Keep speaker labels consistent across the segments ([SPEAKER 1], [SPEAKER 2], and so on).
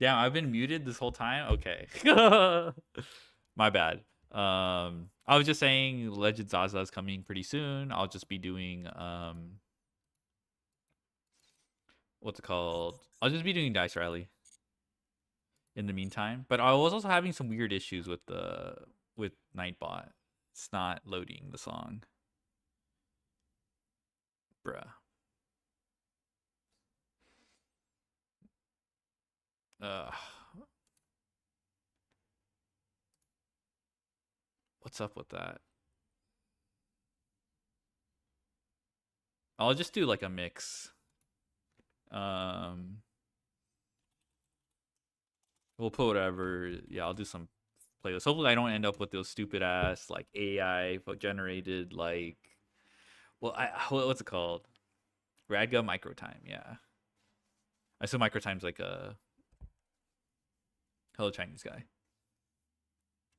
[SPEAKER 1] Yeah, I've been muted this whole time. Okay. My bad. I was just saying Legend ZAZA is coming pretty soon. I'll just be doing what's it called? I'll just be doing Dice Rally in the meantime. But I was also having some weird issues with the with Nightbot. It's not loading the song. Bruh. Uh what's up with that? I'll just do like a mix. Um we'll put whatever. Yeah, I'll do some playlists. Hopefully I don't end up with those stupid ass like AI generated like well what's it called? Radga Microtime, yeah. I assume Microtime's like a hello Chinese guy.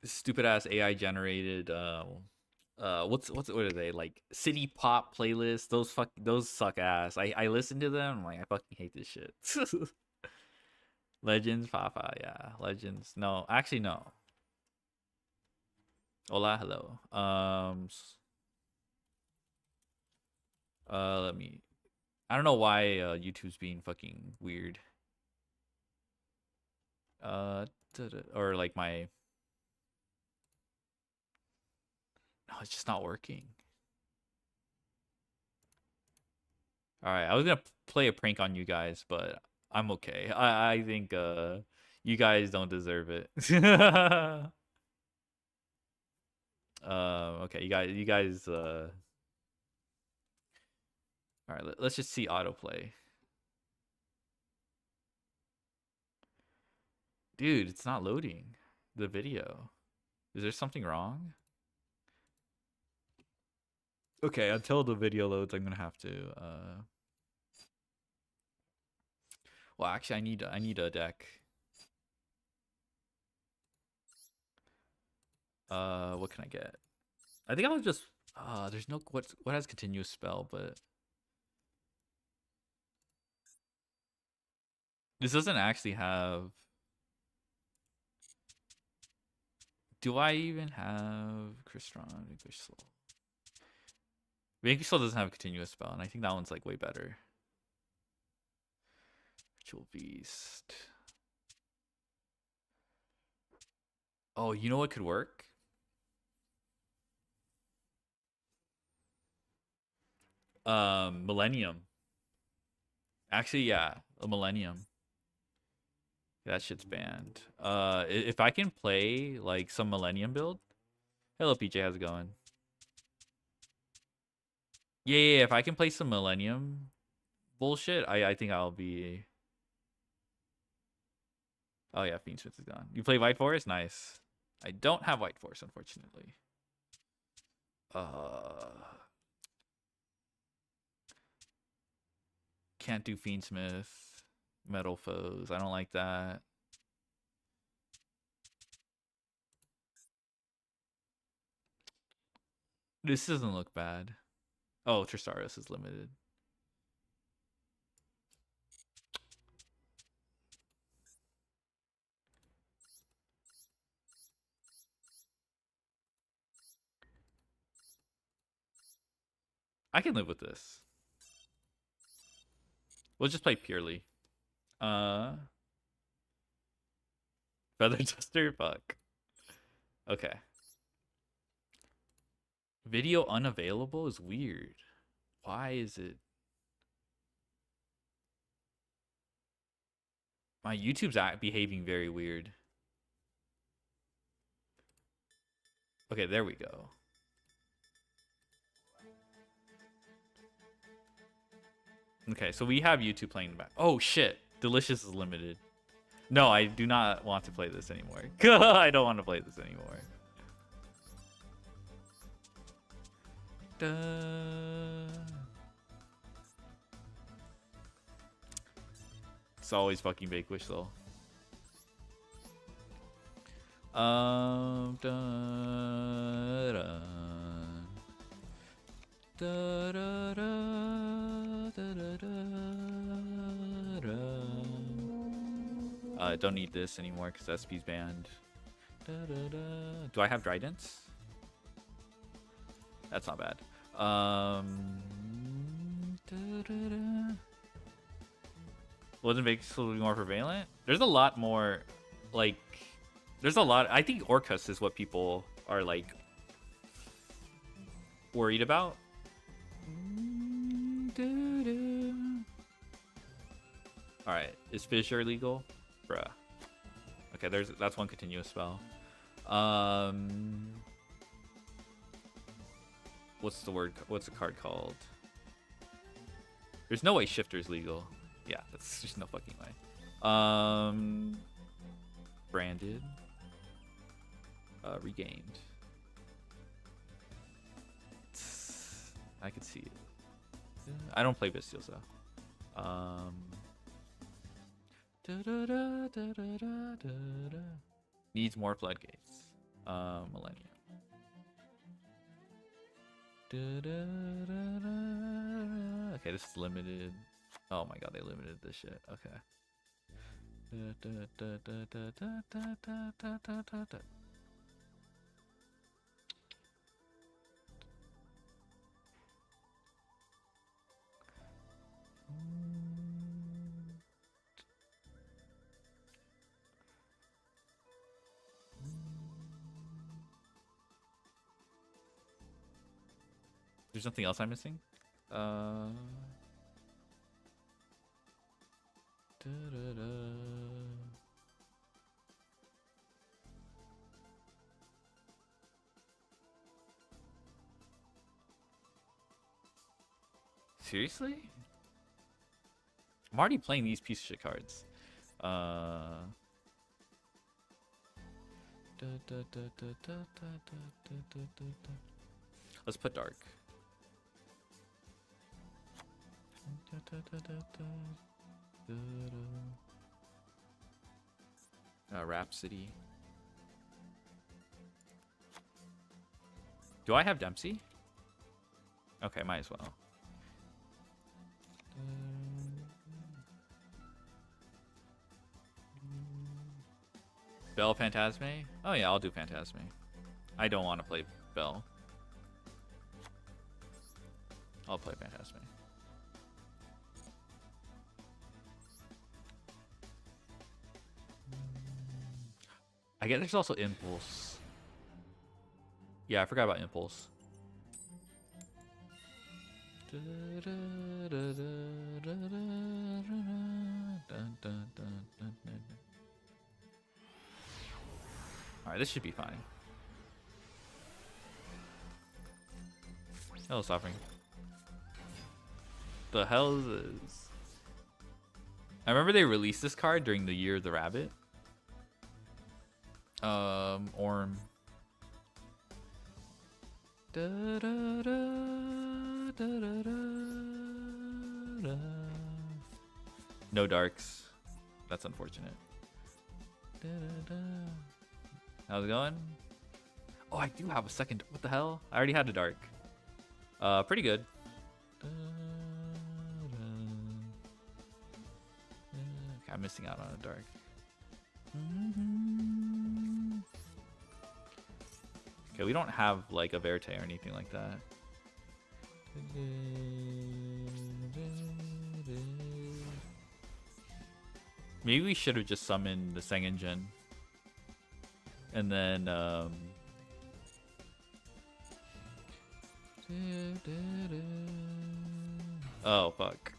[SPEAKER 1] This stupid ass AI generated what are they like city pop playlists? Those suck ass. I listen to them. I'm like I fucking hate this shit. Legends, Fafa, yeah. Legends. No, actually no. Hola, hello. Let me. I don't know why YouTube's being fucking weird. Or like my. No, it's just not working. All right, I was gonna play a prank on you guys, but I'm okay. I think you guys don't deserve it. Okay, you guys. All right, let's just see autoplay. Dude, it's not loading the video. Is there something wrong? Okay, until the video loads, I'm gonna have to. Well, actually, I need a deck. What can I get? I think I'll just. There's no what has continuous spell, but this doesn't actually have. Do I even have Crystron, Vanquish Soul? Vanquish Soul doesn't have a continuous spell, and I think that one's like way better. Ritual Beast. Oh, you know what could work? Millennium. Actually, yeah, a Millennium. That shit's banned. If I can play like some Millennium build. Hello, PJ. How's it going? Yeah. If I can play some Millennium bullshit, I think I'll be. Oh yeah, Fiendsmith is gone. You play White Forest? Nice. I don't have White Forest, unfortunately. Uh, can't do Fiendsmith. Metal foes. I don't like that. This doesn't look bad. Oh, Tristaros is limited. I can live with this. We'll just play purely. Uh, Feather Duster? Fuck. Okay. Video unavailable is weird. Why is it? My YouTube's behaving very weird. Okay, there we go. Okay, so we have YouTube playing back. Oh shit, Delicious is limited. No, I do not want to play this anymore. I don't want to play this anymore. It's always fucking Bakewish though. Da, da, da, da, da, da, da, da. Don't need this anymore because SP's banned. Do I have Tridents? That's not bad. Wasn't basically more prevalent? There's a lot more, like, there's a lot. I think Orcus is what people are, like, worried about. Alright, is Fissure legal? Bruh. Okay, that's one continuous spell. What's the card called? There's no way Shifter's legal. Yeah, that's just no fucking way. Branded. Regained. I could see it. I don't play Bestials though. Needs more floodgates. Millennium. Okay, this is limited. Oh my god, they limited this shit. Okay. There's nothing else I'm missing? Seriously? I'm already playing these piece of shit cards. Let's put dark. Rhapsody. Do I have Dempsey? Okay, might as well. Bell Phantasme? Oh yeah, I'll do Phantasme. I don't want to play Bell. I'll play Phantasme. I guess there's also Impulse. Yeah, I forgot about Impulse. Alright, this should be fine. Hello, Suffering. The hell is this? I remember they released this card during the Year of the Rabbit. Orm. No darks. That's unfortunate. How's it going? Oh, I do have a second. What the hell? I already had a dark. Pretty good. Okay, I'm missing out on a dark. Okay, we don't have like a Verte or anything like that. Maybe we should have just summoned the Sengenjin. And then oh fuck.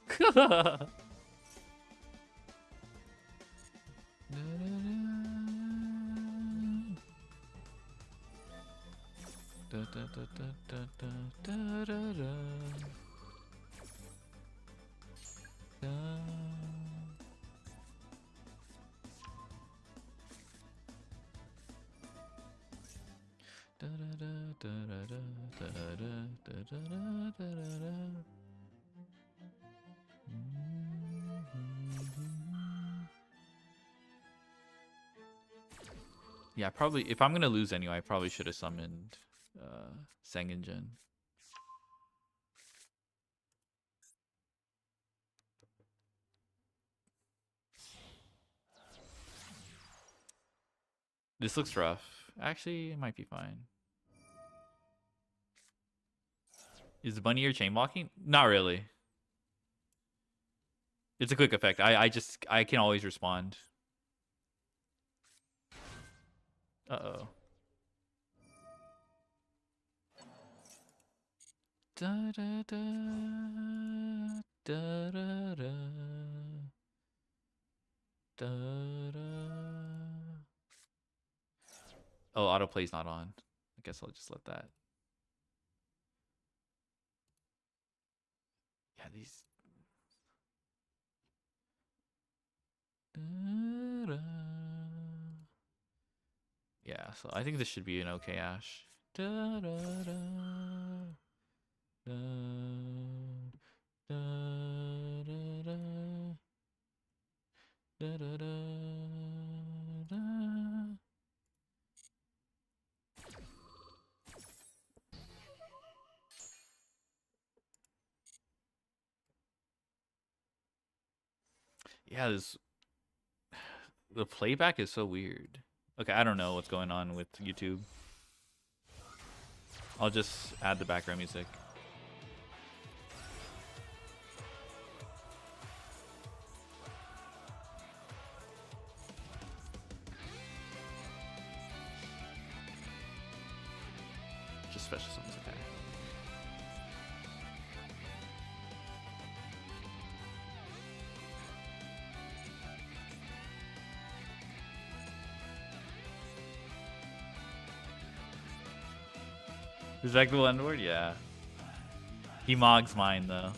[SPEAKER 1] Yeah, probably if I'm gonna lose anyway, I probably should have summoned Sengenjin. This looks rough. Actually, it might be fine. Is the bunny ear chain blocking? Not really. It's a quick effect. I can always respond. Uh-oh. Da da da da da da da da. Oh, autoplay's not on. I guess I'll just let that. Yeah, these. Da, da. Yeah, so I think this should be an okay Ash. Da, da, da, da, da, da, da, da, da, da, da. Yeah, the playback is so weird. Okay, I don't know what's going on with YouTube. I'll just add the background music. Just special summons, okay. Respectable Endward? Yeah. He mogs mine though.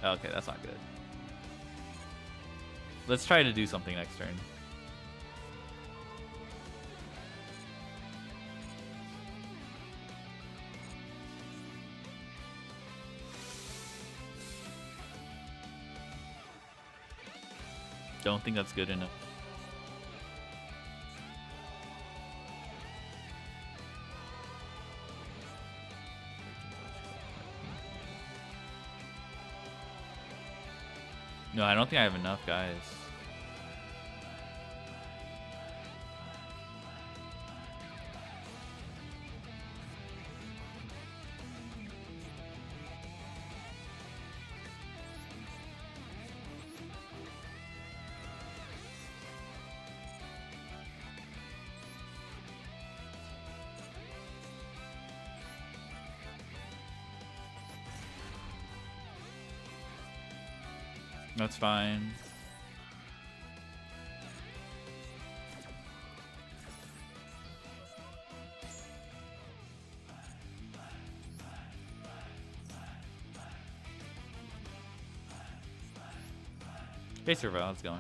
[SPEAKER 1] Okay, that's not good. Let's try to do something next turn. Don't think that's good enough. No, I don't think I have enough, guys. That's fine. Base survival, let's go.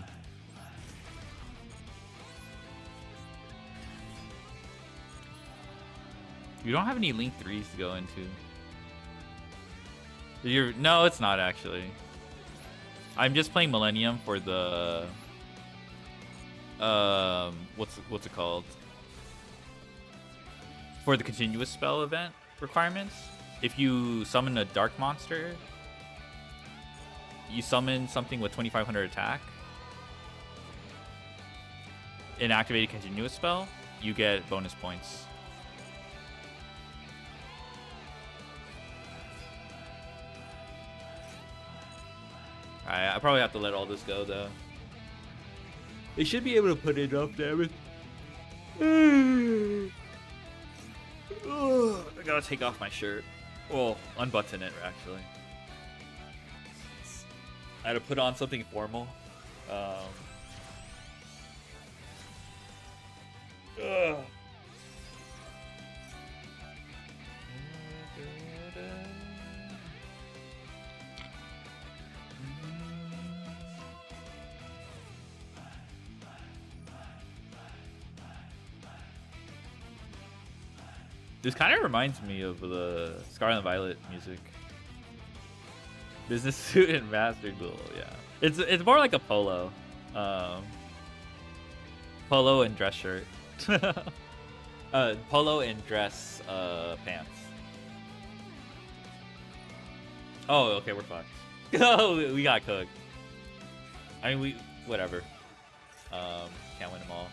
[SPEAKER 1] You don't have any Link 3s to go into. No, it's not actually. I'm just playing Millennium for the what's it called? For the continuous spell event requirements. If you summon a dark monster, you summon something with 2500 attack, an activated continuous spell, you get bonus points. I probably have to let all this go though. They should be able to put it up there. I gotta take off my shirt. Well, unbutton it actually. I had to put on something formal. This kind of reminds me of the Scarlet and Violet music. Business suit and master duel, yeah. It's more like a polo. Polo and dress shirt. Polo and dress pants. Oh, okay, we're fucked. Oh, we got cooked. I mean, whatever. Can't win them all.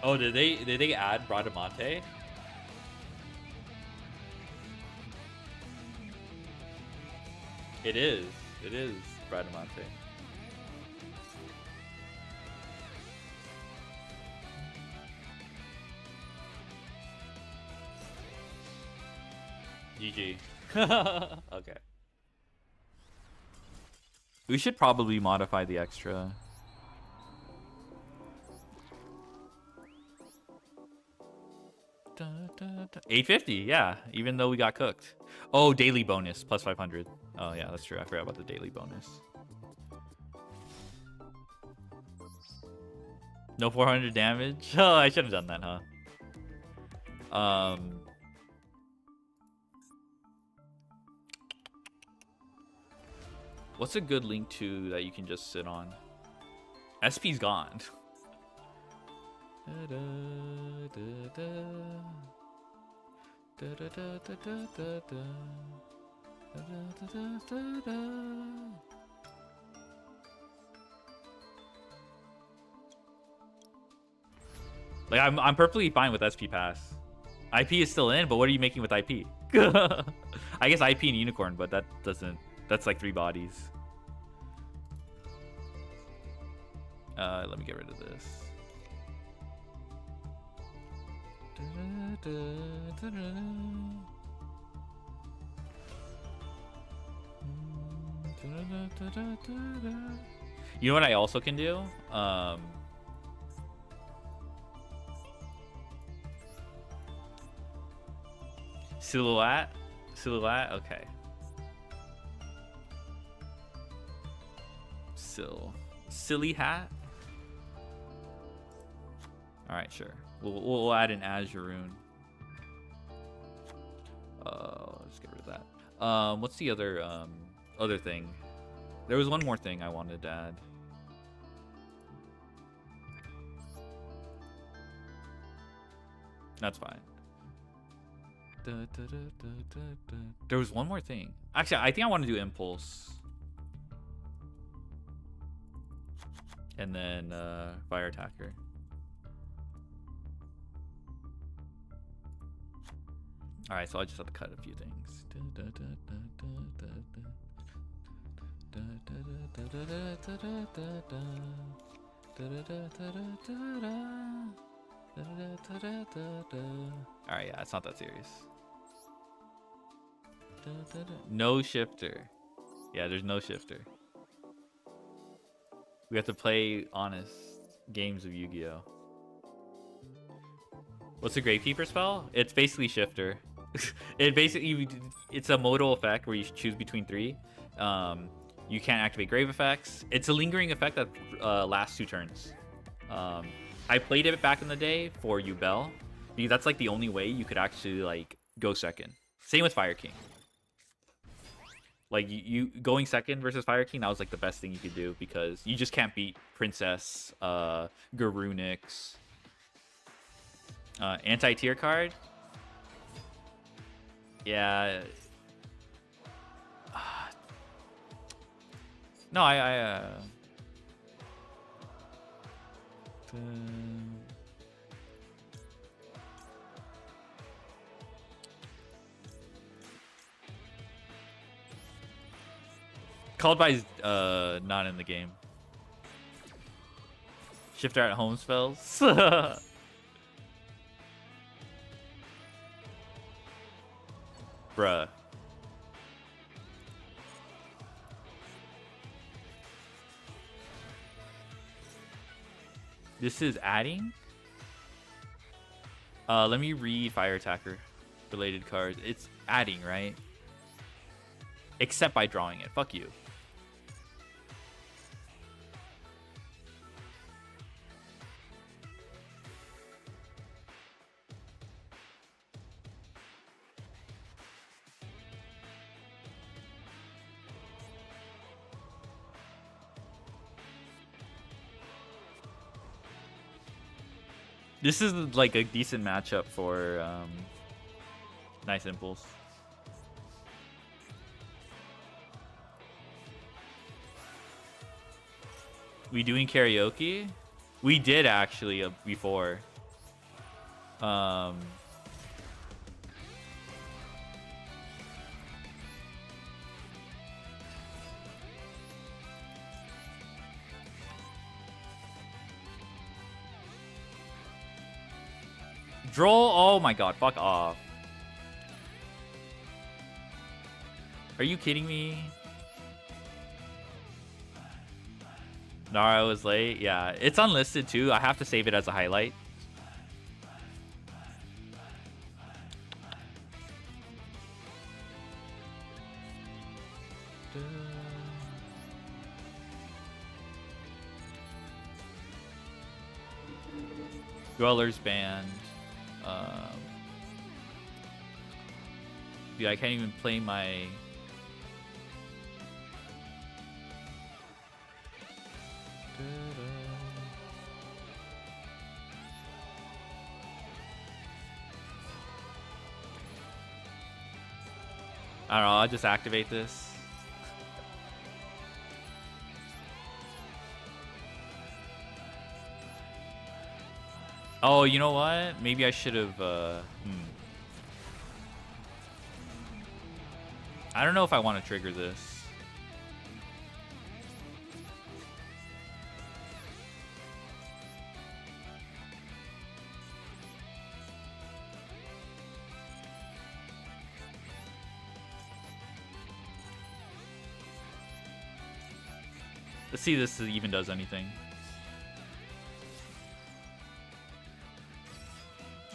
[SPEAKER 1] Oh, did they add Bradamante? It is Bradamante. GG. Okay. We should probably modify the extra. Da, da, da. 850, yeah. Even though we got cooked. Oh, daily bonus plus 500. Oh yeah, that's true. I forgot about the daily bonus. No 400 damage. Oh, I should have done that, huh? What's a good link to that you can just sit on? SP's gone. Like I'm perfectly fine with SP pass. IP is still in, but what are you making with IP? I guess IP and unicorn, but that doesn't. That's like 3 bodies. Let me get rid of this. You know what I also can do? Silhouette? Silhouette? Okay. Silly hat? Alright, sure. We'll add an Azuroon. Let's get rid of that. What's the other thing? There was one more thing I wanted to add. That's fine. There was one more thing. Actually, I think I want to do Impulse. And then Fire Attacker. Alright, so I just have to cut a few things. Alright, yeah, it's not that serious. No shifter. Yeah, there's no shifter. We have to play honest games of Yu-Gi-Oh! What's a Gravekeeper spell? It's basically shifter. It's a modal effect where you choose between 3. You can't activate grave effects. It's a lingering effect that lasts 2 turns. I played it back in the day for Yubel because that's like the only way you could actually like go second. Same with Fire King. Like you going second versus Fire King, that was like the best thing you could do because you just can't beat Princess, Garunix. Anti-tier card. Yeah. No, Called by is not in the game. Shifter at home spells. Bruh. This is adding? Let me read Fire Attacker related cards. It's adding, right? Except by drawing it. Fuck you. This is like a decent matchup for Nice Impulse. We doing karaoke? We did actually before. Droll, oh my god, fuck off. Are you kidding me? Nara was late. Yeah, it's unlisted too. I have to save it as a highlight. Dwellers banned. Dude, I can't even play my... I don't know, I'll just activate this. Oh, you know what? Maybe I should have, I don't know if I want to trigger this. Let's see if this even does anything.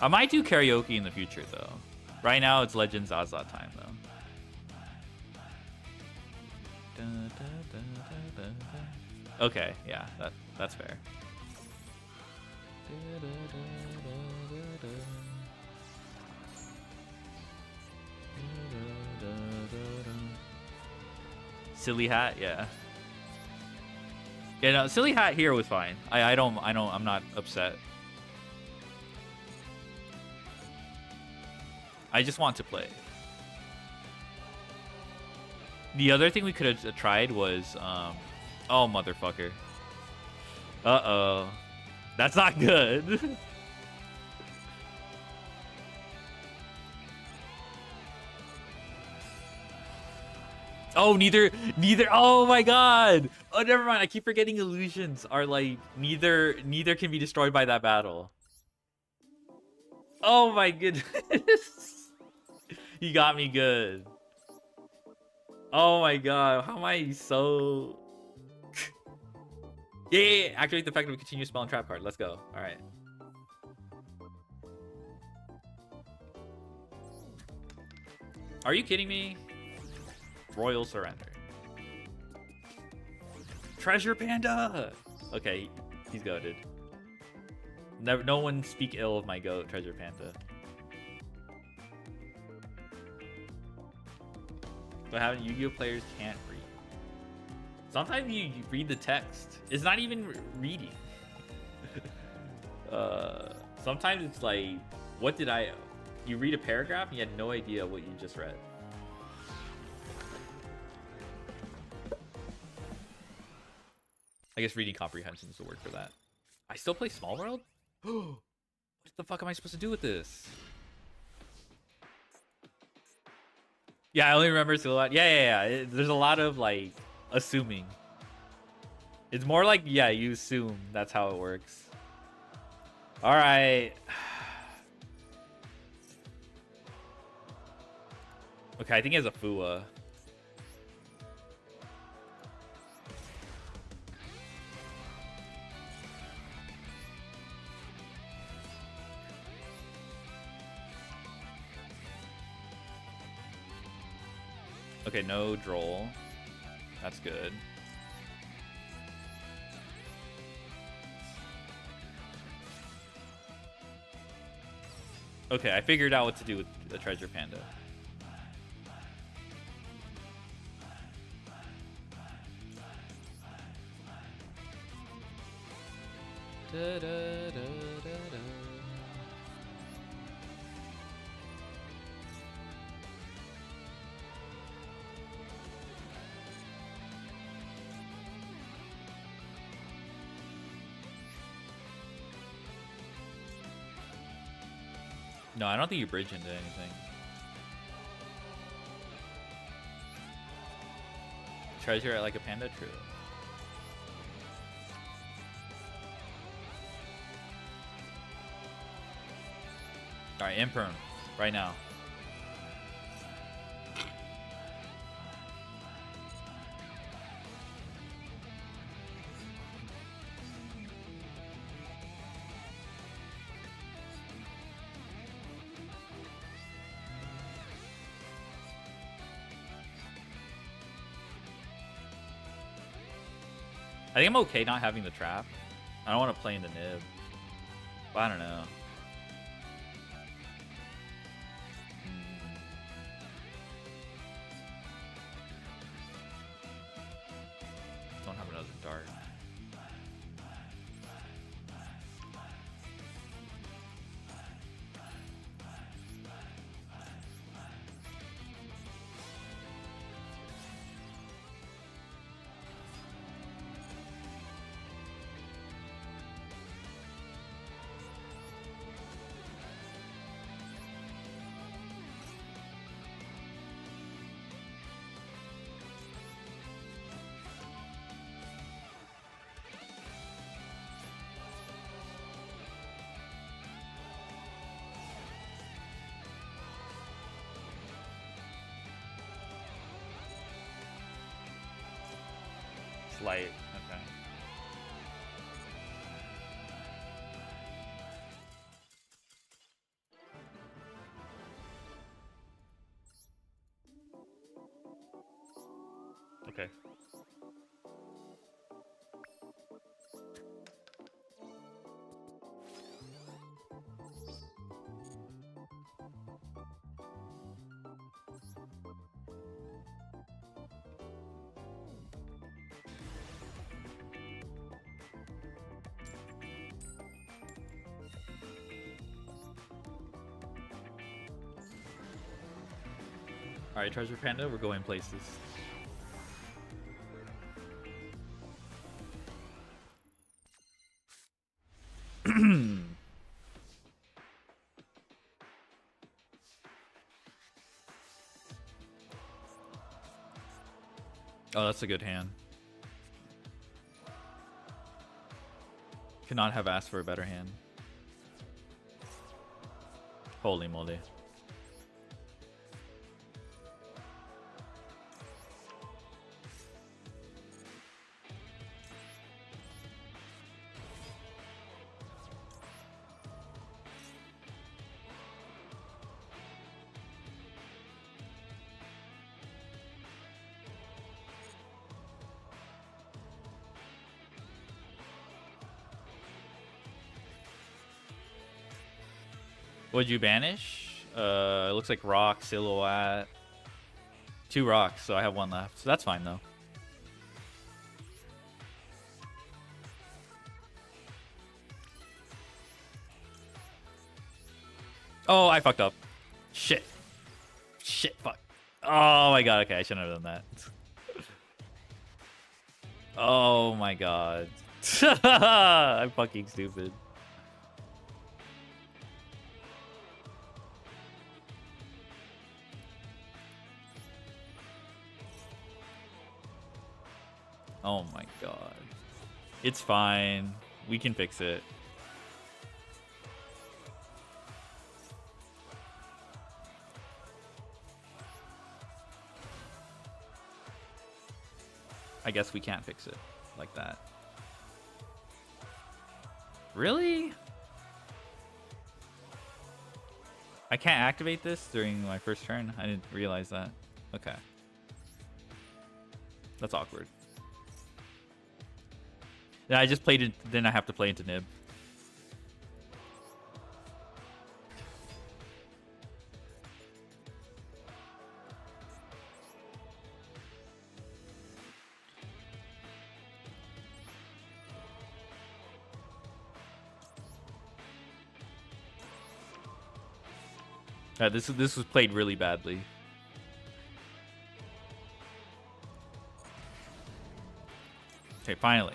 [SPEAKER 1] I might do karaoke in the future, though. Right now, it's Legend ZAZA time, though. Okay, yeah, that's fair. Silly hat, yeah. Yeah, no, silly hat here was fine. I'm not upset. I just want to play. The other thing we could have tried was, oh, motherfucker. Uh-oh. That's not good. Oh, neither, oh my god. Oh, never mind. I keep forgetting illusions are like, neither can be destroyed by that battle. Oh my goodness. You got me good. Oh my god, how am I so... yeah, activate the effect of a continuous spell and trap card. Let's go. Alright. Are you kidding me? Royal Surrender. Treasure Panda! Okay, he's goated. Never, no one speak ill of my goat, Treasure Panda. But how Yu-Gi-Oh players can't read. Sometimes you read the text. It's not even reading. Sometimes it's like, what did I... You read a paragraph and you had no idea what you just read. I guess reading comprehension is the word for that. I still play Small World? What the fuck am I supposed to do with this? Yeah, I only remember Silhouette. Yeah. There's a lot of, like, assuming. It's more like, yeah, you assume that's how it works. All right. Okay, I think he has a Fua. Okay, no Droll. That's good. Okay, I figured out what to do with the Treasure Panda. Da, da, da, da, da. No, I don't think you bridge into anything. Treasure at like a panda? True. Alright, Imperm. Right now. I think I'm okay not having the trap. I don't want to play in the nib. But I don't know. Don't have another dart. Light. Okay. Okay. Alright, Treasure Panda, we're going places. Oh, that's a good hand. Could not have asked for a better hand. Holy moly. What'd you banish? It looks like rock, silhouette. 2 rocks, so I have 1 left. So that's fine though. Oh, I fucked up. Shit. Shit, fuck. Oh my god, okay, I shouldn't have done that. Oh my god. I'm fucking stupid. Oh my god. It's fine. We can fix it. I guess we can't fix it like that. Really? I can't activate this during my first turn? I didn't realize that. Okay. That's awkward. Yeah, I just played it, then I have to play into Nib. This was played really badly. Okay, finally.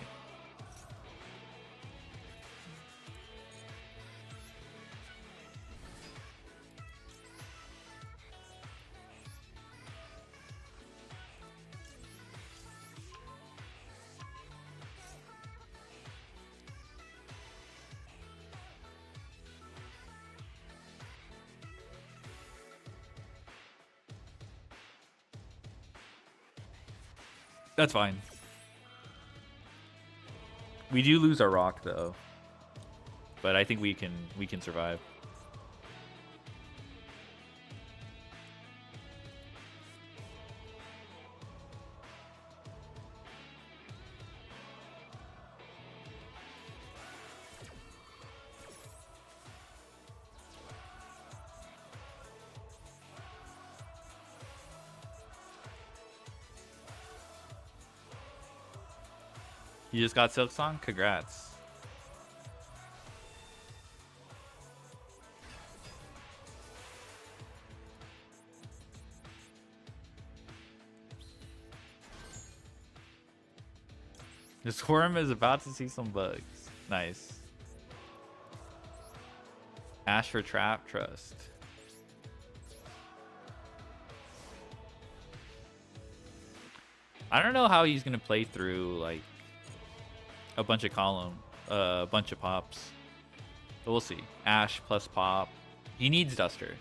[SPEAKER 1] That's fine. We do lose our rock though, but I think we can survive. You just got Silk Song? Congrats. This worm is about to see some bugs. Nice. Ash for trap, trust. I don't know how he's gonna play through like a bunch of a bunch of pops. But we'll see. Ash plus pop. He needs Duster.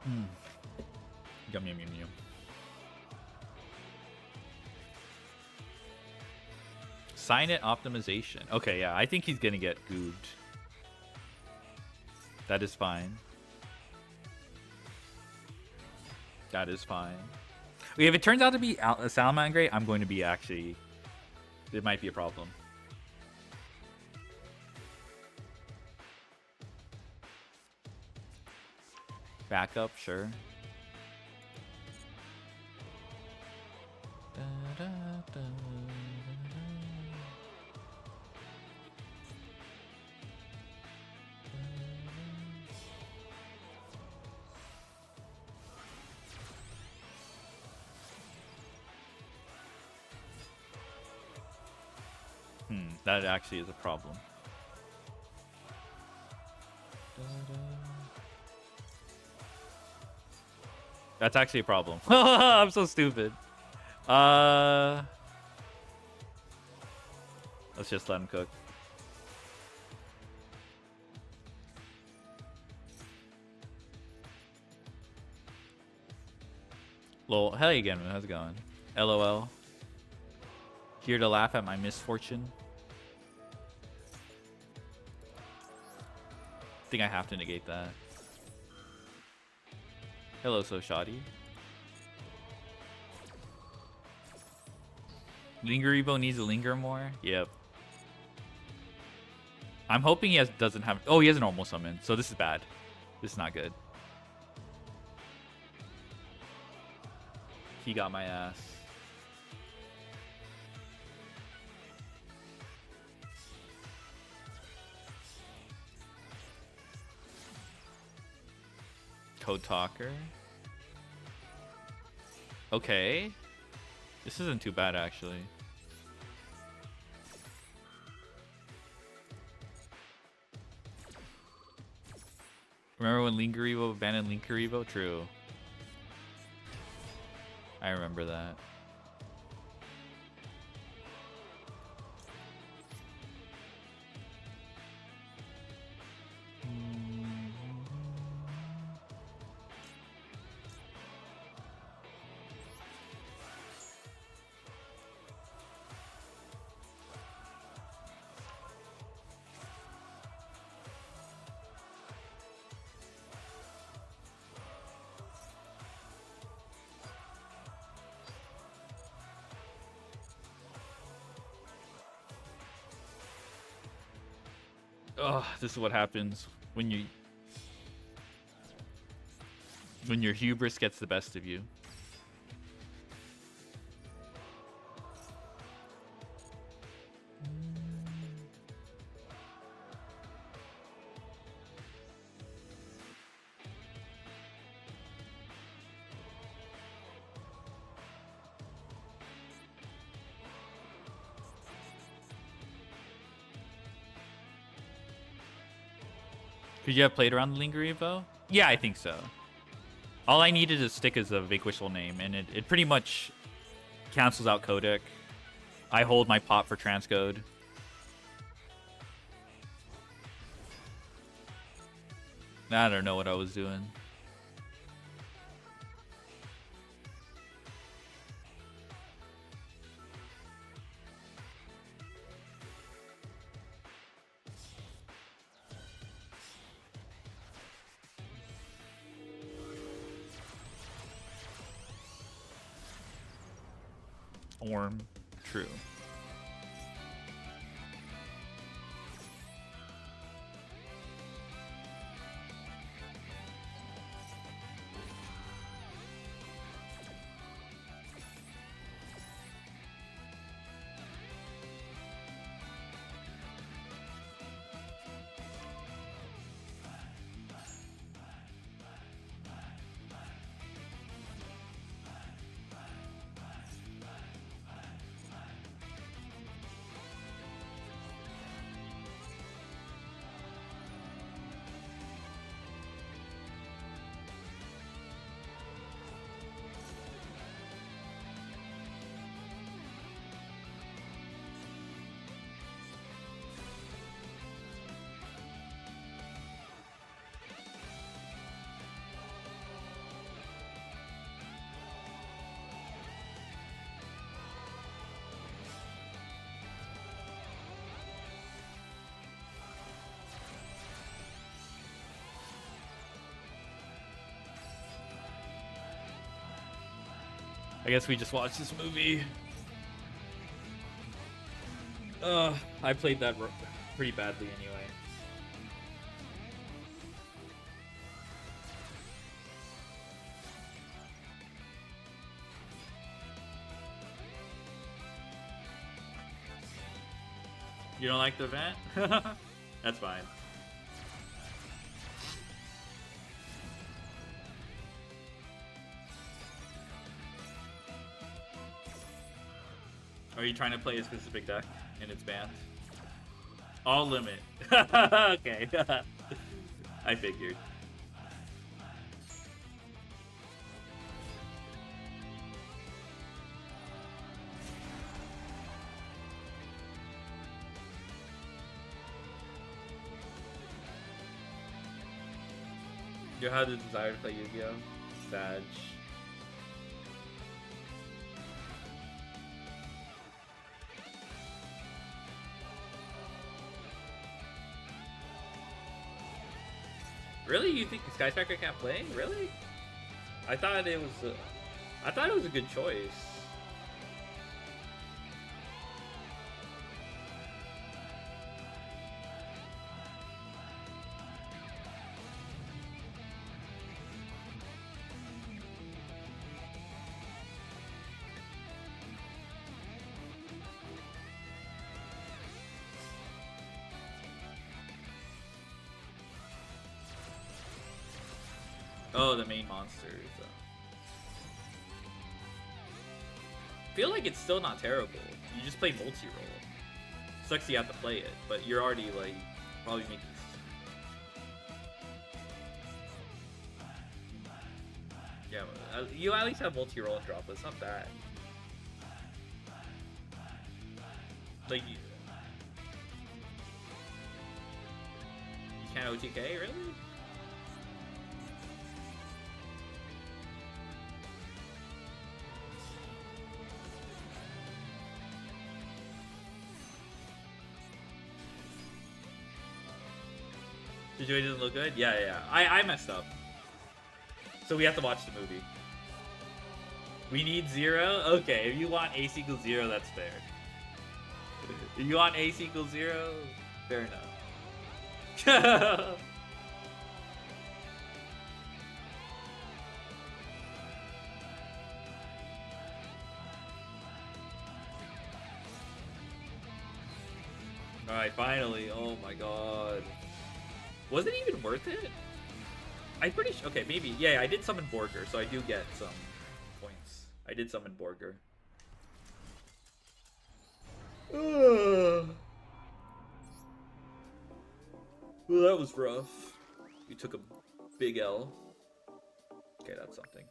[SPEAKER 1] Yum yum yum yum. Sign it optimization. Okay, yeah, I think he's gonna get goobed. That is fine. That is fine. If it turns out to be a Salamander, I'm going to be actually... It might be a problem. Backup, sure. That actually is a problem. That's actually a problem. I'm so stupid. Let's just let him cook. Lol. Hey again, man. How's it going? LOL. Here to laugh at my misfortune. I think I have to negate that. Hello, so shoddy. Linger Evo needs to linger more. Yep. I'm hoping he doesn't have. Oh, he has a normal summon, so this is bad. This is not good. He got my ass. Code Talker. Okay. This isn't too bad, actually. Remember when Linger Evo abandoned Linger Evo? True. I remember that. Oh, this is what happens when your hubris gets the best of you. Could you have played around the Linger Evo? Yeah, I think so. All I needed to stick is a Vanquishable name, and it pretty much cancels out Codec. I hold my pot for transcode. I don't know what I was doing. Orm. True. I guess we just watched this movie. I played that pretty badly anyway. You don't like the event? That's fine. Are you trying to play a specific deck and it's banned? All limit. Okay. I figured. You had the desire to play Yu-Gi-Oh? Badge. Really? You think Sky Striker can't play? Really? I thought it was a good choice. Oh, the main monsters. I feel like it's still not terrible. You just play multi-roll. Sucks you have to play it, but you're already like probably making. Yeah, you at least have multi-roll and drop. It's not bad. Like you can't OTK, really? Did you didn't look good? Yeah. I messed up. So we have to watch the movie. We need 0? Okay, if you want ace equals 0, that's fair. If you want ace equals 0, fair enough. Alright, finally. Oh my god. Was it even worth it? I'm pretty sure. Okay, maybe. Yeah, I did summon Borger, so I do get some points. I did summon Borger. Well, that was rough. You took a big L. Okay, that's something.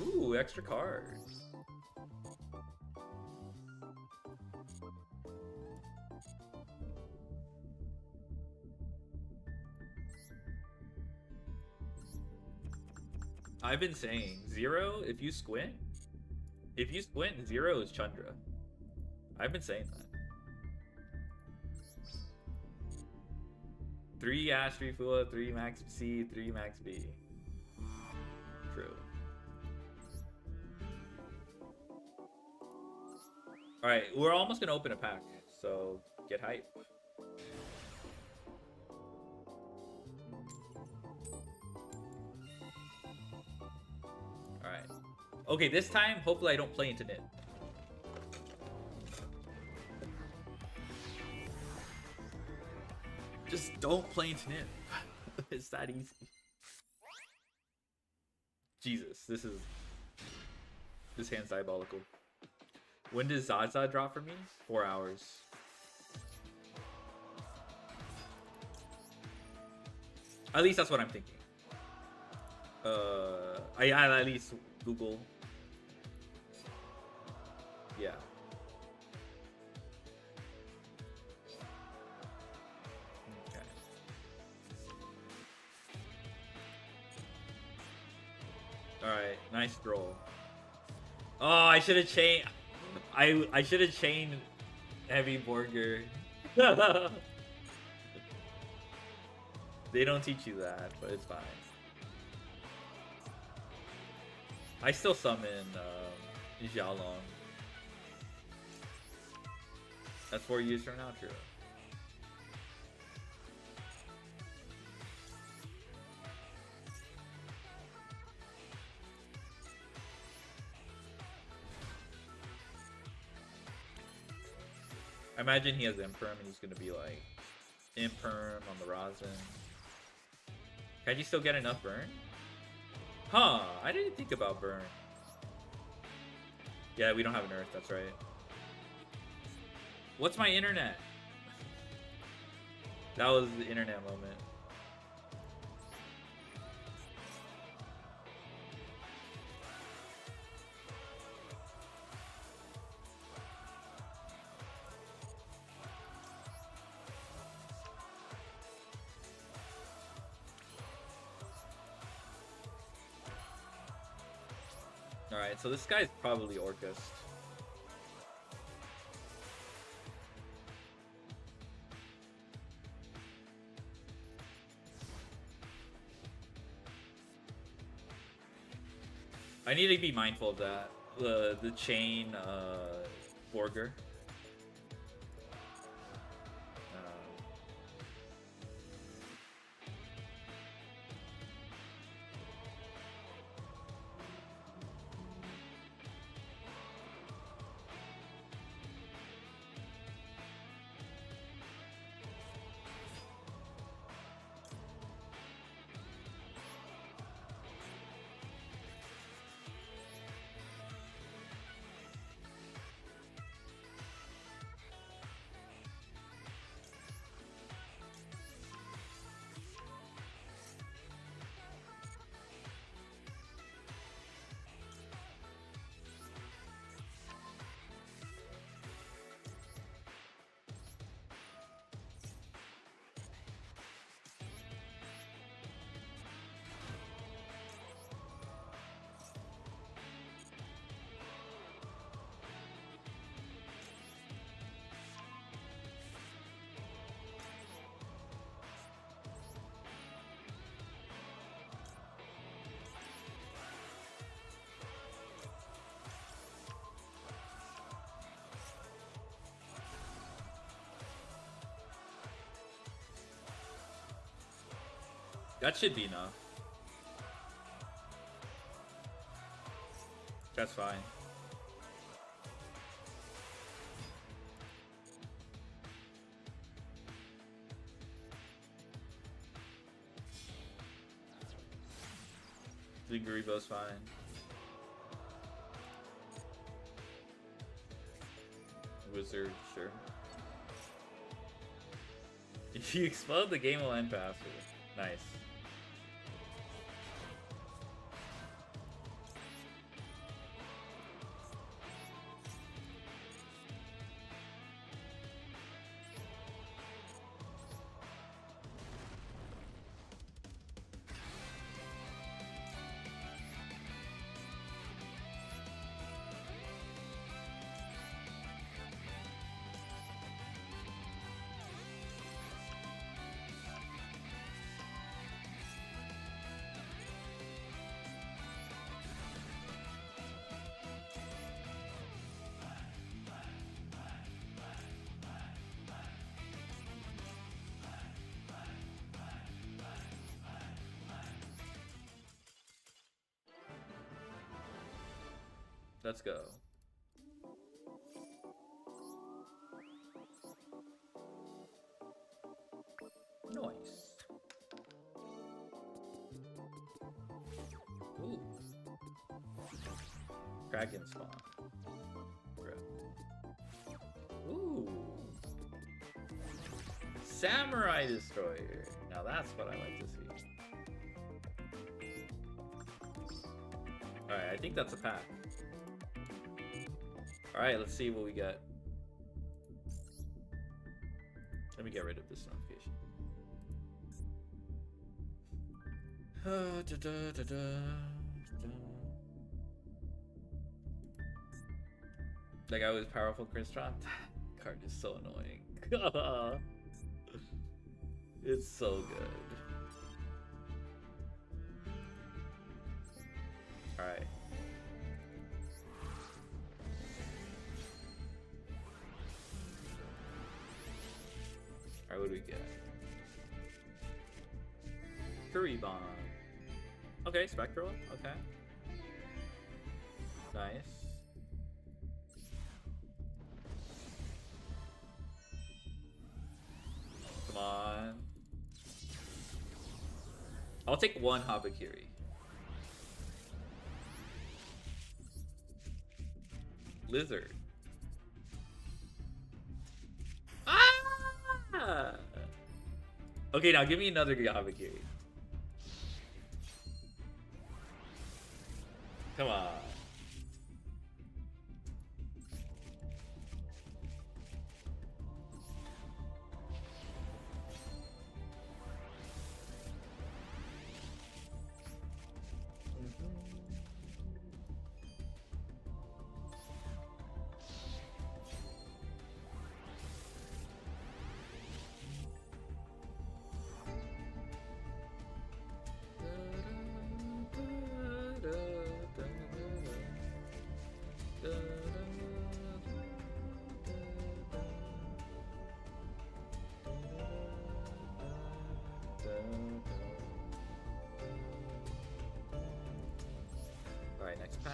[SPEAKER 1] Ooh, extra cards. I've been saying 0 if you squint. If you squint, 0 is Chandra. I've been saying that. 3 Ash, 3 Fua, 3 Max C, 3 Max B. True. All right, we're almost gonna open a pack, so get hype. All right. Okay, this time, hopefully I don't play into Nit. Just don't play into Nit. It's that easy. Jesus, this hand's diabolical. When does ZAZA drop for me? 4 hours. At least that's what I'm thinking. I at least Google. Yeah. Okay. All right, nice throw. Oh, I should have chained. I should have chained Heavy Burger. They don't teach you that, but it's fine. I still summon Xiaolong. That's 4 years from now, true. I imagine he has Imperm and he's gonna be like Imperm on the Rosin. Can you still get enough burn? Huh, I didn't think about burn. Yeah, we don't have an Earth, that's right. What's my internet? That was the internet moment. Alright, so this guy's probably Orcust. I need to be mindful of that. The chain Borger. That should be enough. That's fine. The Garibo's fine. Wizard, sure. If you explode, the game will end faster. Nice. Let's go. Nice. Ooh. Dragon spawn. Ooh. Samurai Destroyer. Now that's what I like to see. Alright, I think that's a pack. Alright, let's see what we get. Let me get rid of this notification. That guy was powerful, Chris dropped. Card is so annoying. It's so good. Alright. Alright, what do we get? Kuribon. Okay, Spectral. Okay. Nice. Come on. I'll take one Habakiri. Lizard. Ah! Okay, now give me another Habakiri. Come on. Alright, next pack.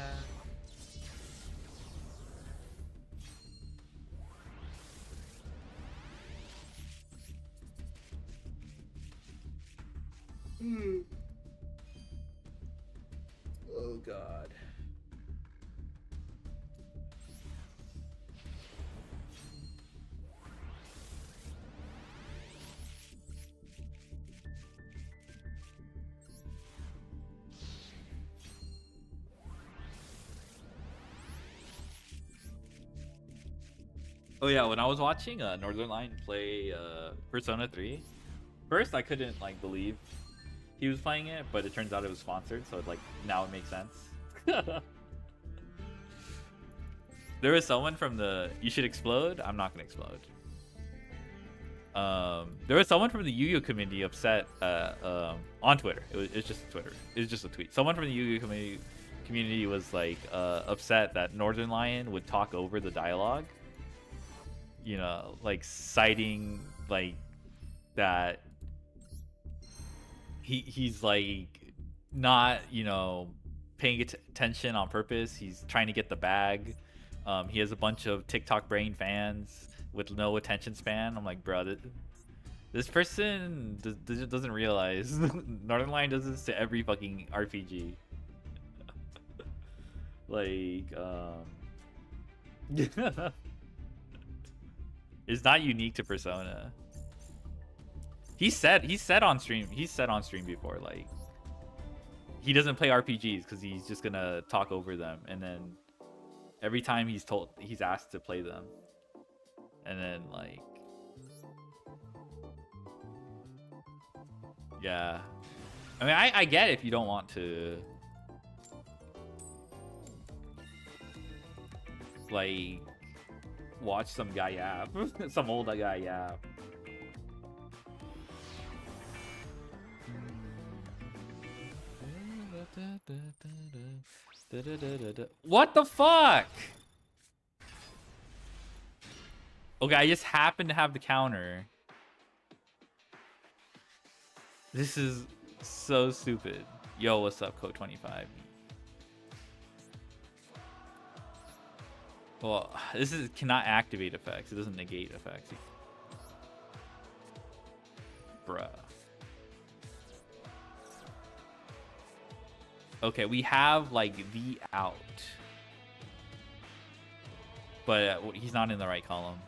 [SPEAKER 1] Oh god. Oh yeah, when I was watching Northern Lion play Persona 3, first I couldn't like believe he was playing it, but it turns out it was sponsored, so like now it makes sense. There was someone from the You Should Explode. I'm not gonna explode. There was someone from the Yu Yu community upset on Twitter. It's just Twitter. It's just a tweet. Someone from the Yu Yu community was like upset that Northern Lion would talk over the dialogue. You know, like citing like that he's like not, you know, paying attention on purpose. He's trying to get the bag. He has a bunch of TikTok brain fans with no attention span. I'm like, bro, this person doesn't realize Northern Lion does this to every fucking RPG. Like, it's not unique to Persona. He said on stream before, like, he doesn't play RPGs because he's just gonna talk over them, and then every time he's asked to play them, and then like, yeah, I mean, I get if you don't want to like watch some guy yap, some old guy yap. What the fuck? Okay, I just happen to have the counter. This is so stupid. Yo, what's up, Code 25? Well, this is cannot activate effects. It doesn't negate effects. Bruh. Okay, we have like the out, but he's not in the right column.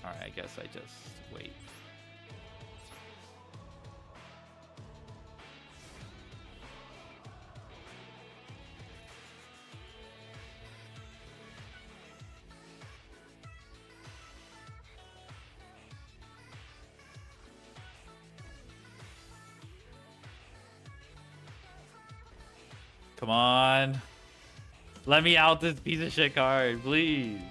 [SPEAKER 1] All right, I guess I just wait. Come on. Let me out this piece of shit card, please.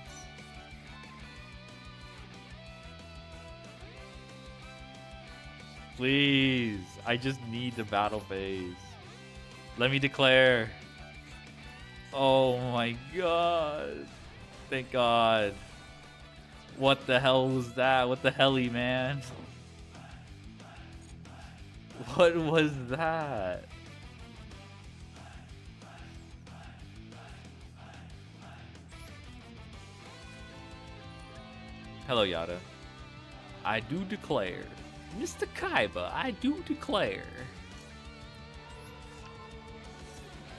[SPEAKER 1] Please. I just need the battle phase. Let me declare. Oh my god. Thank god. What the hell was that? What the helly, man? What was that? Hello, Yada. I do declare. Mr. Kaiba, I do declare.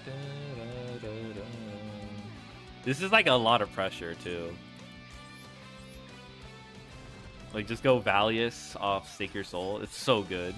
[SPEAKER 1] Da, da, da, da. This is like a lot of pressure, too. Like, just go Valius off Stake Your Soul. It's so good.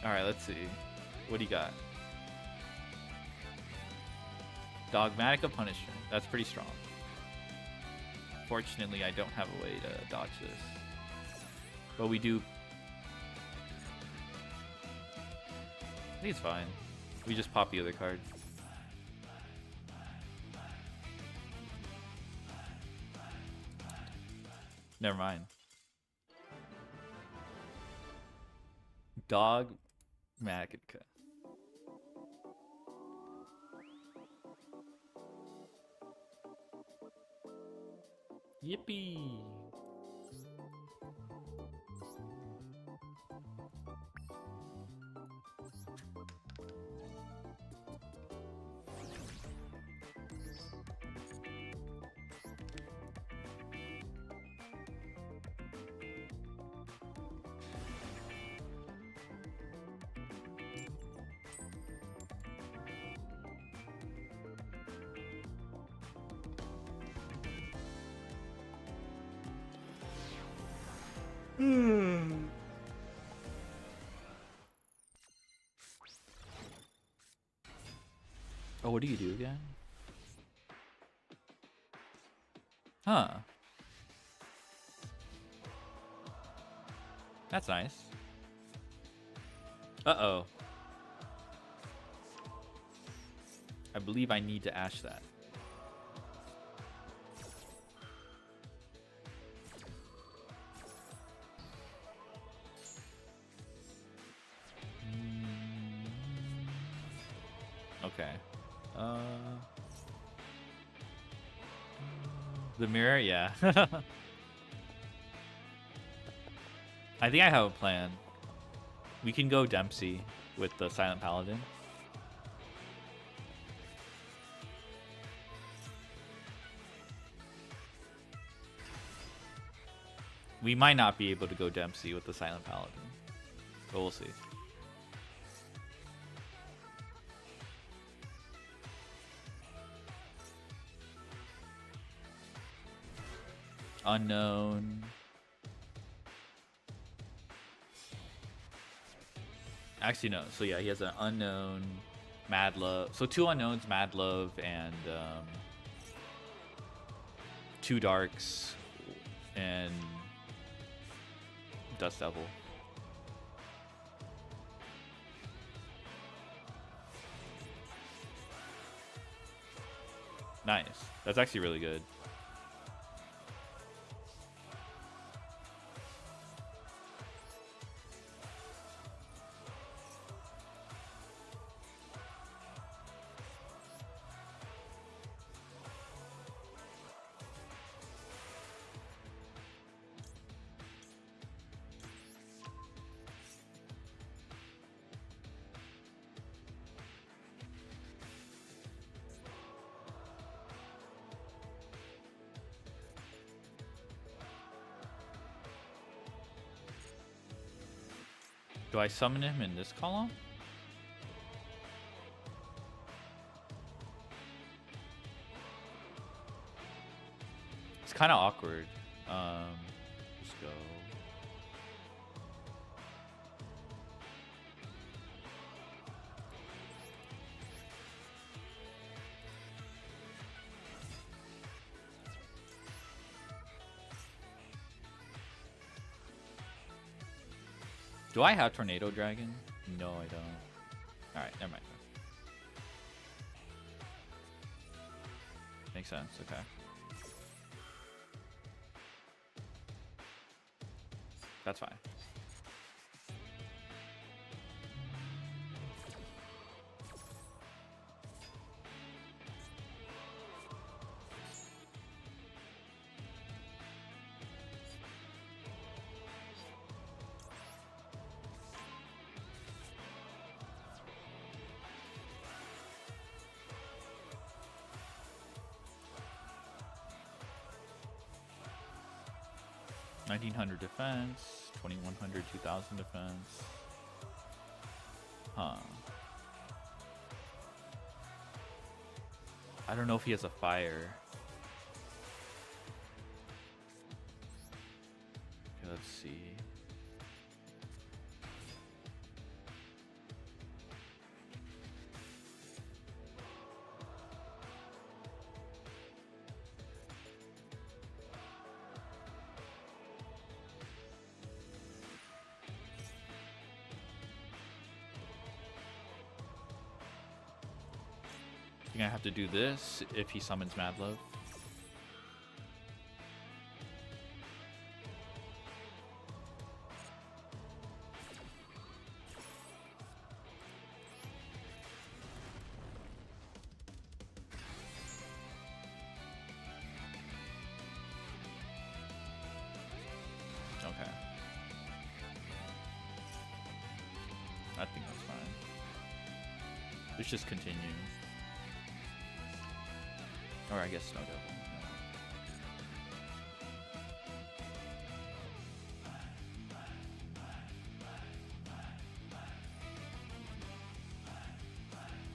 [SPEAKER 1] Alright, let's see. What do you got? Dogmatic of Punishment. That's pretty strong. Fortunately, I don't have a way to dodge this. But we do... I think it's fine. We just pop the other card. Never mind. Dogmatica. Yippee! Oh, what do you do again? Huh. That's nice. Uh-oh. I believe I need to ash that. Okay. The mirror, yeah. I think I have a plan. We can go Dempsey with the Silent Paladin. We might not be able to go Dempsey with the Silent Paladin, but we'll see. Unknown. Actually, no. So yeah, he has an unknown, Mad Love. So 2 unknowns, Mad Love, and 2 darks, and Dust Devil. Nice. That's actually really good. Do I summon him in this column? It's kind of awkward. Just go. Do I have Tornado Dragon? No, I don't. Alright, never mind. Makes sense, okay. That's fine. $1,900 defense, 2,100, 2,000 defense. Huh. I don't know if he has a fire. Okay, let's see. I think I have to do this if he summons Mad Love. Okay. I think that's fine. Let's just continue. Or I guess no double.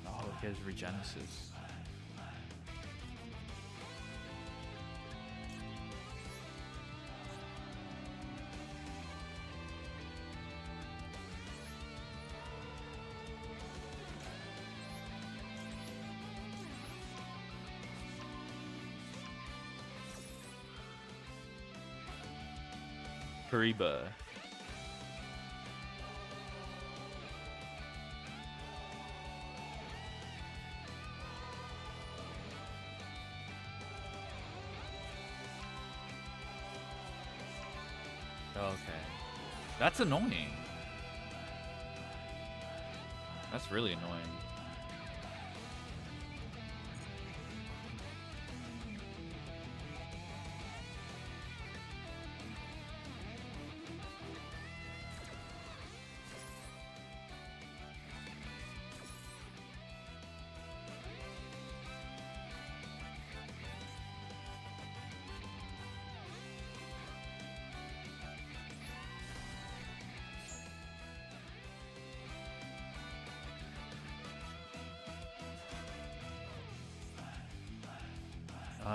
[SPEAKER 1] Oh, he has Regenesis. Kariba. Okay. That's annoying. That's really annoying.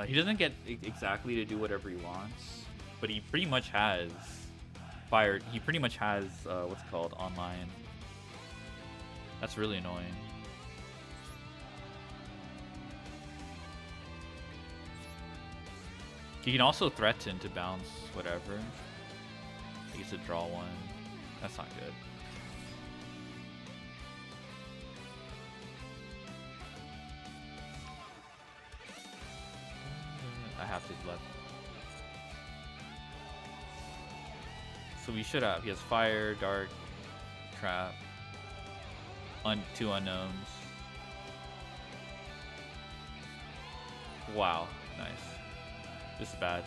[SPEAKER 1] He doesn't get exactly to do whatever he wants, but he pretty much has fired. He pretty much has what's it called, online. That's really annoying. He can also threaten to bounce whatever. He gets to draw one. That's not good. left. So we should have. He has fire, dark, trap, two unknowns. Wow, nice. This is bad.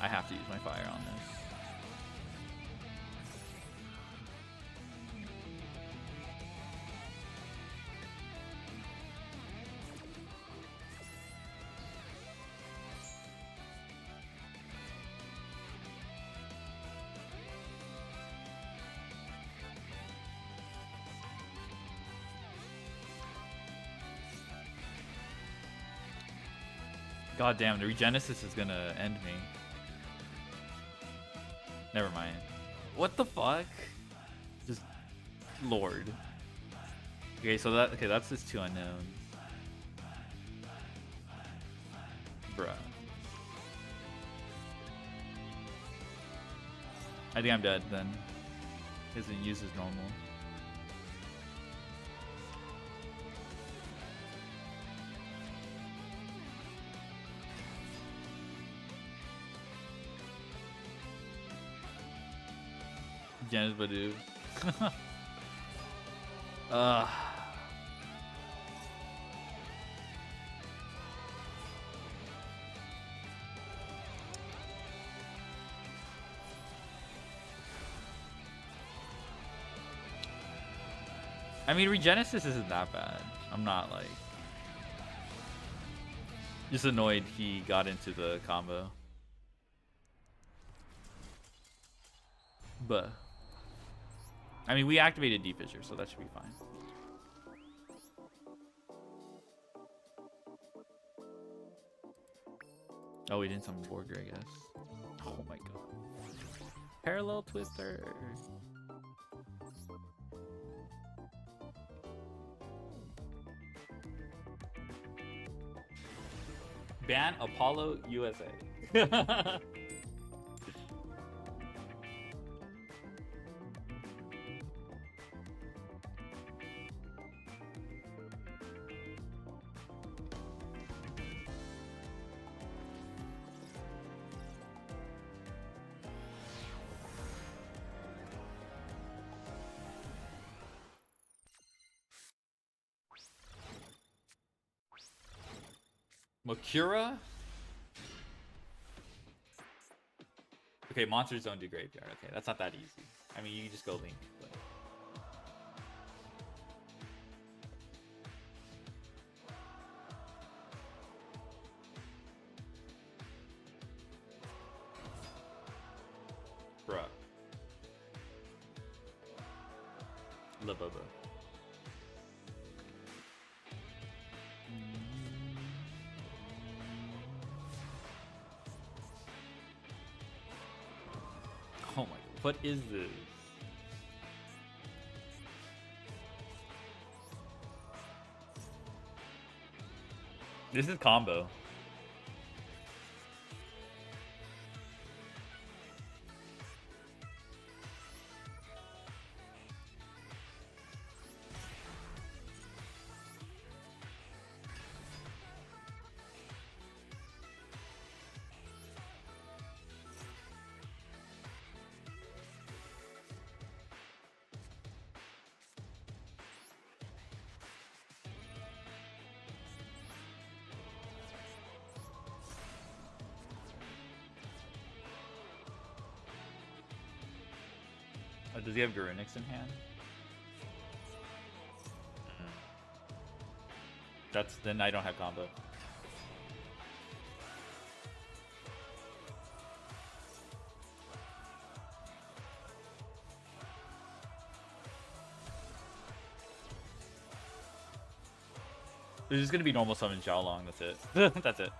[SPEAKER 1] I have to use my fire on this. God damn, the Regenesis is gonna end me. Never mind. What the fuck? Just Lord. Okay, so that's his two unknowns. Bruh. I think I'm dead then. He doesn't use his normal. Janus Badu. I mean, Regenesis isn't that bad. I'm not like just annoyed he got into the combo. But I mean, we activated D-Fissure, so that should be fine. Oh, we didn't summon Borger, I guess. Oh my god. Parallel Twister. Ban Apollo USA. Makura? Okay, monsters don't do graveyard. Okay, that's not that easy. I mean, you can just go Link. But... Bruh. Labobo. Oh my god, what is this? This is combo. Does he have Garunix in hand? Then I don't have combo. There's just gonna be normal summon Xiaolong, that's it. That's it.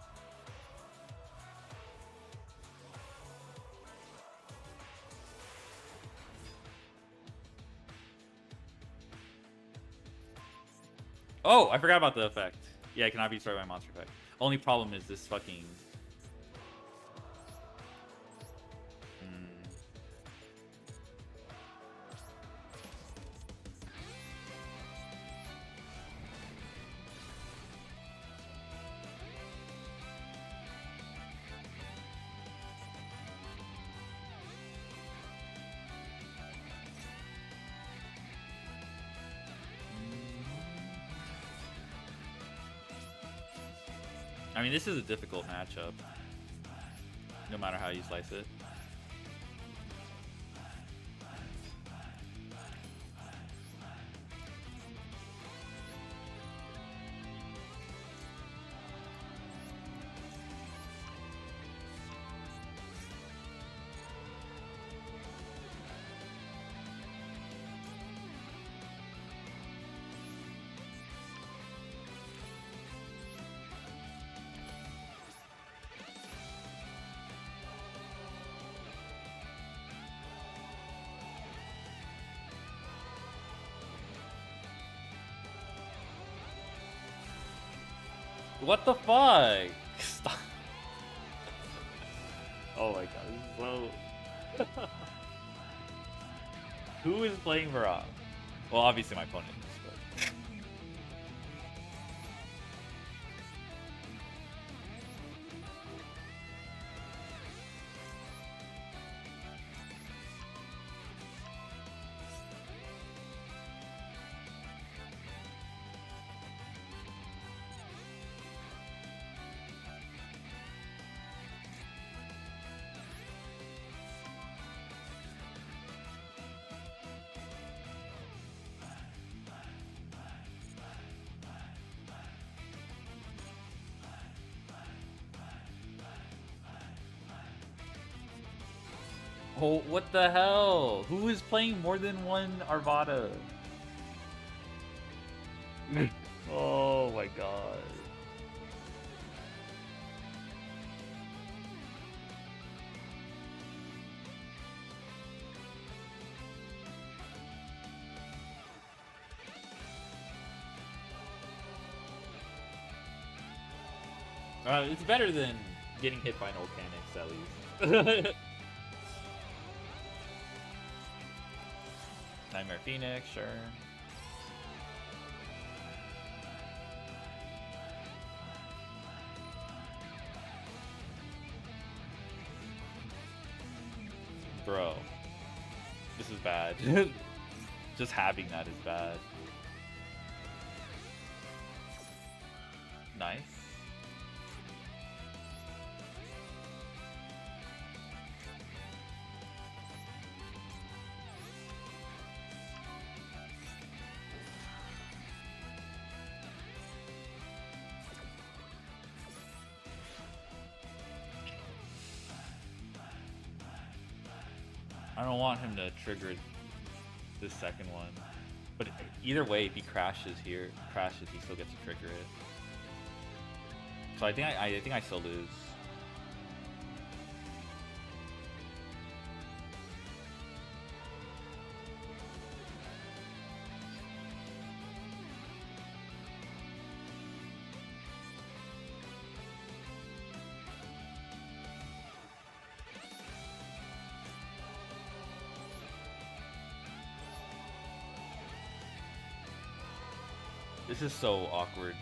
[SPEAKER 1] Oh, I forgot about the effect. Yeah, it cannot be destroyed by monster effect. Only problem is this fucking... I mean, this is a difficult matchup, no matter how you slice it. What the fuck? Stop. Oh my god, this is so... Who is playing Varrock? Well, obviously my opponent is, but... Oh, what the hell? Who is playing more than one Arvada? Oh my god. It's better than getting hit by an Volcanics, at least. Nightmare Phoenix, sure. Bro. This is bad. Just having that is bad. Nice. I don't want him to trigger this second one, but either way, if he crashes here, he still gets to trigger it. So I think I still lose. This is so awkward.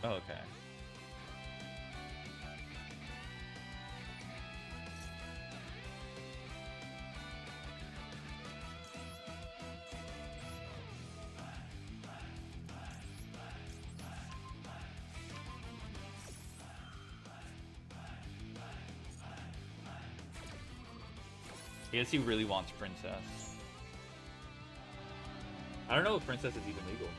[SPEAKER 1] Oh, okay. I guess he really wants Princess. I don't know if Princess is even legal.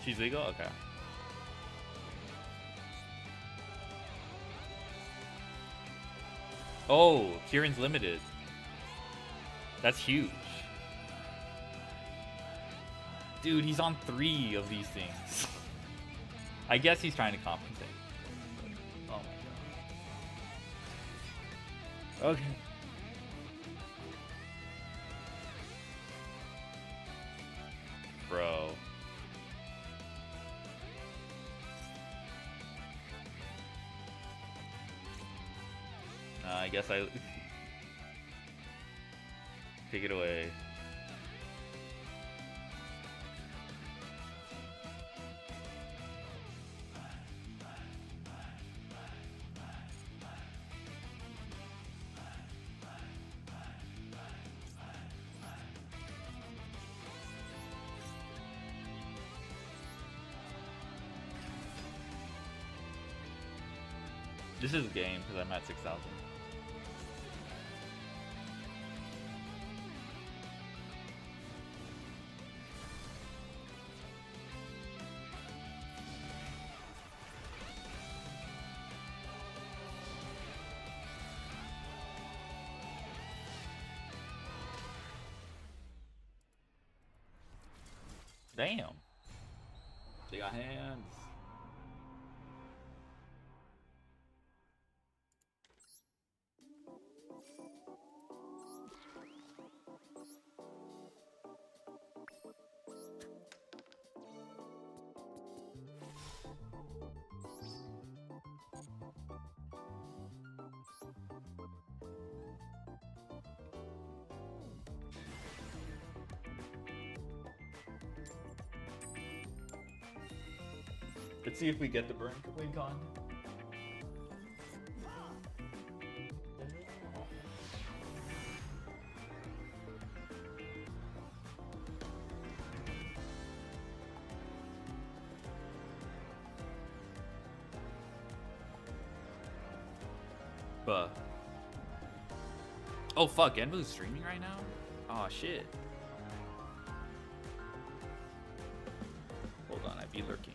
[SPEAKER 1] She's legal? Okay. Oh, Kieran's limited. That's huge. Dude, he's on 3 of these things. I guess he's trying to compensate. But, oh my god. Okay. Bro. I guess I take it away. This is a game because I'm at 6,000. Damn. They got hands. Let's see if we get the burn wing con. But oh fuck, Envu's streaming right now? Oh shit. Hold on, I'd be lurking.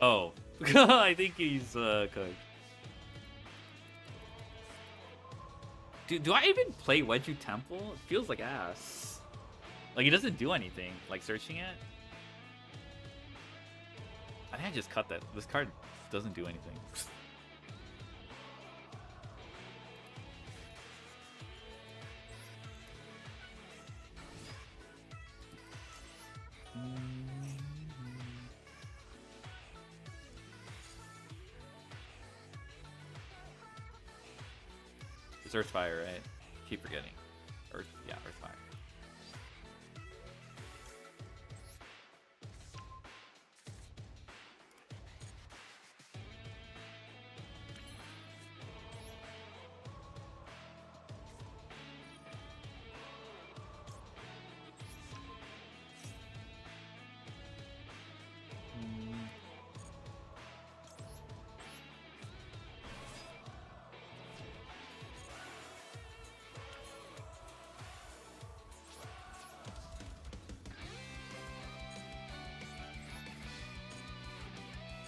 [SPEAKER 1] Oh, I think he's cooked. Do I even play Wedju Temple? It feels like ass. Like, he doesn't do anything. Like, searching it. I think I just cut that. This card doesn't do anything. It's Earthfire, right? Keep forgetting. Yeah, Earthfire.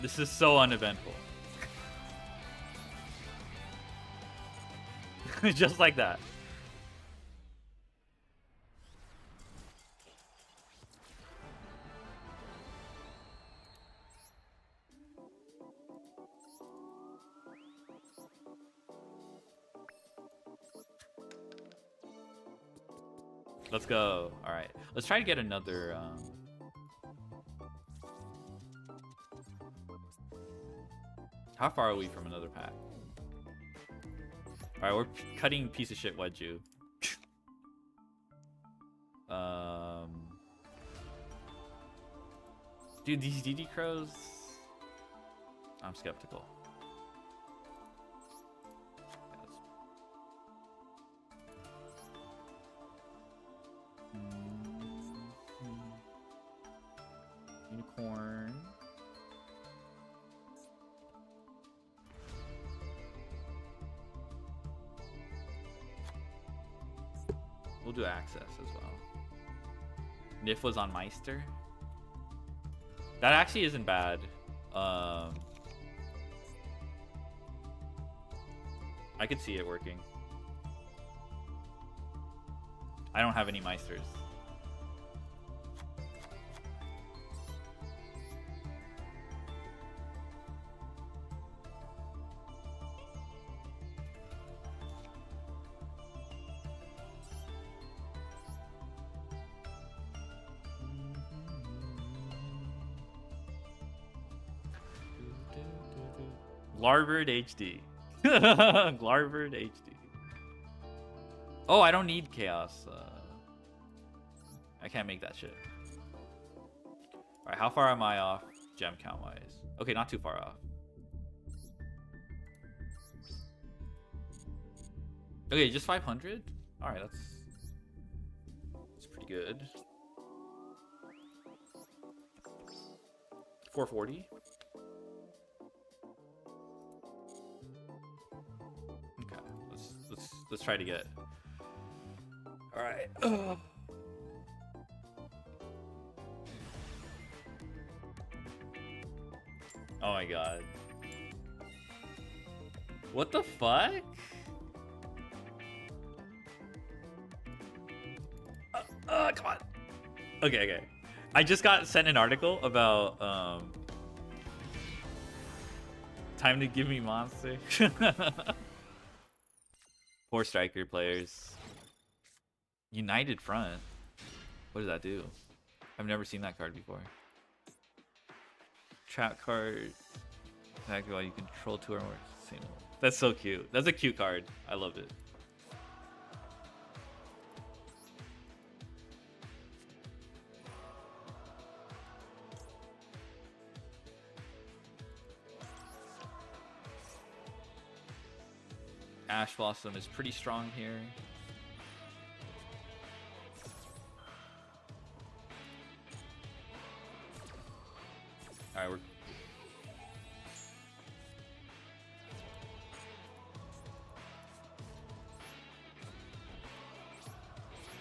[SPEAKER 1] This is so uneventful. Just like that. Let's go. All right. Let's try to get another. How far are we from another pack? All right, we're cutting piece of shit Wedju. Dude, these DD Crows, I'm skeptical. Unicorn. We'll do access as well. Nif was on Meister. That actually isn't bad. I could see it working. I don't have any Meisters. Glarbird HD. Glarbird HD. Oh, I don't need Chaos. I can't make that shit. Alright, how far am I off gem count wise? Okay, not too far off. Okay, just 500? Alright, that's pretty good. 440? Let's try to get. All right. Oh my god. What the fuck? Come on. Okay. I just got sent an article about time to give me monster. 4 striker players. United Front. What does that do? I've never seen that card before. Trap card. Exactly why you control 2 or more. Same. That's so cute. That's a cute card. I loved it. Ash Blossom is pretty strong here. Alright, we're...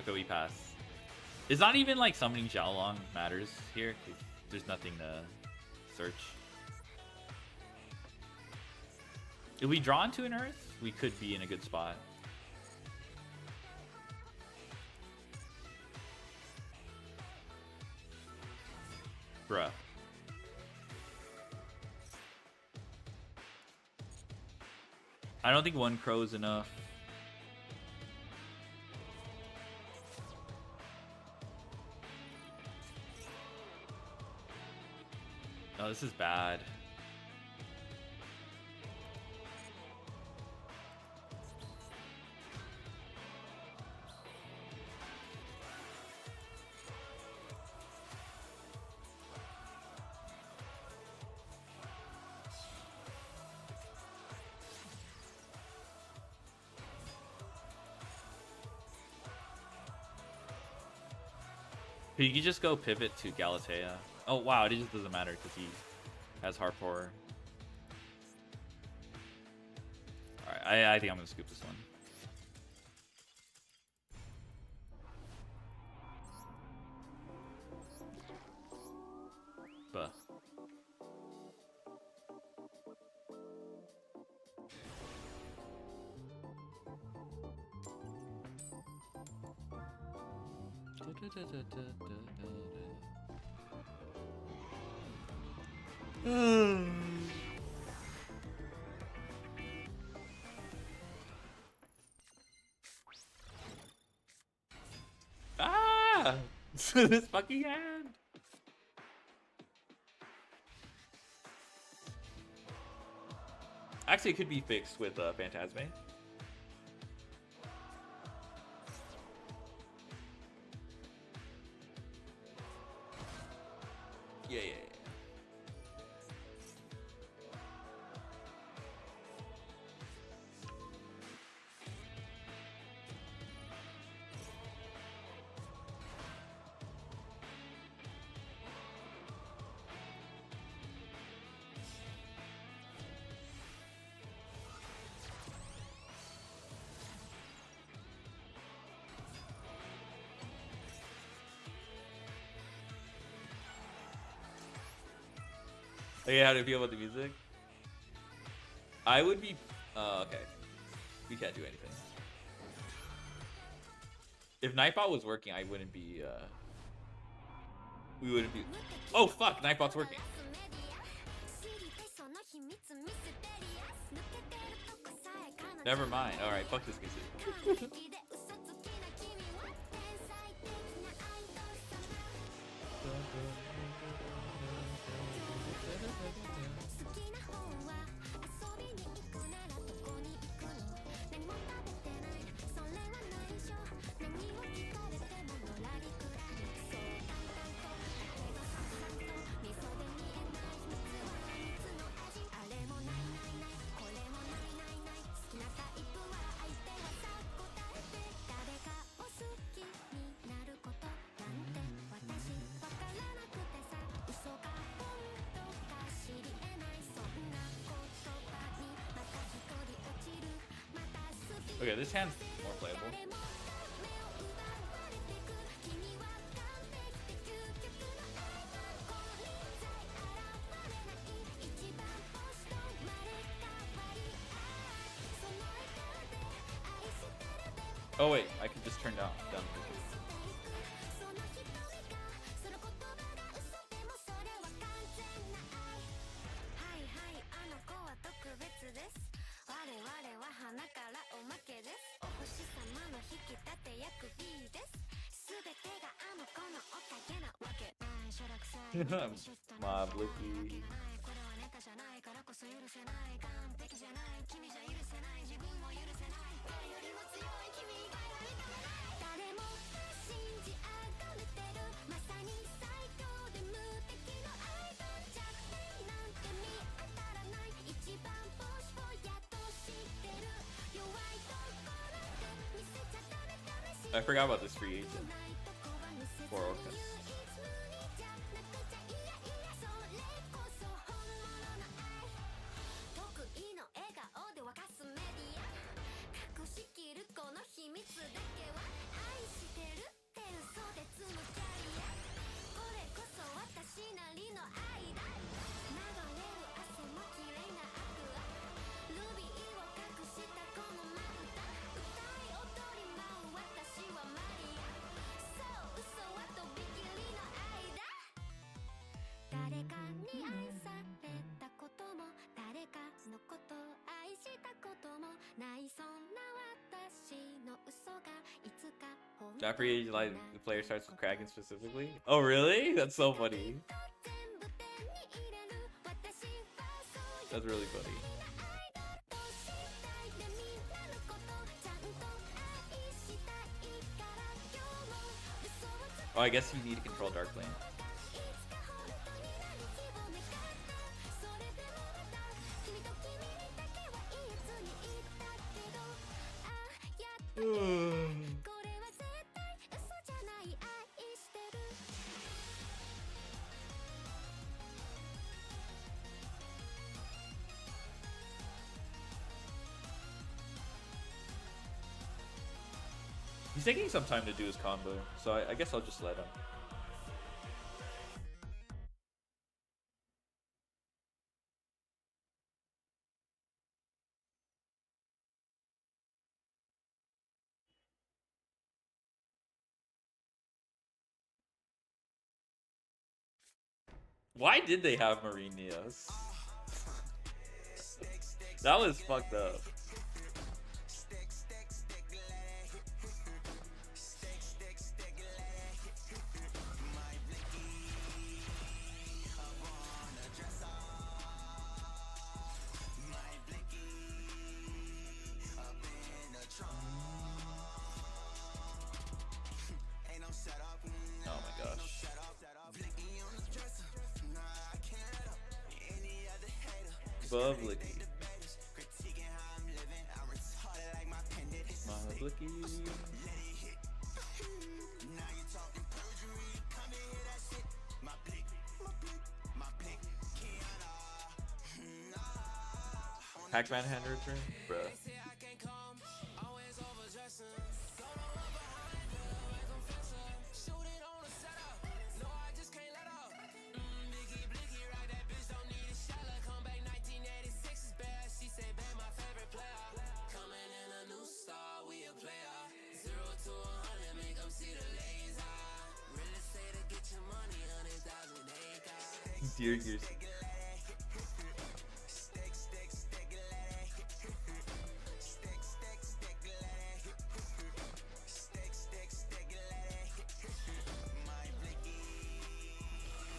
[SPEAKER 1] Okay, we pass. It's not even like summoning Xiaolong matters here. There's nothing to search. If we draw into an Earth, we could be in a good spot. Bruh. I don't think 1 crow is enough. No, this is bad. You could just go pivot to Galatea. Oh wow, it just doesn't matter because he has Harpour. Alright, I think I'm gonna scoop this one. Buh. Ah! Yeah! This fucking hand! Actually, it could be fixed with Phantasme. Yeah. Okay, how do you feel about the music? I would be... okay. We can't do anything. If Nightbot was working, I wouldn't be... we wouldn't be... Oh, fuck! Nightbot's working. Never mind. Alright, fuck this music. Okay, this hand's more playable. Oh wait, I can just turn down the Mob Licky. I forgot about this free agent for Orcus. That free agent, like, the player starts with Kraken specifically? Oh, really? That's so funny. That's really funny. Oh, I guess you need to control Dark Lane. He's taking some time to do his combo, so I guess I'll just let him. Why did they have Marinius? That was fucked up. Bubbly. Bubbly. Pac-Man hand return? Bruh. Dear Gears.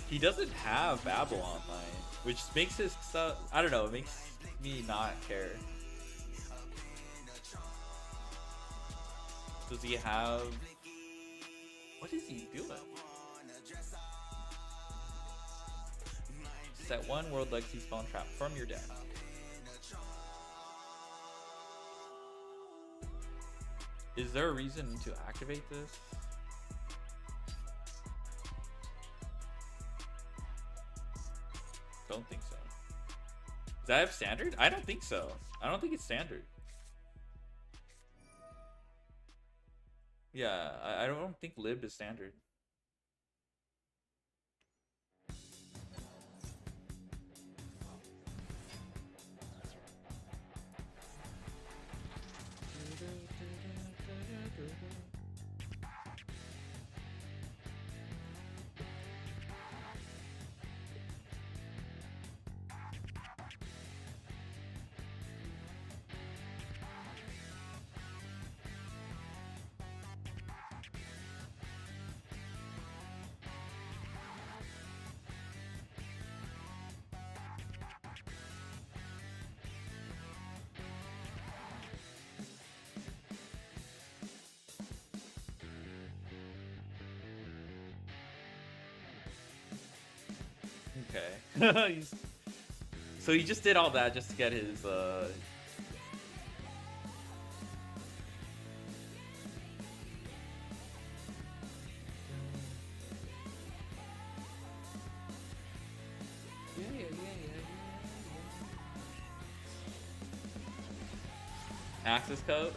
[SPEAKER 1] He doesn't have Babel online, which makes his stuff, I don't know, it makes me not care. Does he have, what is he doing? Set one World Legacy Spawn Trap from your deck. Is there a reason to activate this? Don't think so. Does that have standard? I don't think so. I don't think it's standard. Yeah, I don't think lib is standard. Okay. So he just did all that just to get his access code.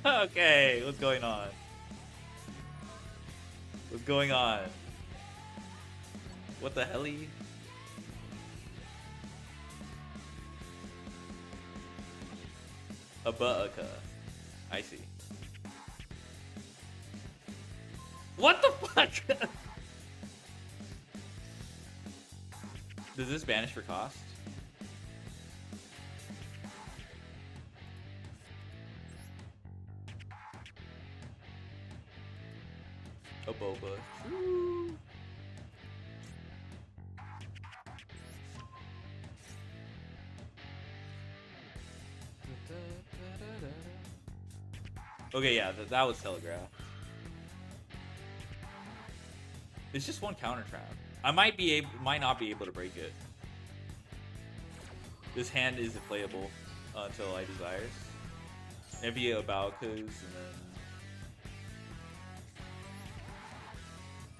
[SPEAKER 1] Okay, what's going on? What's going on? What the helly? A buttaka. I see. What the fuck? Does this banish for cost? A boba. Woo. Okay, yeah, that was telegraphed. It's just one counter trap. I might not be able to break it. This hand isn't playable until I desires. Maybe a Balkuz and then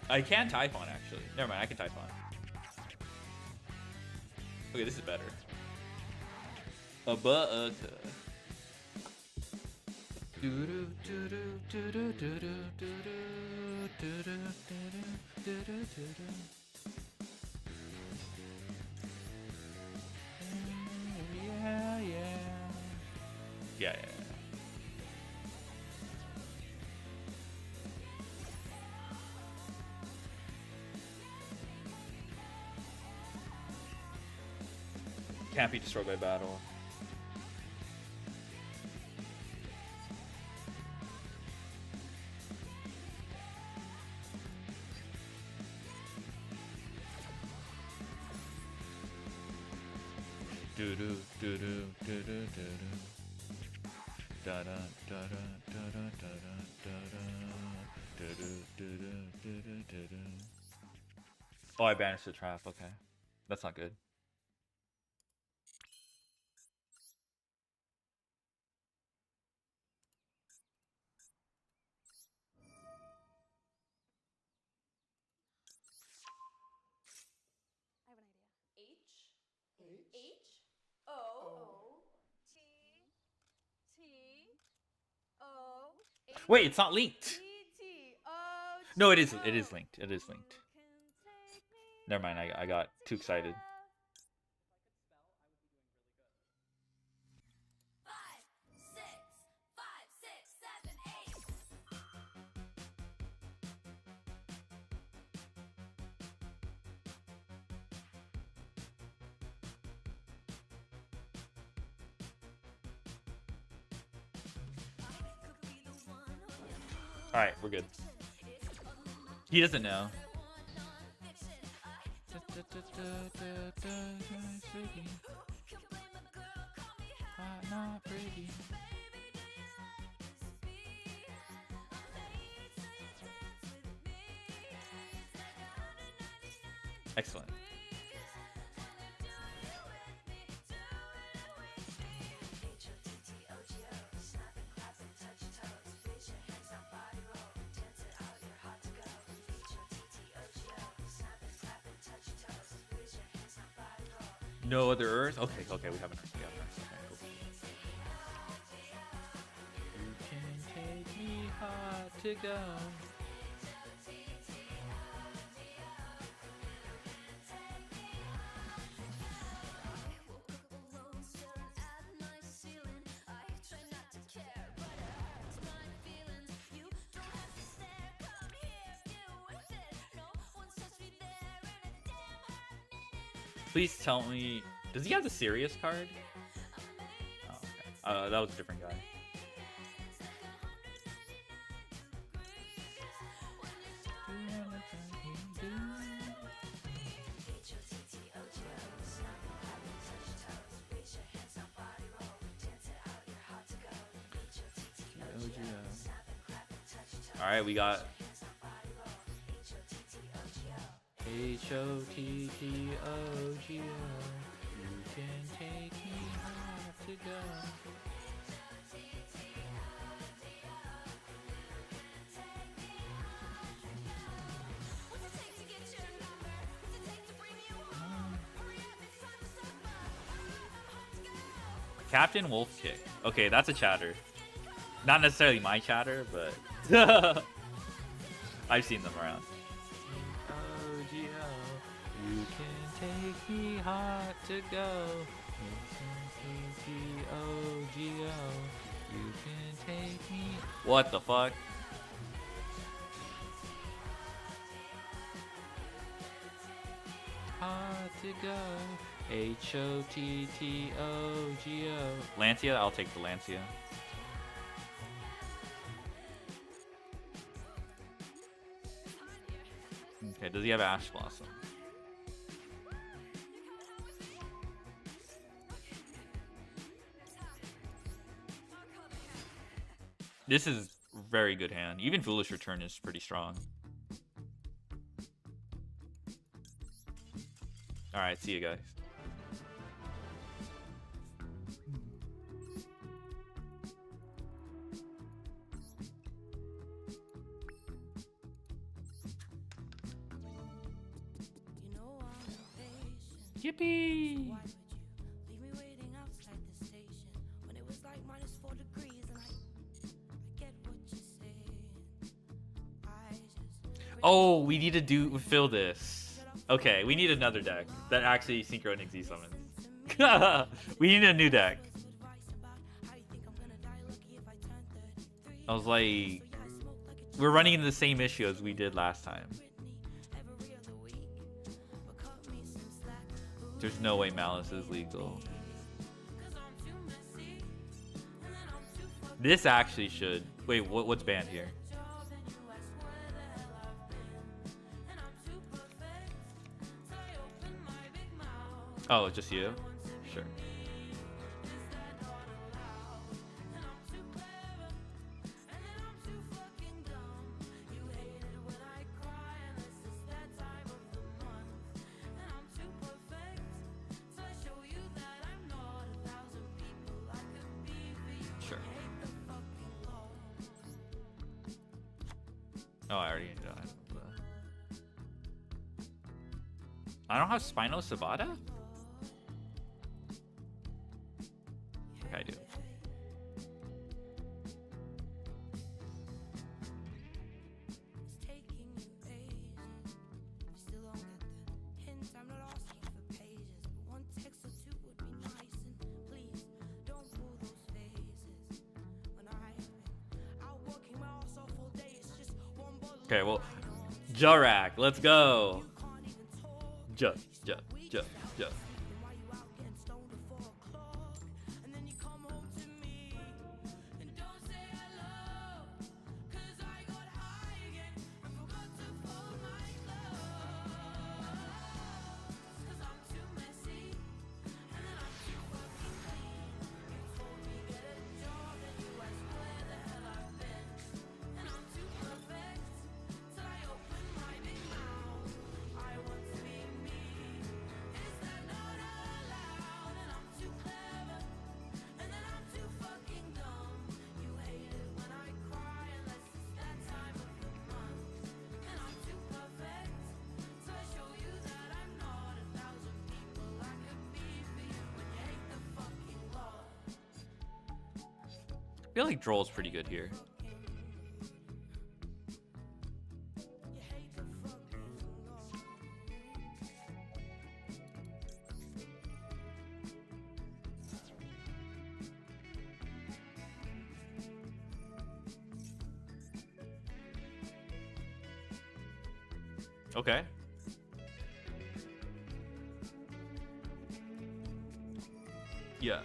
[SPEAKER 1] I can Typhon actually. Never mind, I can Typhon. Okay, this is better. A buttaka. Yeah. Can't be destroyed by battle. Oh, I banished the trap. Okay, that's not good. Wait, it's not linked. No, it is. It is linked. It is linked. Never mind. I got too excited. All right, we're good. He doesn't know. Not pretty. Excellent. No other Earth? Okay, okay, we have an Earth. We have an Earth. Okay, cool. You can take me hard to go. Please tell me, does he have the serious card? Oh, okay. That was a different guy. All right, we got H-O-T-T-O-G-O. You can take me hard to go. Captain Wolf Kick. Okay, that's a chatter. Not necessarily my chatter, but I've seen them around. You can take me hard to go. G-O-G-O. You can take me. What the fuck? Hard to go. H-O-T-T-O-G-O. Lancia? I'll take the Lancia. Okay, does he have Ash Blossom? This is very good hand. Even Foolish Return is pretty strong. Alright, see you guys. Yippee! Oh, we need to fill this. Okay, we need another deck that actually Synchro Nixie summons. We need a new deck. I was like, we're running into the same issue as we did last time. There's no way Malice is legal. This actually should. Wait, what's banned here? Oh, just you? Sure. Sure. Oh, I already done it. I don't have Spino Sabata? I do. Okay, well, Jarak, let's go. Ja, ja, ja, ja. I feel like Droll's pretty good here. Okay. Yeah.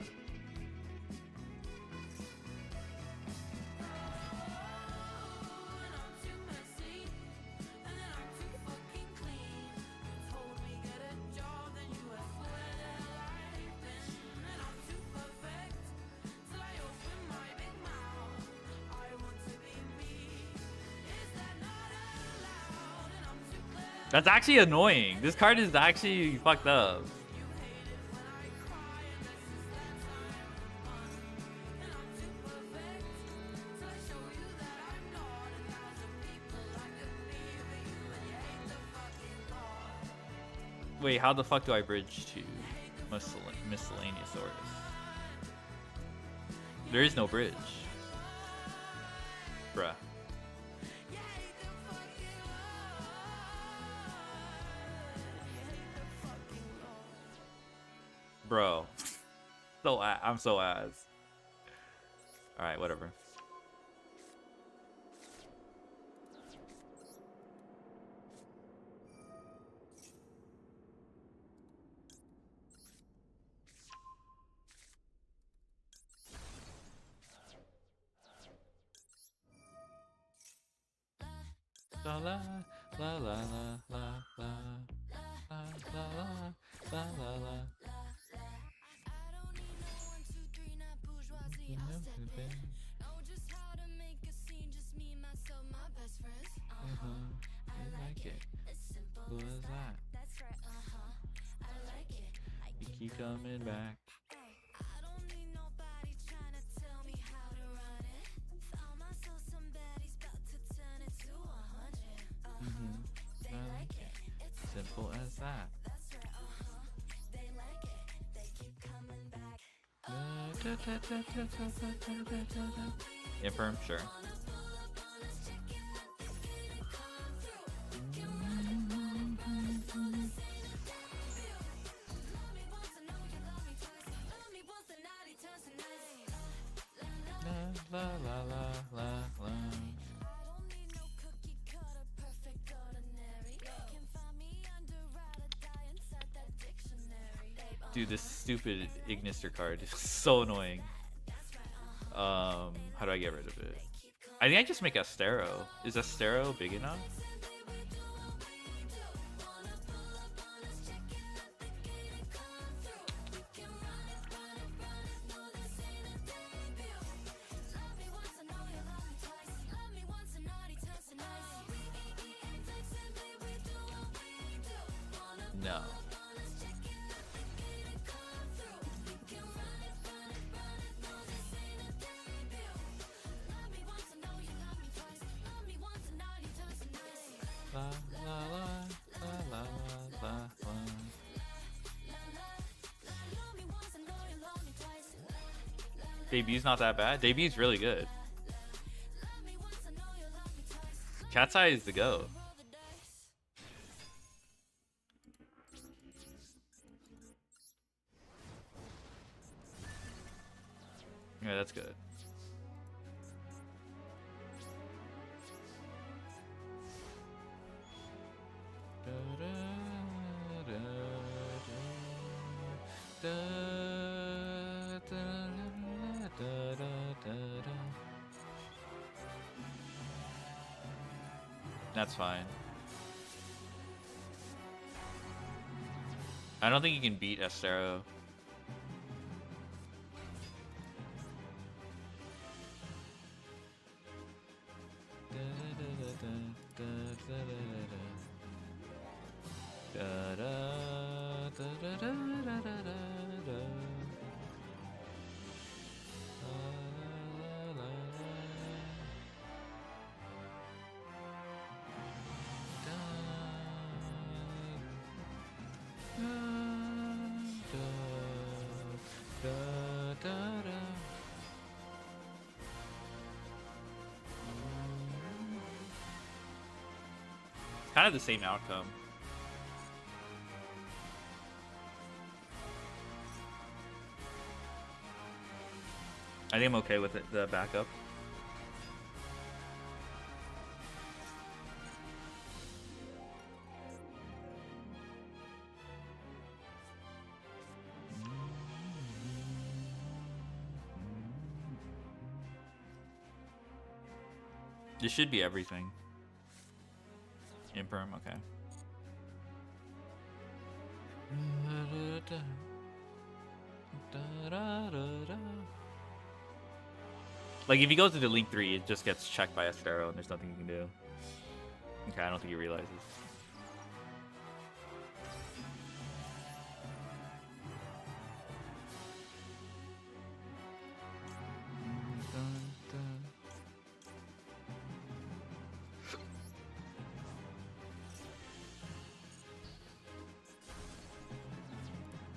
[SPEAKER 1] That's actually annoying. This card is actually fucked up. Wait, how the fuck do I bridge to Miscellaneousaurus? There is no bridge. Bruh. Bro. I'm so ass. Alright, whatever. La la la la la la la la la la la la. I like it. Who is that? You keep coming back. I like it. Simple as that. Infirm, sure. La la la la la. Dude, this stupid Ignister card is so annoying. How do I get rid of it? I think I just make Astero. Is Astero big enough? No. La la la la la la la. Debut's not that bad. Debut's really good. Cat's Eye is the go. Yeah, that's good. That's fine. I don't think you can beat Estero. Kind of the same outcome. I think I'm okay with it, the backup. This should be everything. Imperm, okay. Like, if he goes into Link 3, it just gets checked by Estero and there's nothing you can do. Okay, I don't think he realizes.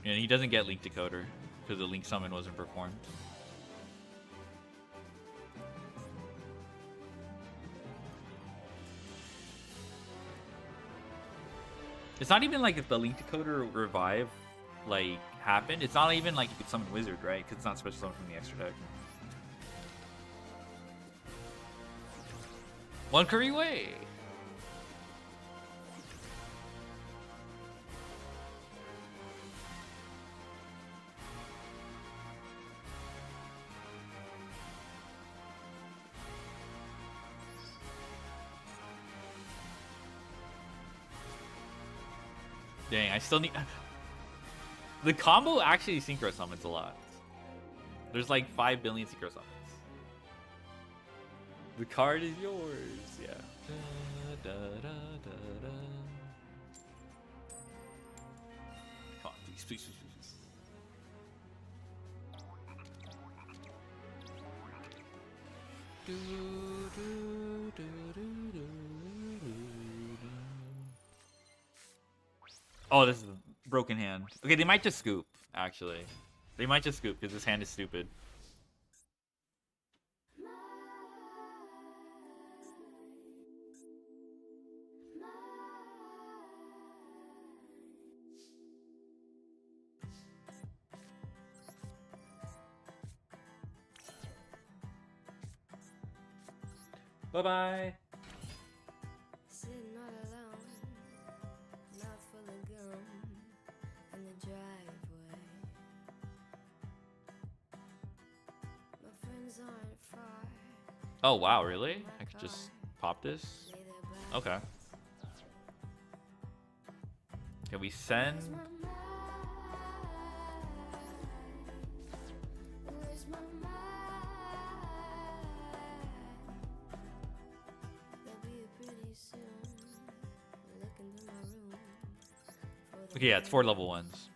[SPEAKER 1] And he doesn't get Link Decoder because the Link summon wasn't performed. It's not even like if the Link Decoder revive like happened. It's not even like you could summon Wizard, right? Because it's not special summon from the extra deck. One curry way. Dang, I still need... The combo actually synchro summons a lot. There's like 5 billion synchro summons. The card is yours, yeah. Da, da, da, da. Come on, please, please, please, please. Do, do, do, do, do, do. Oh, this is a broken hand. Okay, they might just scoop, actually. They might just scoop because this hand is stupid. Bye-bye. Oh wow, really? I could just pop this? Okay. Can we send? Okay, yeah, it's 4 level 1s.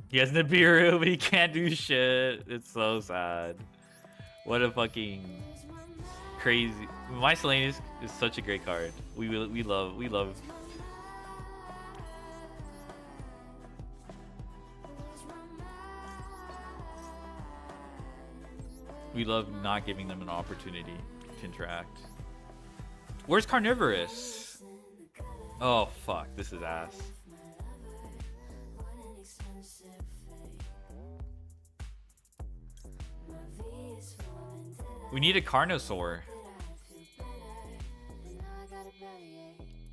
[SPEAKER 1] He has Nibiru, but he can't do shit. It's so sad. What a fucking crazy. My Selene is such a great card. We love. We love not giving them an opportunity to interact. Where's Carnivorous? Oh fuck, this is ass. We need a Carnosaur.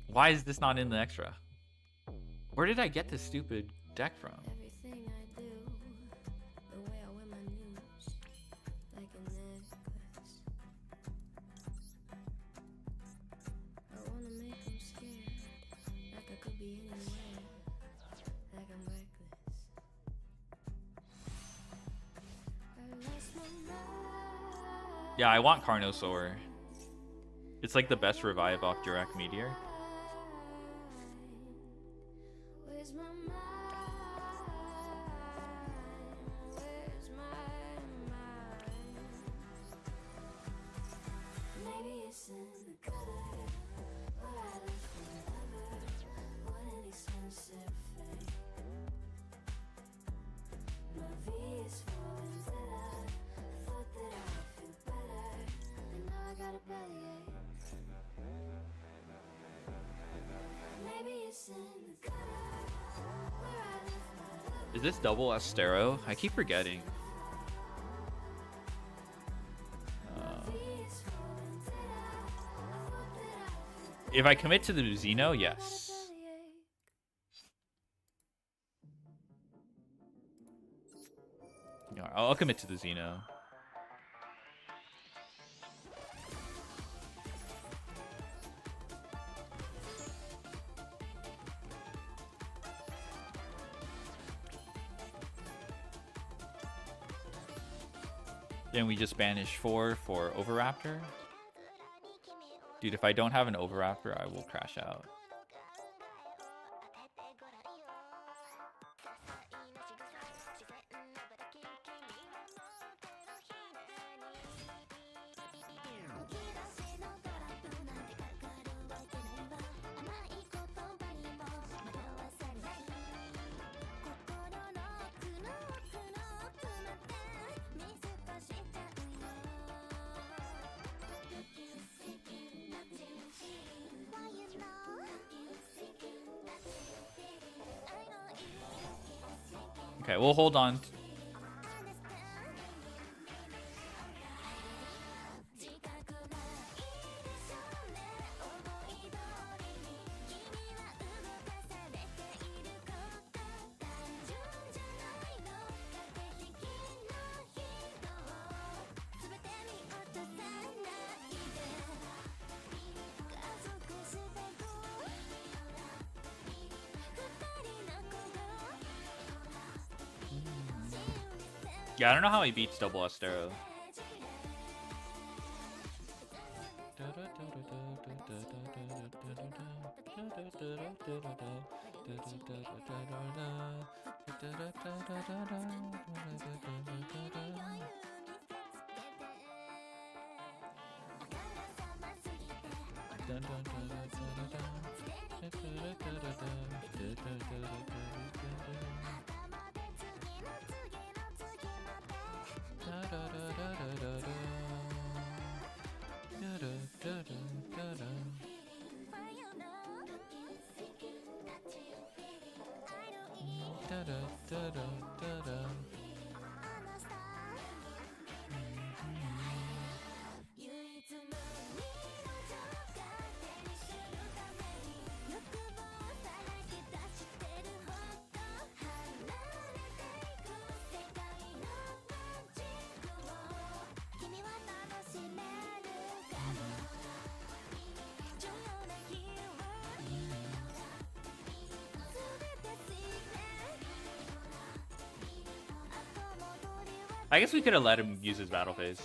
[SPEAKER 1] Why is this not in the extra? Where did I get this stupid deck from? Yeah, I want Carnosaur. It's like the best revive off Direct Meteor. Is this double Astero? I keep forgetting. If I commit to the Xeno, yes. Yeah, I'll commit to the Xeno. Then we just banish 4 for Overraptor. Dude, if I don't have an Overraptor, I will crash out. Okay, we'll hold on. Yeah, I don't know how he beats double Astero. I guess we could have let him use his battle phase.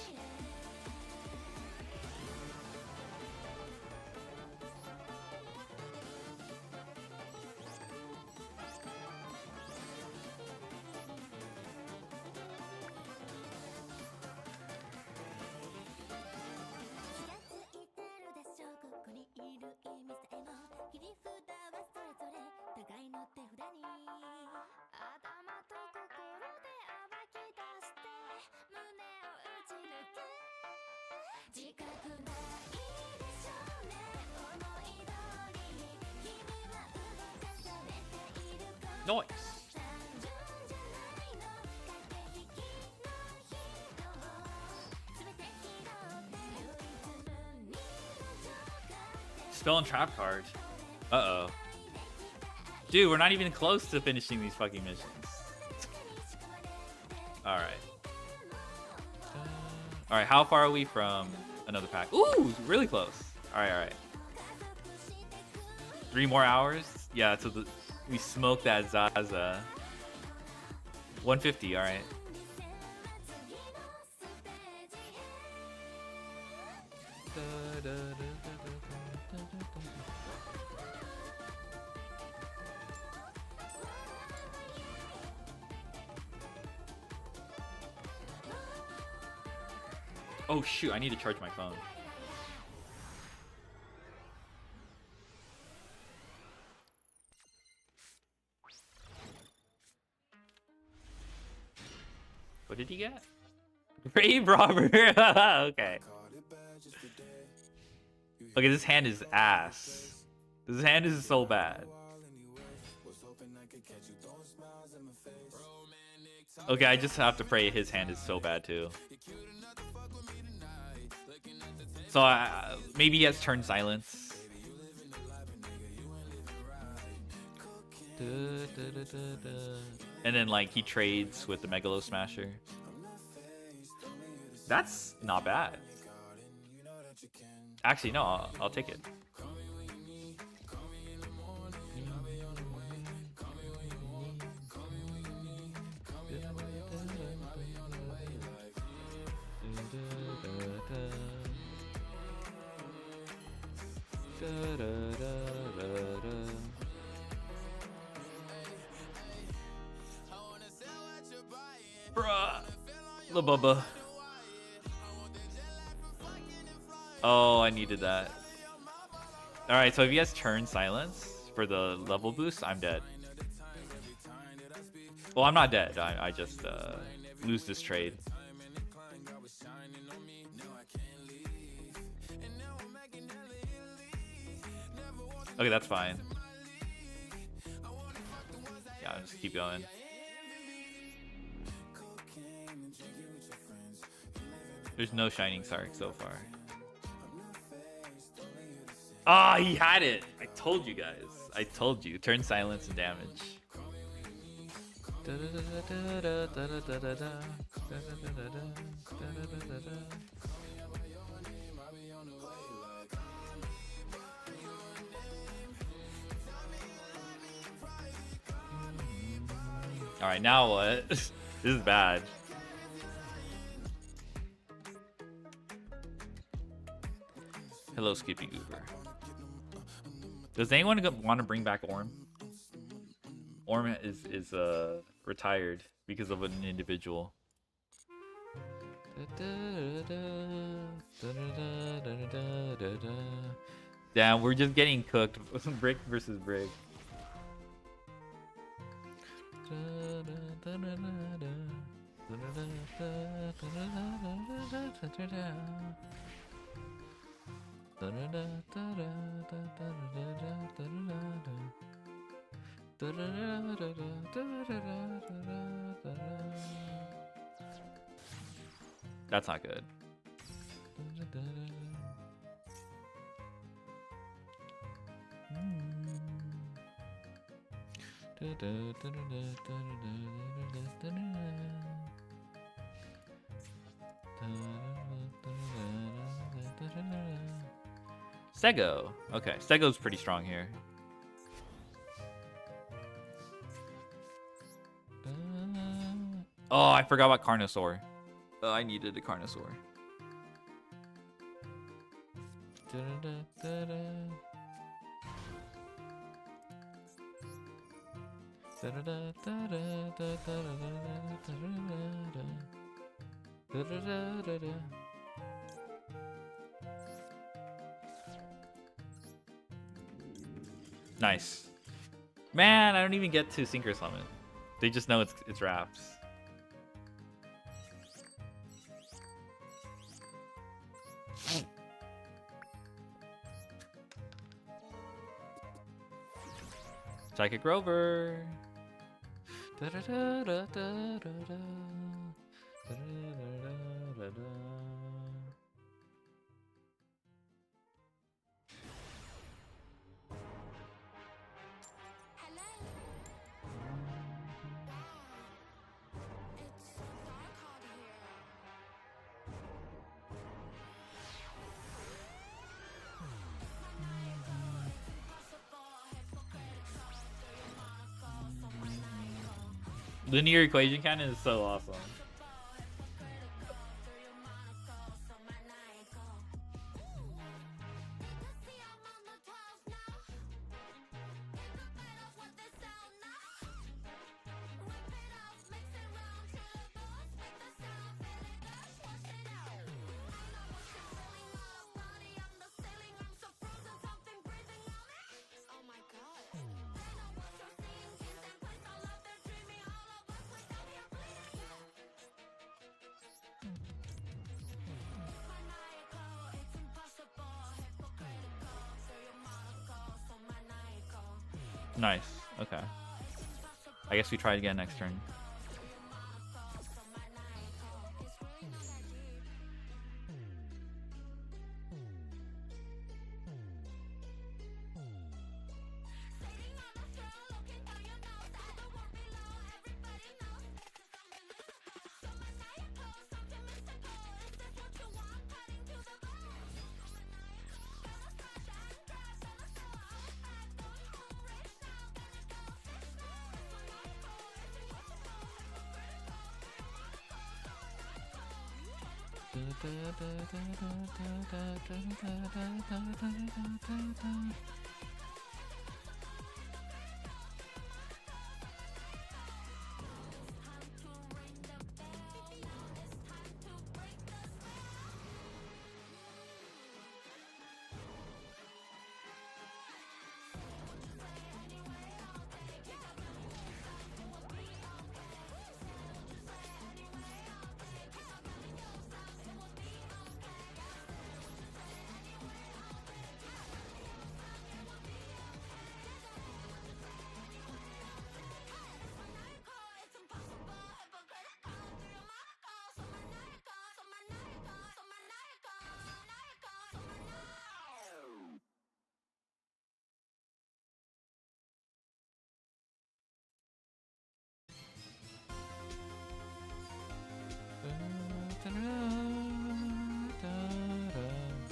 [SPEAKER 1] Nice. Spell and trap card. Uh-oh. Dude, we're not even close to finishing these fucking missions. Alright. Alright, how far are we from another pack? Ooh, really close. Alright, alright. 3 more hours? Yeah, so we smoked that ZAZA. 150, alright. Oh shoot, I need to charge my phone. What did he get? Brave robber. Okay. Okay, this hand is ass. This hand is so bad. Okay, I just have to pray his hand is so bad too. So maybe he has turn silence. And then like he trades with the Megalo Smasher. That's not bad. Actually, no, I'll take it. Bruh. Lil Bubba. Oh, I needed that. Alright, so if he has turn silence for the level boost, I'm dead. Well, I'm not dead. I just lose this trade. Okay, that's fine. Yeah, I'll just keep going. There's no Shining Sark so far. Ah, he had it! I told you guys. I told you. Turn silence and damage. Alright, now what? This is bad. Hello, Skippy Goober. Does anyone want to bring back Orm? Orm is retired because of an individual. Damn, we're just getting cooked. Brick versus brick. That's not good. Stego. Okay, Stego's pretty strong here. Oh, I forgot about Carnosaur. Oh, I needed a Carnosaur. Nice. Man, I don't even get to Synchro Summon. They just know it's wraps. Psychic Rover. Linear equation cannon is so awesome. Nice. Okay. I guess we try again next turn.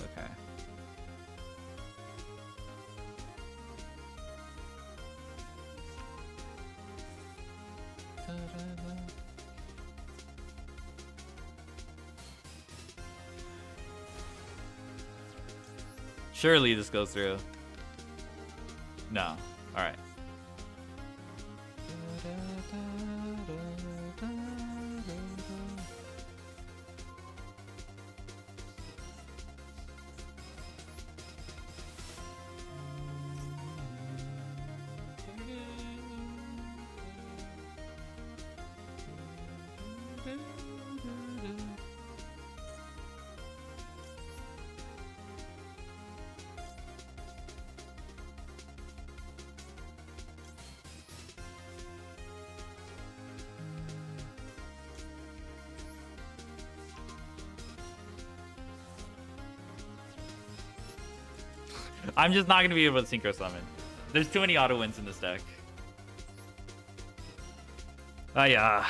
[SPEAKER 1] Okay. Surely this goes through. No. All right. I'm just not going to be able to synchro summon. There's too many auto wins in this deck. Yeah.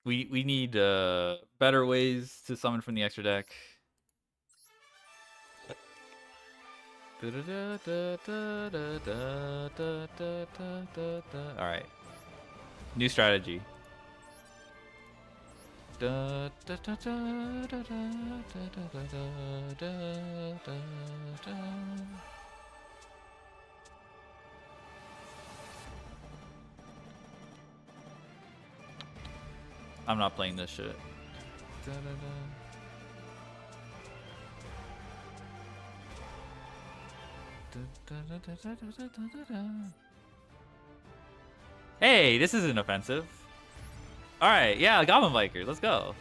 [SPEAKER 1] We need better ways to summon from the extra deck. All right. New strategy. I'm not playing this shit. Hey, this isn't offensive. All right, yeah, Goblin Bikers, let's go.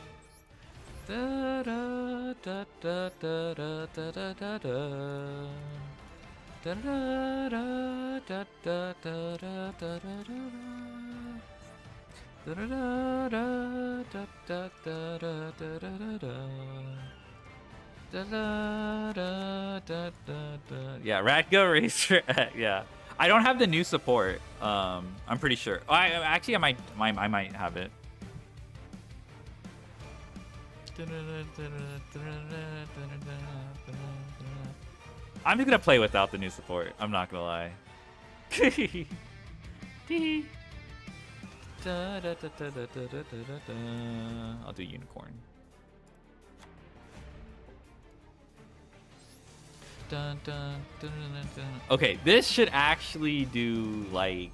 [SPEAKER 1] Yeah, Radgo Racer. Yeah, I don't have the new support. I'm pretty sure. I might have it. I'm just gonna play without the new support. I'm not gonna lie. I'll do unicorn. Okay, this should actually do like.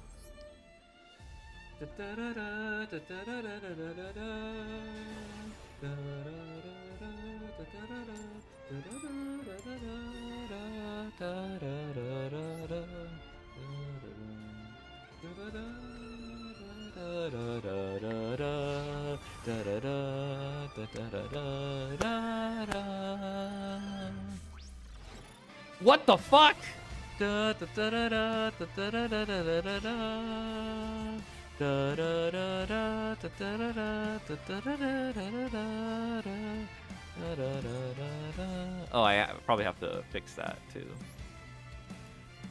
[SPEAKER 1] What the fuck? Oh, I probably have to fix that too.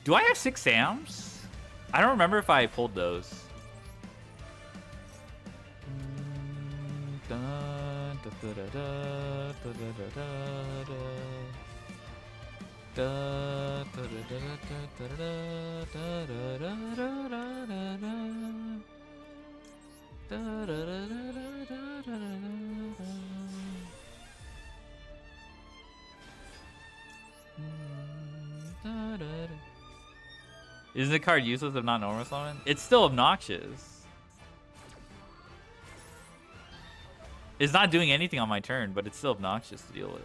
[SPEAKER 1] Do I have 6 Sams? I don't remember if I pulled those. Isn't the card useless if not normal summon? It's still obnoxious. It's not doing anything on my turn, but it's still obnoxious to deal with.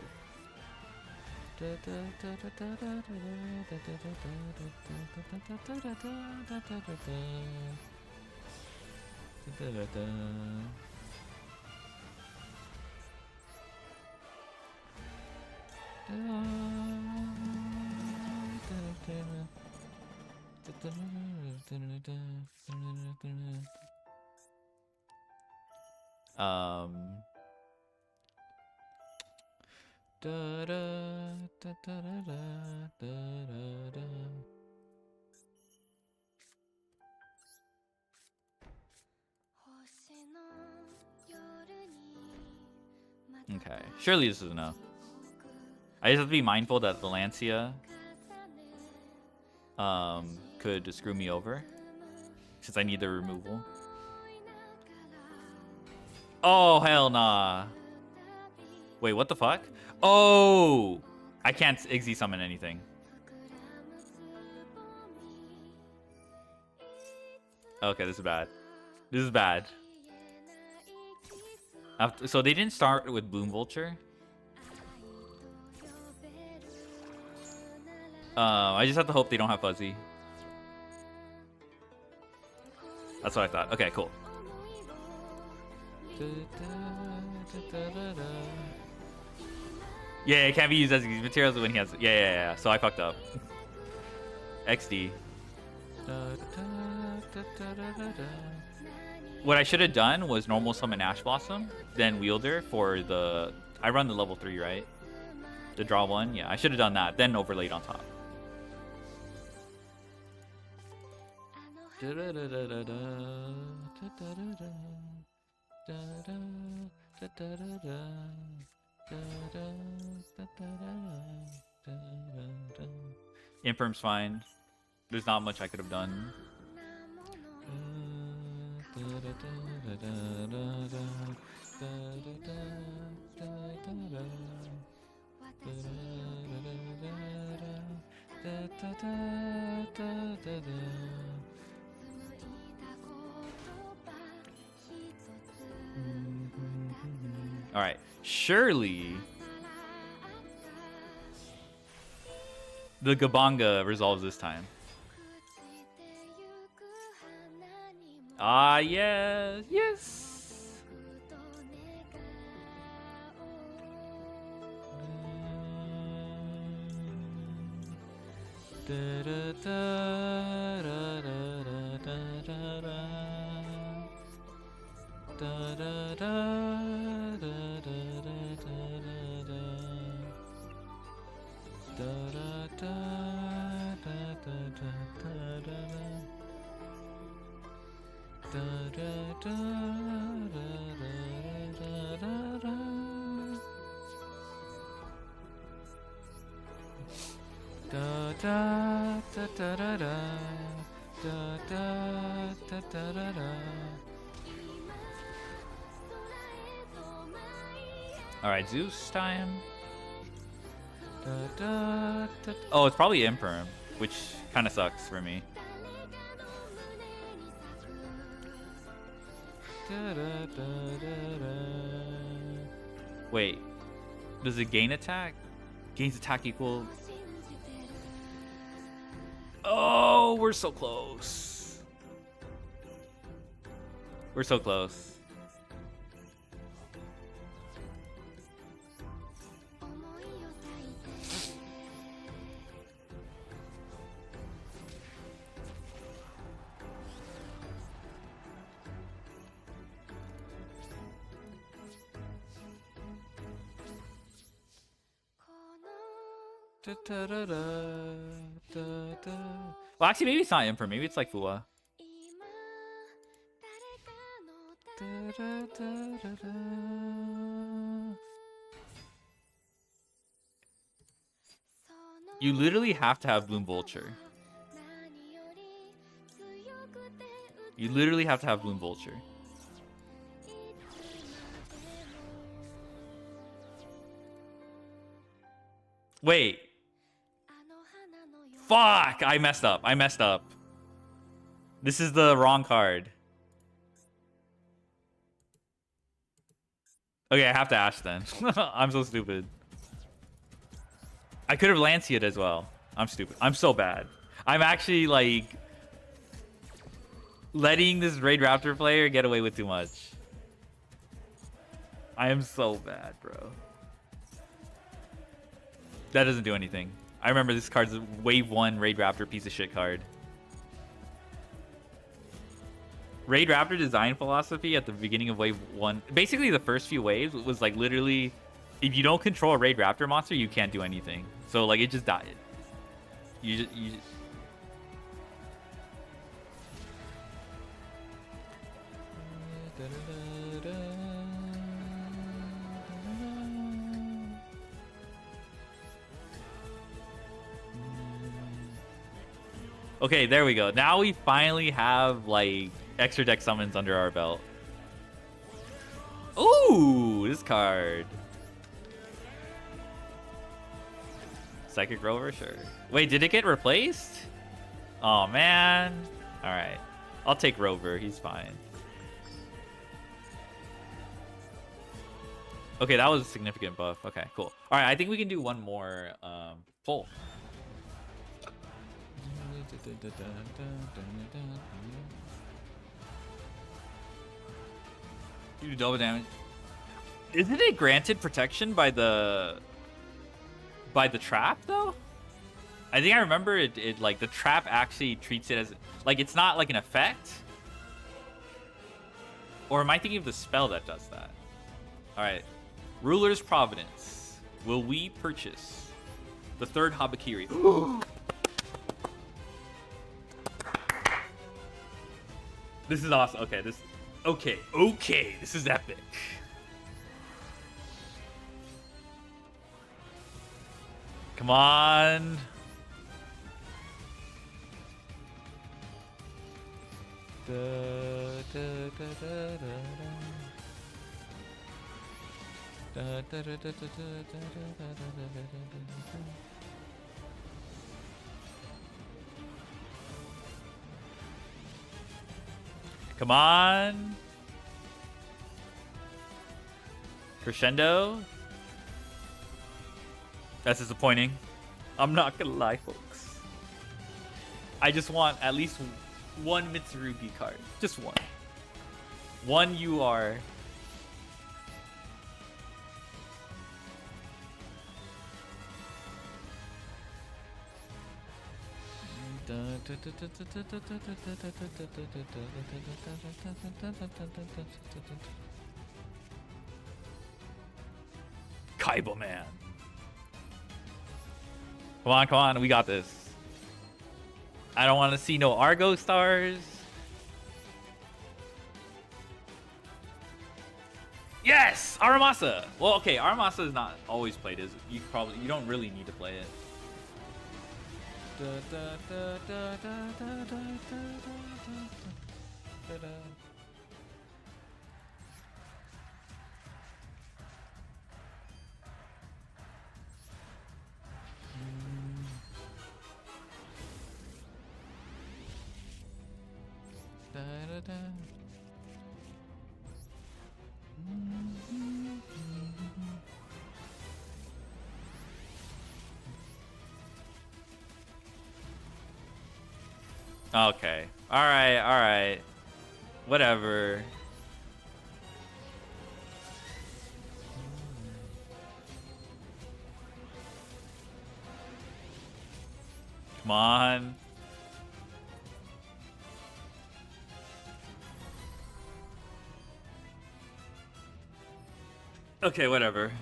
[SPEAKER 1] Okay, surely this is enough. I just have to be mindful that the Lancia could screw me over since I need the removal. Oh, hell nah. Wait, what the fuck? Oh! I can't Igzy summon anything. Okay, this is bad. This is bad. So they didn't start with Boom Vulture? I just have to hope they don't have Fuzzy. That's what I thought. Okay, cool. Yeah, it can't be used as materials when he has. Yeah. So I fucked up. XD. What I should have done was normal summon Ash Blossom, then Wielder for the. I run the level 3, right? The draw 1. Yeah, I should have done that, then overlaid on top. Infirm's fine. There's not much I could have done. All right, surely the Gabanga resolves this time. Ah, yes, yes. Da da da da da da da da da da da da. All right, Zeus time. Da, da, da. Oh, it's probably Imperm, which kind of sucks for me. Da, da, da, da, da. Wait, does it gain attack? Gains attack equal. Oh, we're so close. We're so close. Da, da, da, da, da, da. Well, actually, maybe it's not Imper. Maybe it's like Fua. Da, da, da, da, da. You literally have to have Bloom Vulture. You literally have to have Bloom Vulture. Wait. Fuck! I messed up. I messed up. This is the wrong card. Okay, I have to Ash then. I'm so stupid. I could have Lanceia'd as well. I'm stupid. I'm so bad. I'm actually, like, letting this Raid Raptor player get away with too much. I am so bad, bro. That doesn't do anything. I remember this card's a Wave 1 Raid Raptor piece of shit card. Raid Raptor design philosophy at the beginning of Wave 1. Basically, the first few waves was like literally, if you don't control a Raid Raptor monster, you can't do anything. So like it just died. You just Okay, there we go. Now we finally have, like, extra deck summons under our belt. Ooh, this card. Psychic Rover, sure. Wait, did it get replaced? Oh, man. All right. I'll take Rover. He's fine. Okay, that was a significant buff. Okay, cool. All right, I think we can do one more pull. You do double damage. Isn't it granted protection by the trap though? I think I remember it like the trap actually treats it as like it's not like an effect. Or am I thinking of the spell that does that? All right, Ruler's Providence. Will we purchase the third Habakiri? This is awesome. Okay, okay, this is epic. Come on. Come on. Crescendo. That's disappointing. I'm not gonna lie, folks. I just want at least one Mitsurugi card. Just one. One UR. Kaiba man. Come on, we got this. I don't want to see no Argo stars. Yes, Aramasa. Well, okay, Aramasa is not always played. You don't really need to play it. Okay. Alright, alright. Whatever. Come on. Okay, whatever.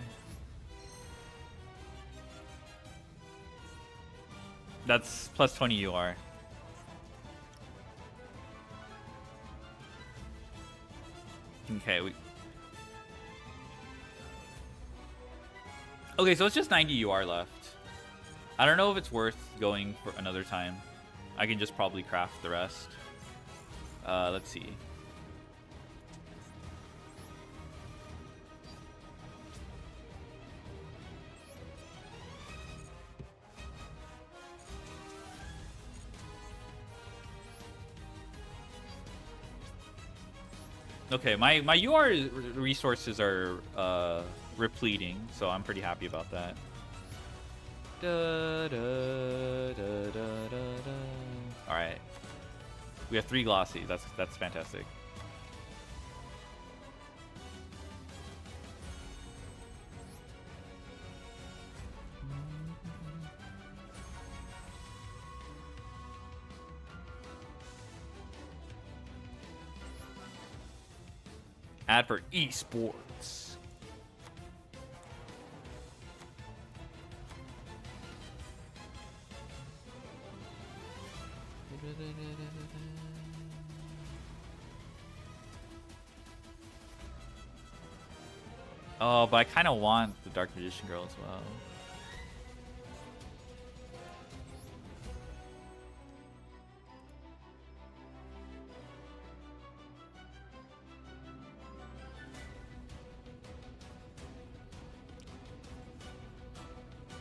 [SPEAKER 1] That's plus 20 UR. Okay, okay, so it's just 90 UR left. I don't know if it's worth going for another time. I can just probably craft the rest. Let's see. Okay, my UR resources are repleting, so I'm pretty happy about that. All right, we have 3 glossy. That's fantastic. Ad for esports. Oh, but I kind of want the Dark Magician girl as well.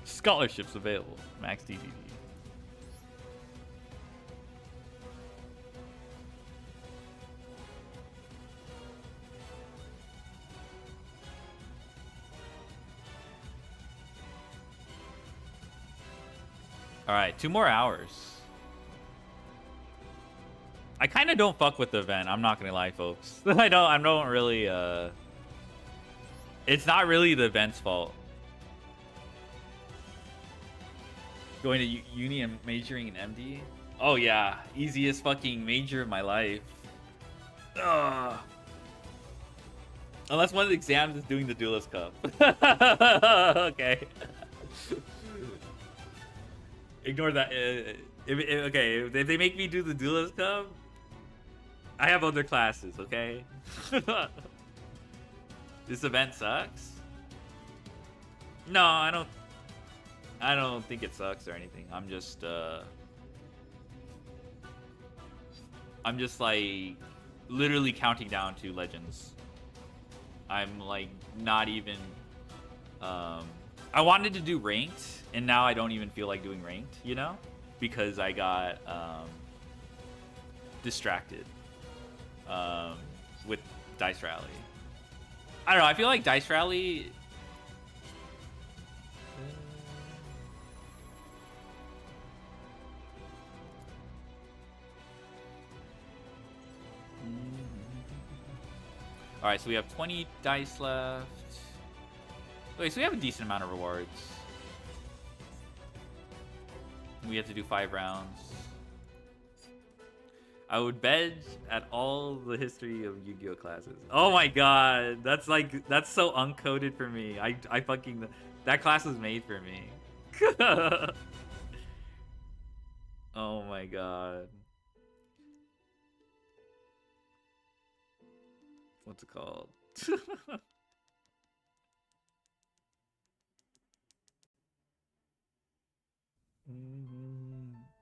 [SPEAKER 1] Scholarships available. Max DDD. All right, 2 more hours. I kind of don't fuck with the event. I'm not gonna lie, folks. I don't really. It's not really the event's fault. Going to uni and majoring in MD. Oh yeah, easiest fucking major of my life. Ugh. Unless one of the exams is doing the Duelist Cup. Okay. Ignore that. Okay, if they make me do the Duelist Cup, I have other classes, okay? This event sucks? No, I don't think it sucks or anything. I'm just like literally counting down to Legends. I'm like not even I wanted to do ranked, and now I don't even feel like doing ranked, you know? Because I got distracted with Dice Rally. I don't know, I feel like Dice Rally... Alright, so we have 20 dice left. Wait, so we have a decent amount of rewards. We have to do 5 rounds. I would bet at all the history of Yu-Gi-Oh classes. Oh my god, that's so uncoded for me. I fucking, that class was made for me. Oh my god. What's it called?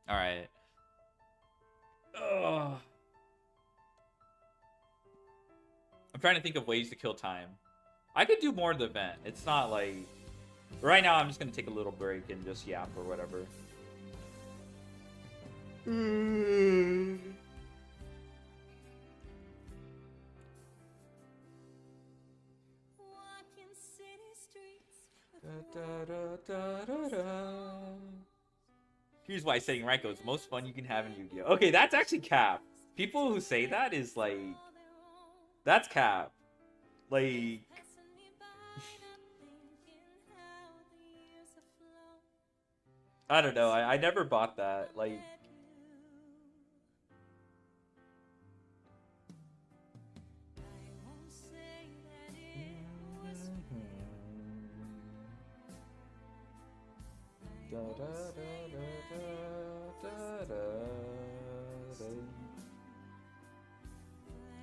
[SPEAKER 1] All right. Ugh. I'm trying to think of ways to kill time. I could do more of the event. It's not like... Right now, I'm just going to take a little break and just yap or whatever. Here's why setting rank is the most fun you can have in Yu-Gi-Oh! Okay, that's actually cap. People who say that is like... That's cap. Like... I don't know. I never bought that. Like...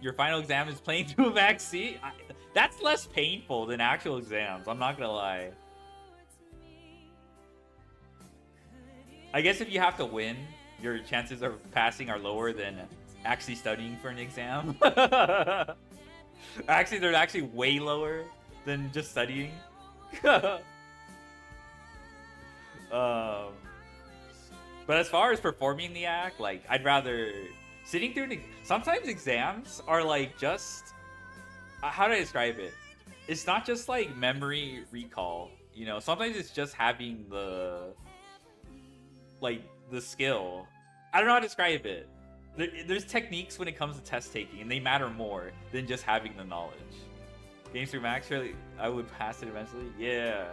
[SPEAKER 1] Your final exam is playing through a vaccine? That's less painful than actual exams, I'm not gonna lie. I guess if you have to win, your chances of passing are lower than actually studying for an exam. Actually, they're actually way lower than just studying. But as far as performing the act, like, I'd rather sitting through sometimes exams are like just how do I describe it? It's not just like memory recall, you know. Sometimes it's just having the skill. I don't know how to describe it. There's techniques when it comes to test taking, and they matter more than just having the knowledge. Games through max, really, I would pass it eventually. Yeah.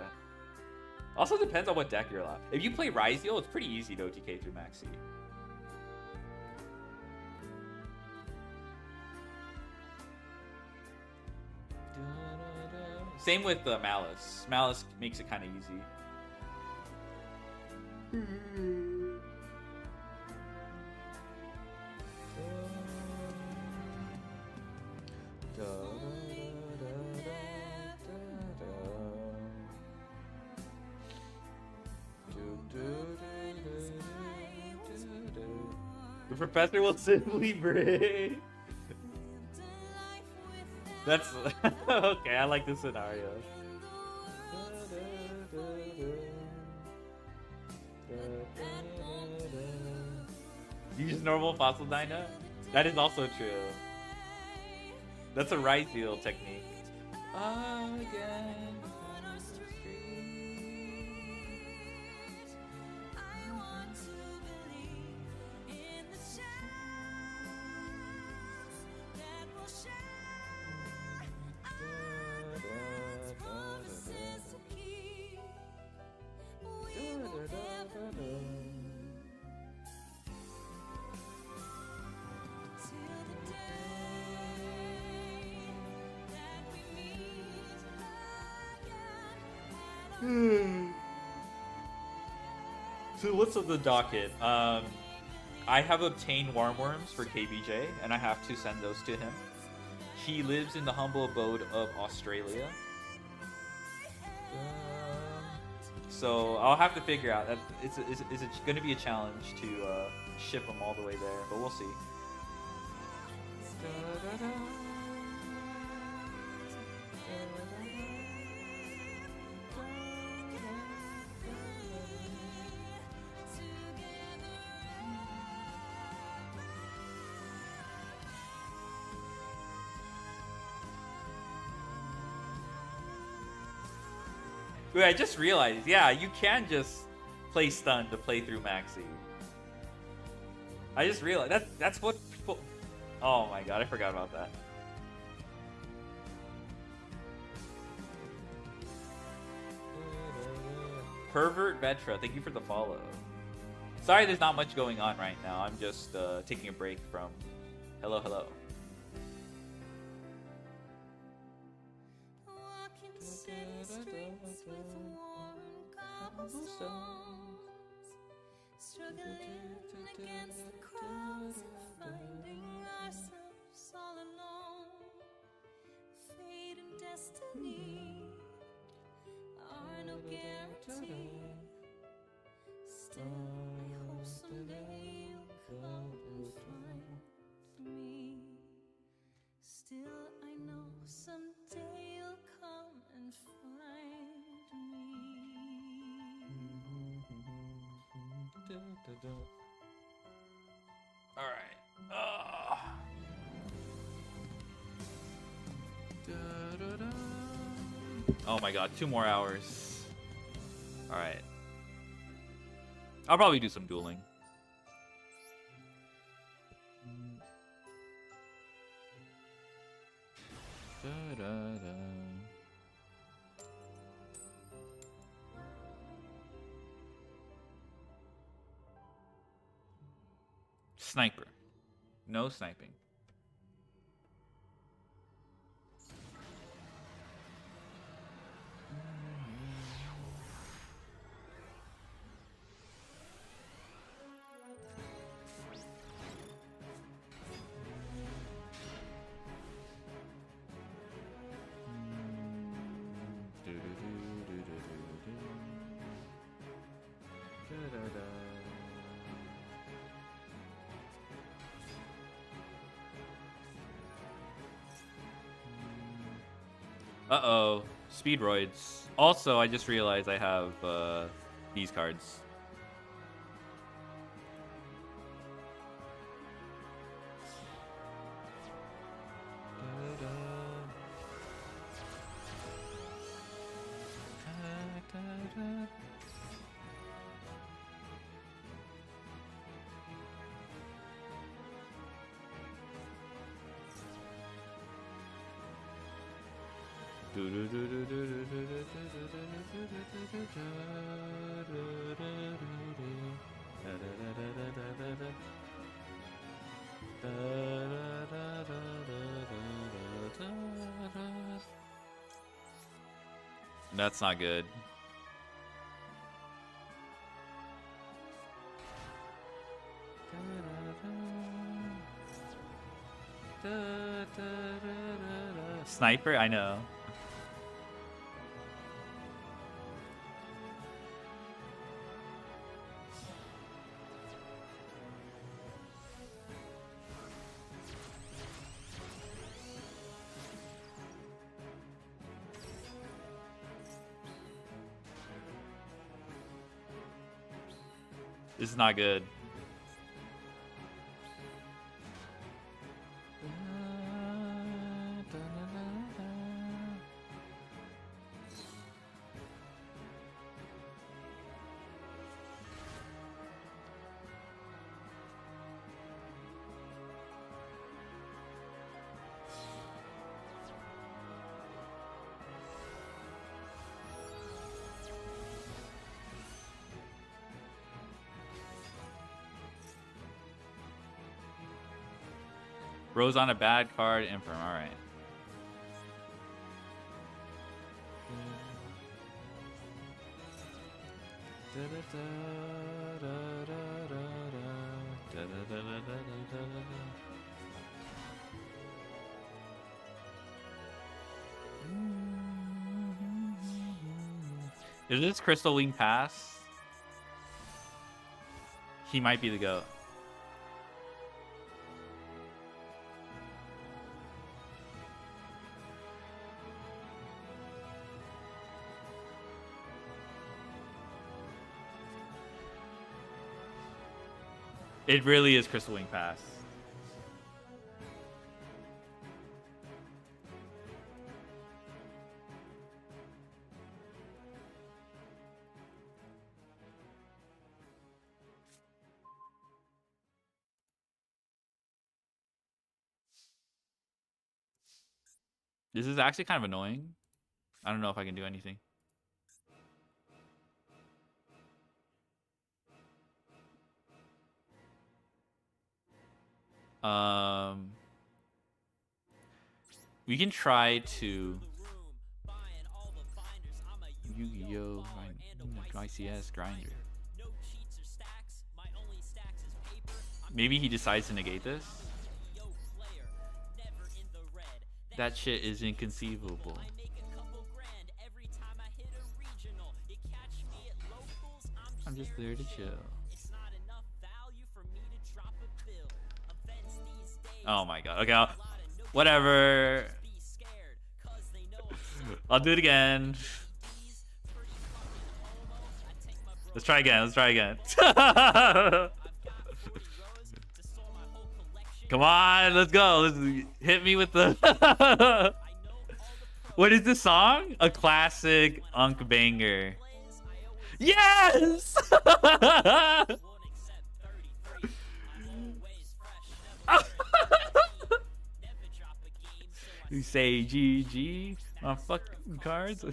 [SPEAKER 1] Also depends on what deck you're allowed. If you play Ryzeal, it's pretty easy to OTK through Maxi. Same with Malice. Malice makes it kind of easy. The professor will simply break. That's okay. I like this scenario. Use normal fossil dyna. That is also true. That's a Ryzeal technique. Again. So what's on the docket? I have obtained Warmworms for KBJ, and I have to send those to him. He lives in the humble abode of Australia. So I'll have to figure out that is it going to be a challenge to ship him all the way there, but we'll see. Wait, I just realized, yeah, you can just play stun to play through Maxi. I just realized that's what people... Oh my god, I forgot about that. Pervert Vetra, thank you for the follow. Sorry there's not much going on right now. I'm just taking a break from hello.
[SPEAKER 2] Struggling against the crowds and finding ourselves all alone. Fate and destiny are no guarantee. Still, I hope someday
[SPEAKER 1] All right. Oh my god, 2 more hours. All right. I'll probably do some dueling. Sniper. No sniping. Uh-oh. Speedroids. Also, I just realized I have these cards. That's not good. Sniper, I know. This is not good. Rose on a bad card, Infirm. All right. Is this Crystal Wing pass? He might be the GOAT. It really is Crystal Wing pass. This is actually kind of annoying. I don't know if I can do anything. We can try to Yu-Gi-Oh! ICS grinder. Maybe he decides to negate this. That shit is inconceivable. I'm just there to chill. Oh my god. Okay, whatever. I'll do it again. Let's try again. Let's try again. Come on, let's go. Let's hit me with the. What is this song? A classic Unk banger. Yes! You say GG on fucking cards.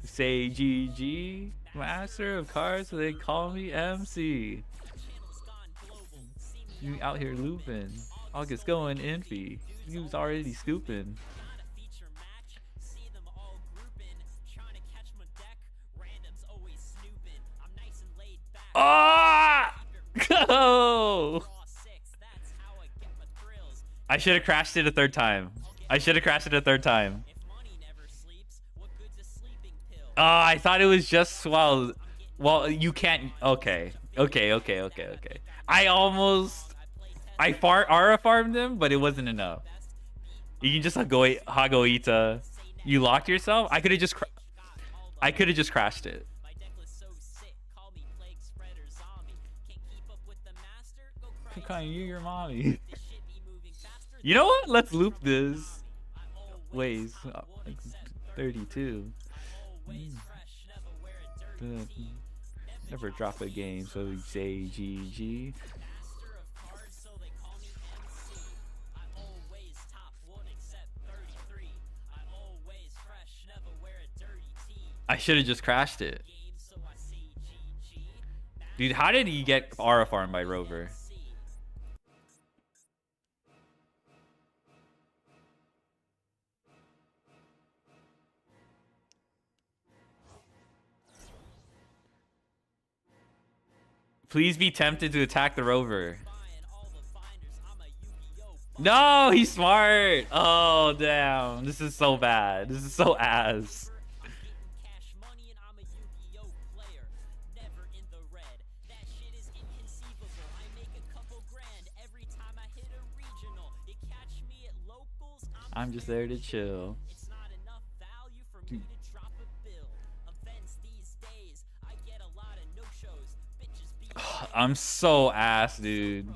[SPEAKER 1] Say GG, master of cards, so they call me MC. You out here looping. August going infy. You's already scooping. Ah! Go! I should have crashed it a third time. I should have crashed it a third time. Oh, I thought it was just well, you can't. Okay. I Aura farmed him, but it wasn't enough. You can just Hagoita. You locked yourself. I could have just crashed it. Calling you your mommy. You know what? Let's loop this. Ways 32. Never drop a game, so we say GG. I should have just crashed it. Dude, how did he get aura farmed by Rover? Please be tempted to attack the Rover. No, he's smart. Oh, damn. This is so bad. This is so ass. I'm just there to chill. I'm so ass, dude.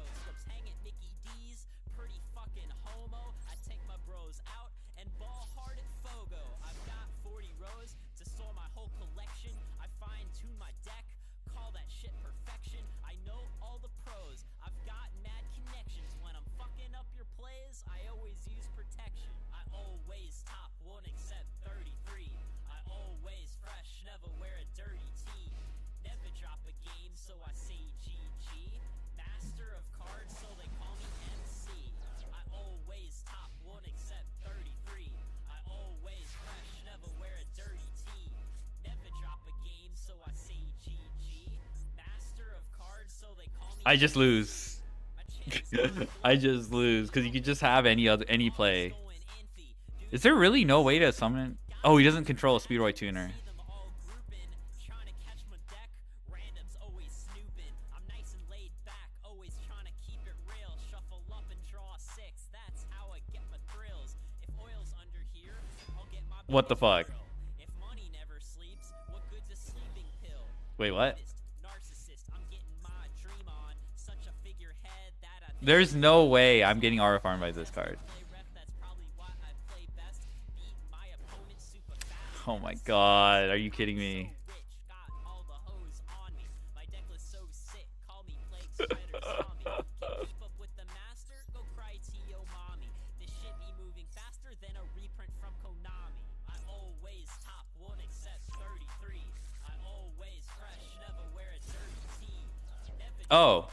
[SPEAKER 1] I just lose. I just lose because you could just have any play. Is there really no way to summon? Oh, he doesn't control a Speedroy tuner. What the fuck? Wait, what? There's no way I'm getting aura farmed by this card. Oh my god, are you kidding me? Oh.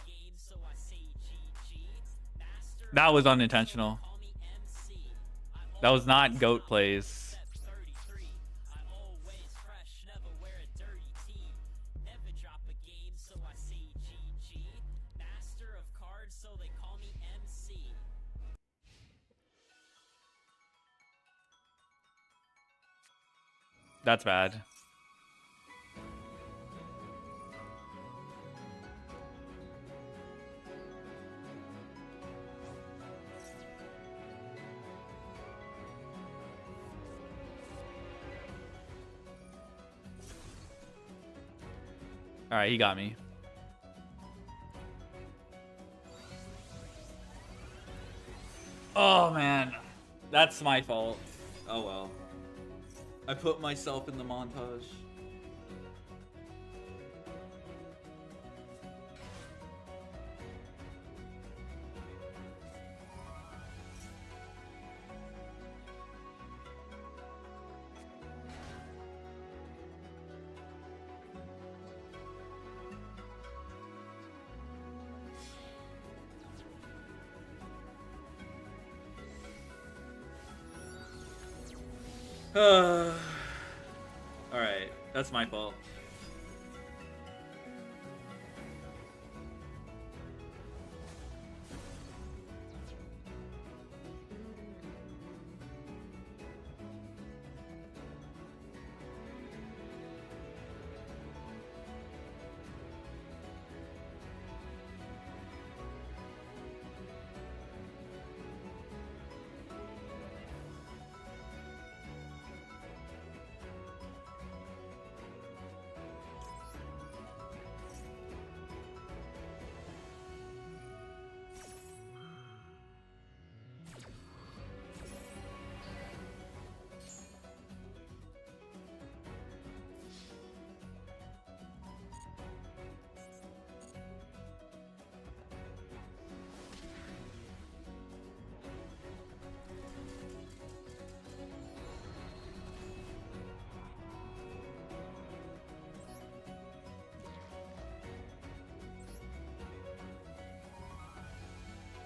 [SPEAKER 1] That was unintentional. That was not GOAT plays. That's bad. All right, he got me. Oh man, that's my fault. Oh well. I put myself in the montage. Alright, that's my fault.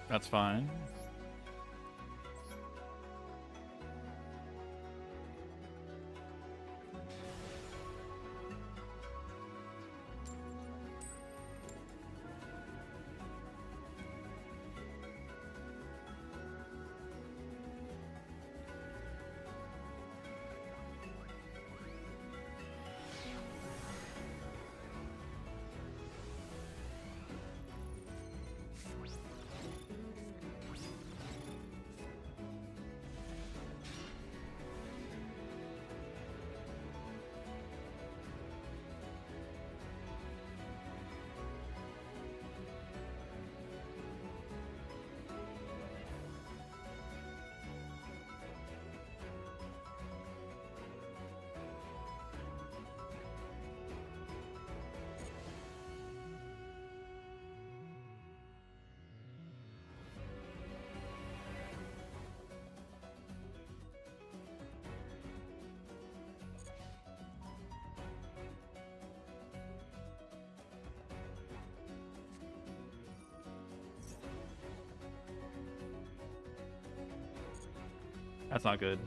[SPEAKER 1] That's fine. That's not good.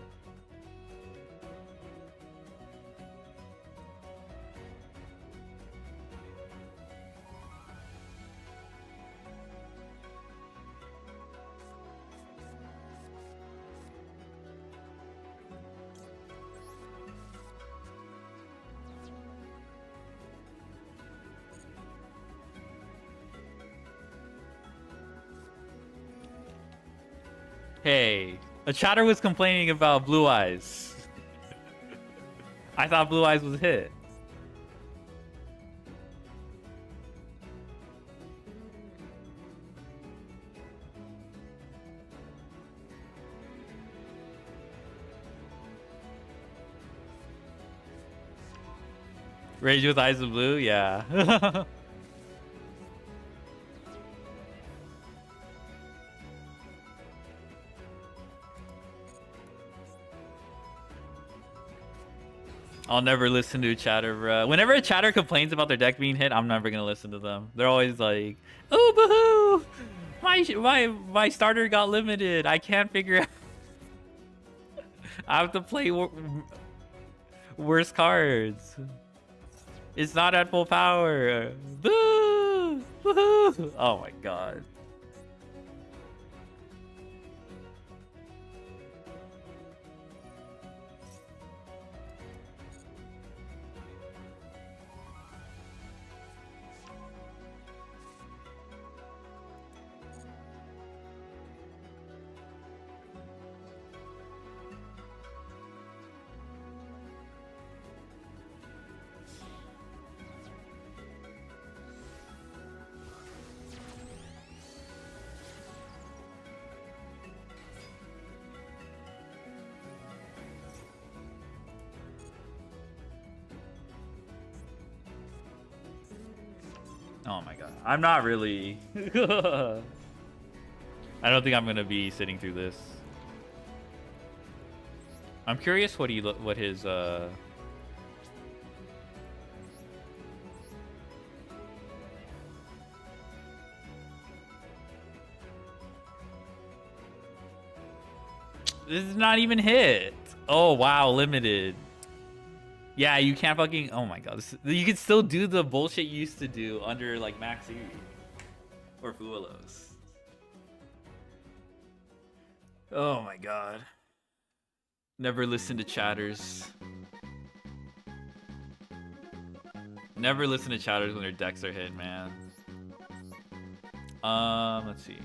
[SPEAKER 1] Hey, a chatter was complaining about Blue Eyes. I thought Blue Eyes was hit. Rage with Eyes of Blue? Yeah. I'll never listen to a chatter, bro. Whenever a chatter complains about their deck being hit, I'm never gonna listen to them. They're always like, "Oh, boo-hoo! My starter got limited. I can't figure out. I have to play worse cards. It's not at full power. Boo! Woohoo! Oh my god." Oh my god. I'm not really. I don't think I'm gonna be sitting through this. I'm curious what his This is not even hit. Oh wow, limited. Yeah, you can't fucking. Oh my god, you can still do the bullshit you used to do under like Max E or Fuelos. Oh my god. Never listen to chatters. Never listen to chatters when their decks are hit, man. Let's see.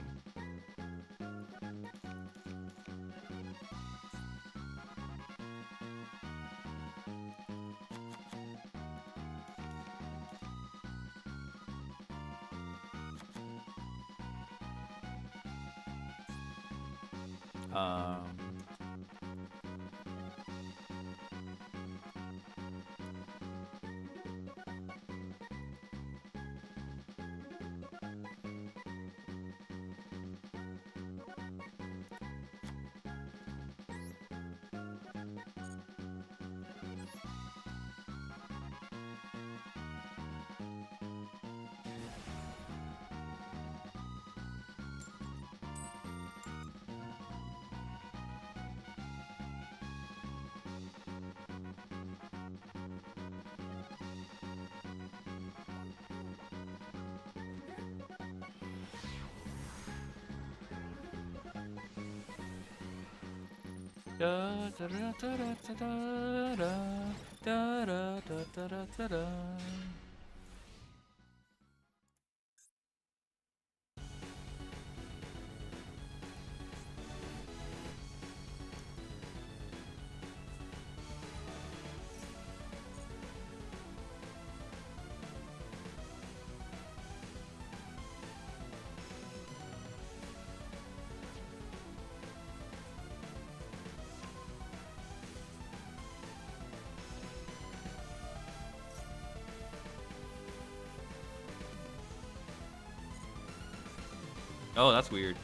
[SPEAKER 1] Oh, that's weird.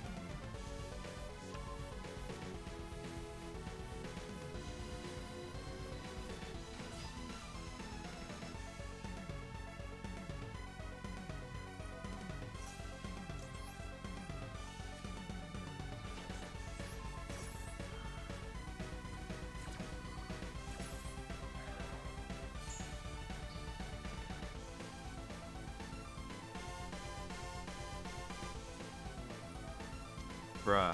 [SPEAKER 1] Bruh.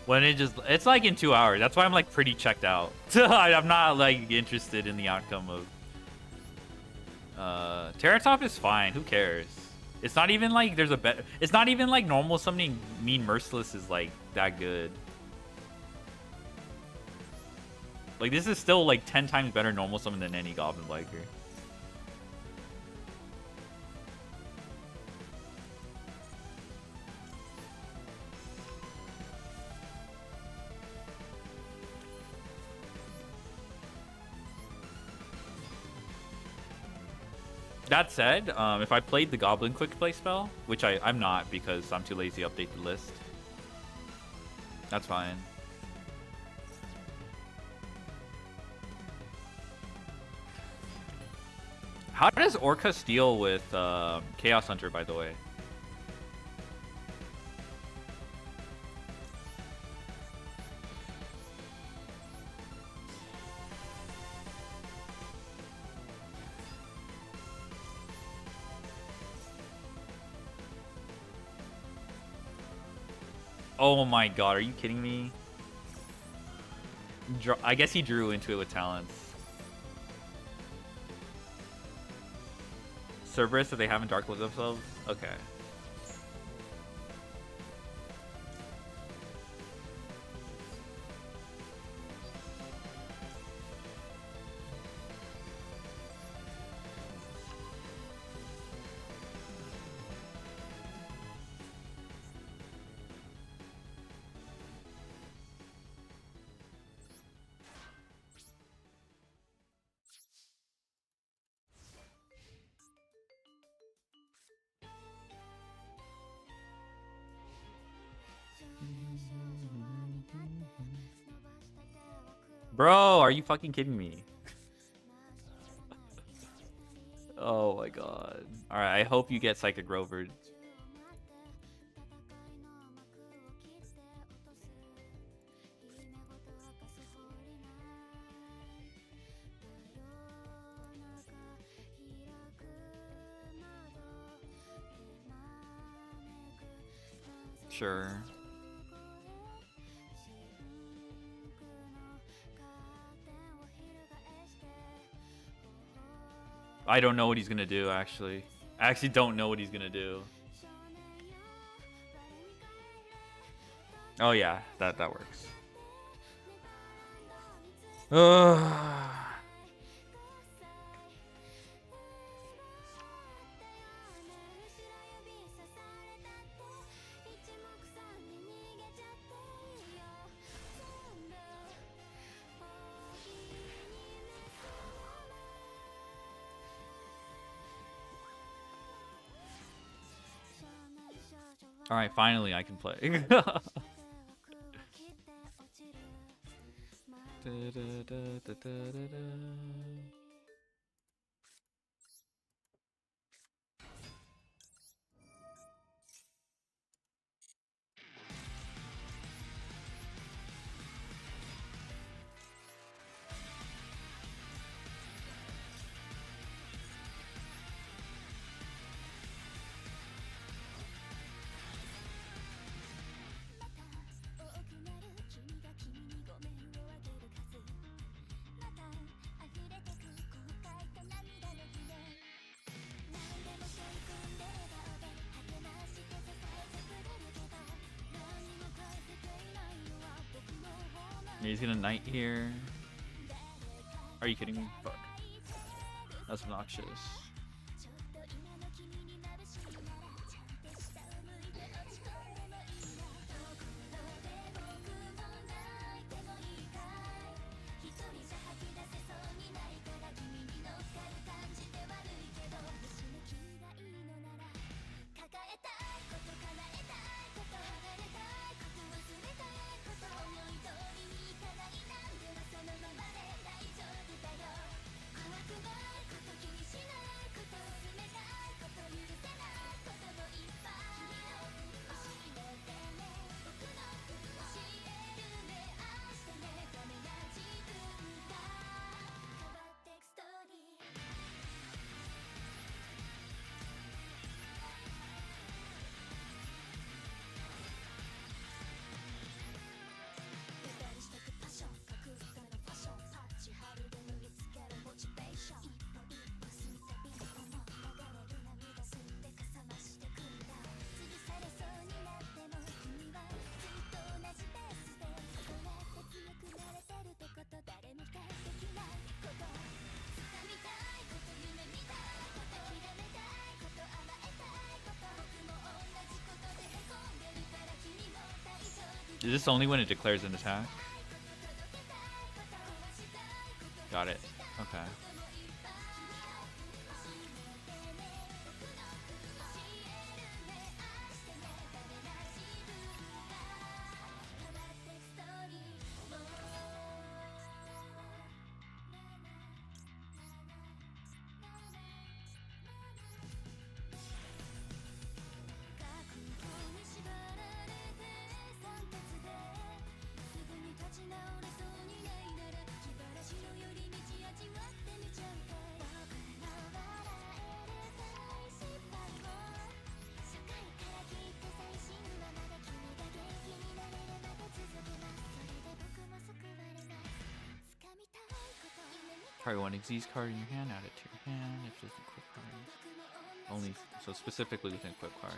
[SPEAKER 1] When it's like in 2 hours. That's why I'm like pretty checked out. I'm not like interested in the outcome of Terratop is fine. Who cares? It's not even like there's a bet. It's not even like normal summoning Mean Merciless is like that good. Like this is still like 10 times better normal summon than any Goblin Biker. That said, if I played the Goblin Quick Play spell, which I'm not because I'm too lazy to update the list, that's fine. How does Orcus deal with Chaos Hunter, by the way? Oh my god, are you kidding me? I guess he drew into it with talents. Cerberus, if they haven't dark looked themselves? Okay. Bro, are you fucking kidding me? Oh my god. Alright, I hope you get Psychic Rover. Sure. I don't know what he's gonna do, actually. I actually don't know what he's gonna do. Oh yeah, that works. Alright, finally I can play. He's gonna knight here. Are you kidding me? Fuck. That's obnoxious. Is this only when it declares an attack? Got it. Okay. Target one Xyz card in your hand, add it to your hand. If there's an equip card. Only, so specifically with an equip card.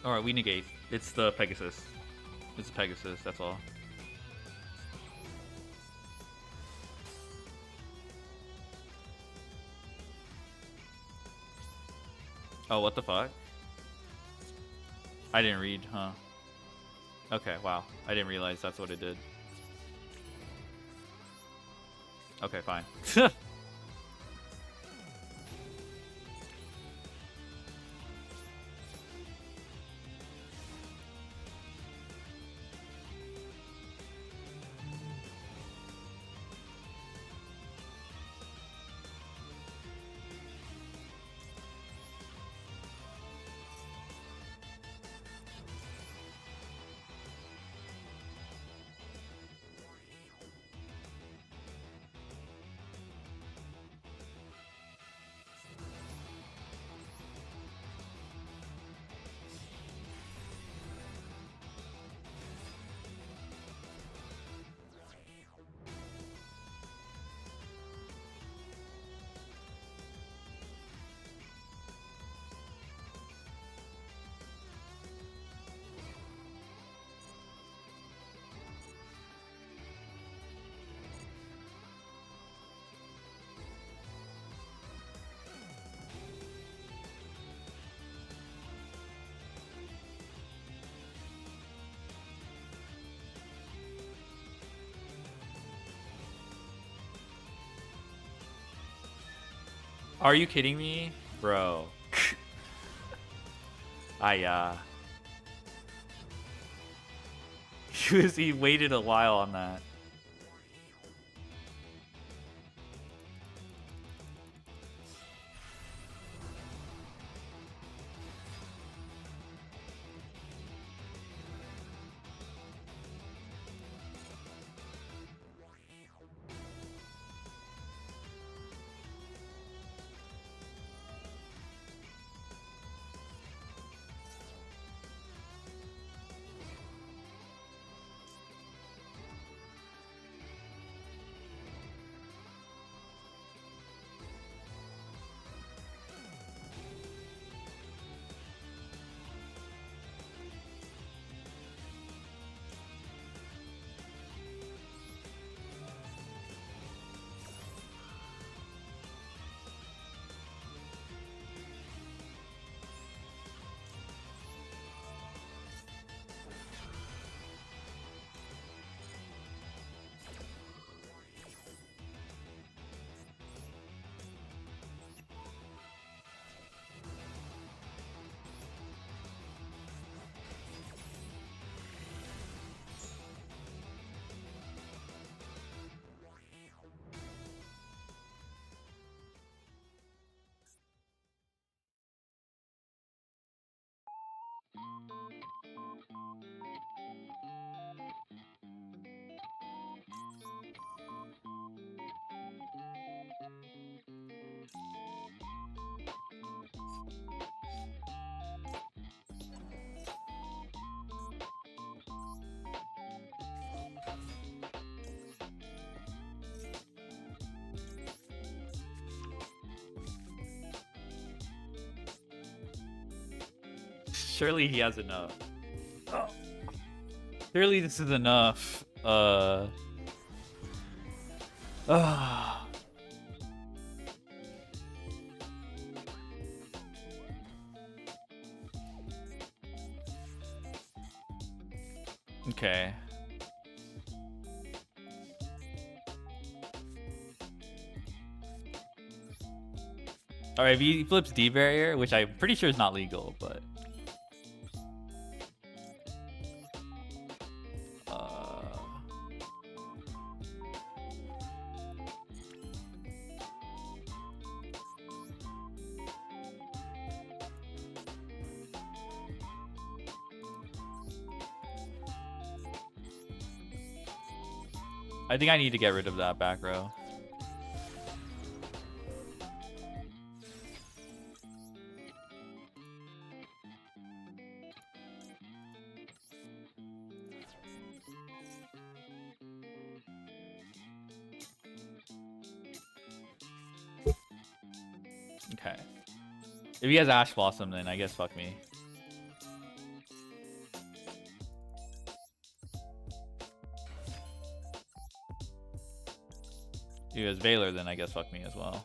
[SPEAKER 1] Alright, we negate. It's the Pegasus. It's the Pegasus, that's all. Oh, what the fuck? I didn't read, huh? Okay, wow. I didn't realize that's what it did. Okay, fine. Are you kidding me? Bro. He waited a while on that. Surely he has enough. Oh. Surely this is enough. Okay. Alright, if he flips D barrier, which I'm pretty sure is not legal, but I think I need to get rid of that back row. Okay. If he has Ash Blossom, then I guess fuck me. He was Valor, then I guess fuck me as well.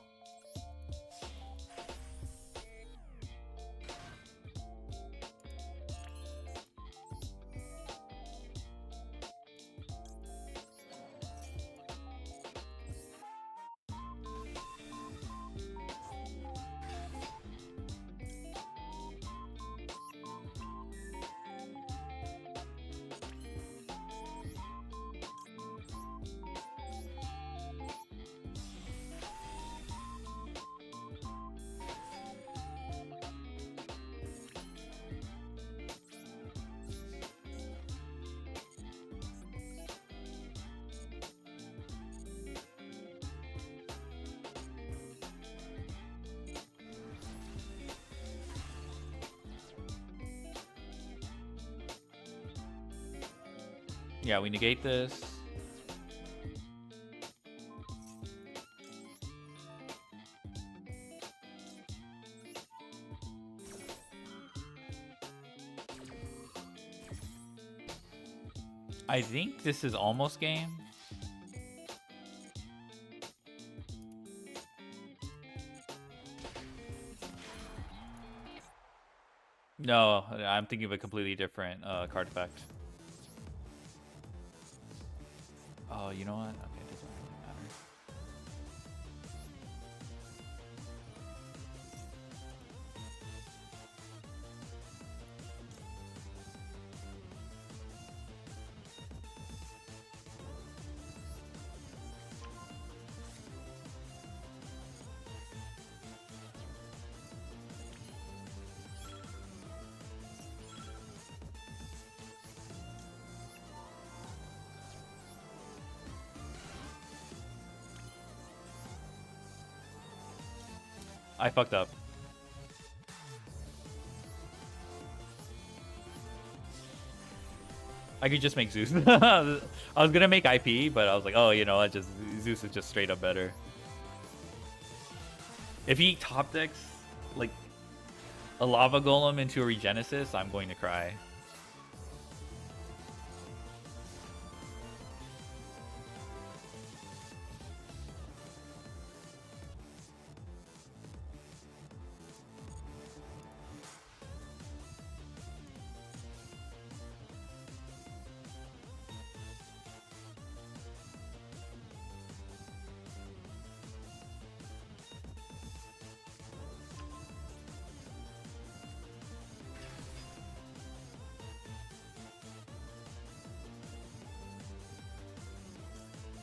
[SPEAKER 1] Yeah, we negate this. I think this is almost game. No, I'm thinking of a completely different card effect. Oh, you know what? Okay, it doesn't really matter. I fucked up. I could just make Zeus. I was gonna make IP, but I was like, oh, you know, Zeus is just straight up better. If he top decks like a lava golem into a regenesis, I'm going to cry.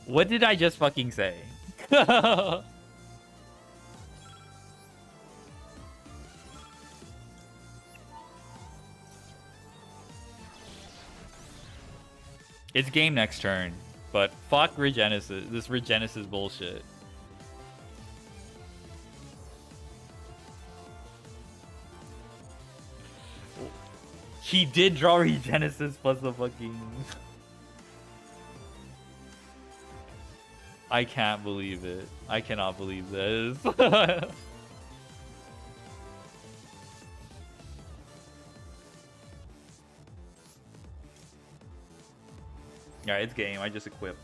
[SPEAKER 1] What did I just fucking say? It's game next turn, but fuck Regenesis. This Regenesis bullshit. He did draw Regenesis plus the fucking... I can't believe it. I cannot believe this. Yeah, it's game. I just equip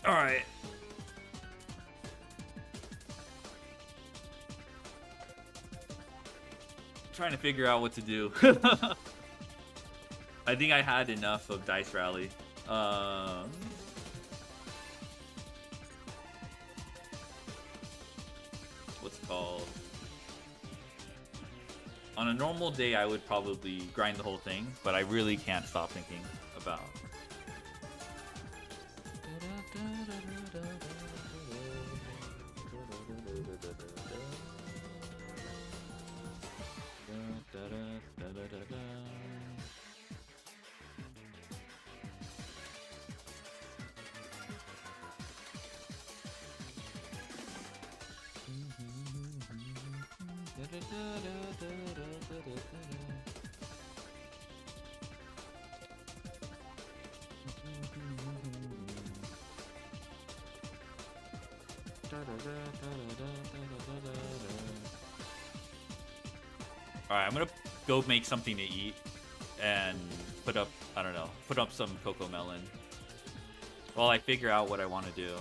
[SPEAKER 1] All right. Trying to figure out what to do. I think I had enough of Dice Rally. What's it called? On a normal day, I would probably grind the whole thing, but I really can't stop thinking about. Alright, I'm gonna go make something to eat and put up, I don't know, put up some cocoa melon while I figure out what I want to do.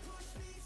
[SPEAKER 3] Push me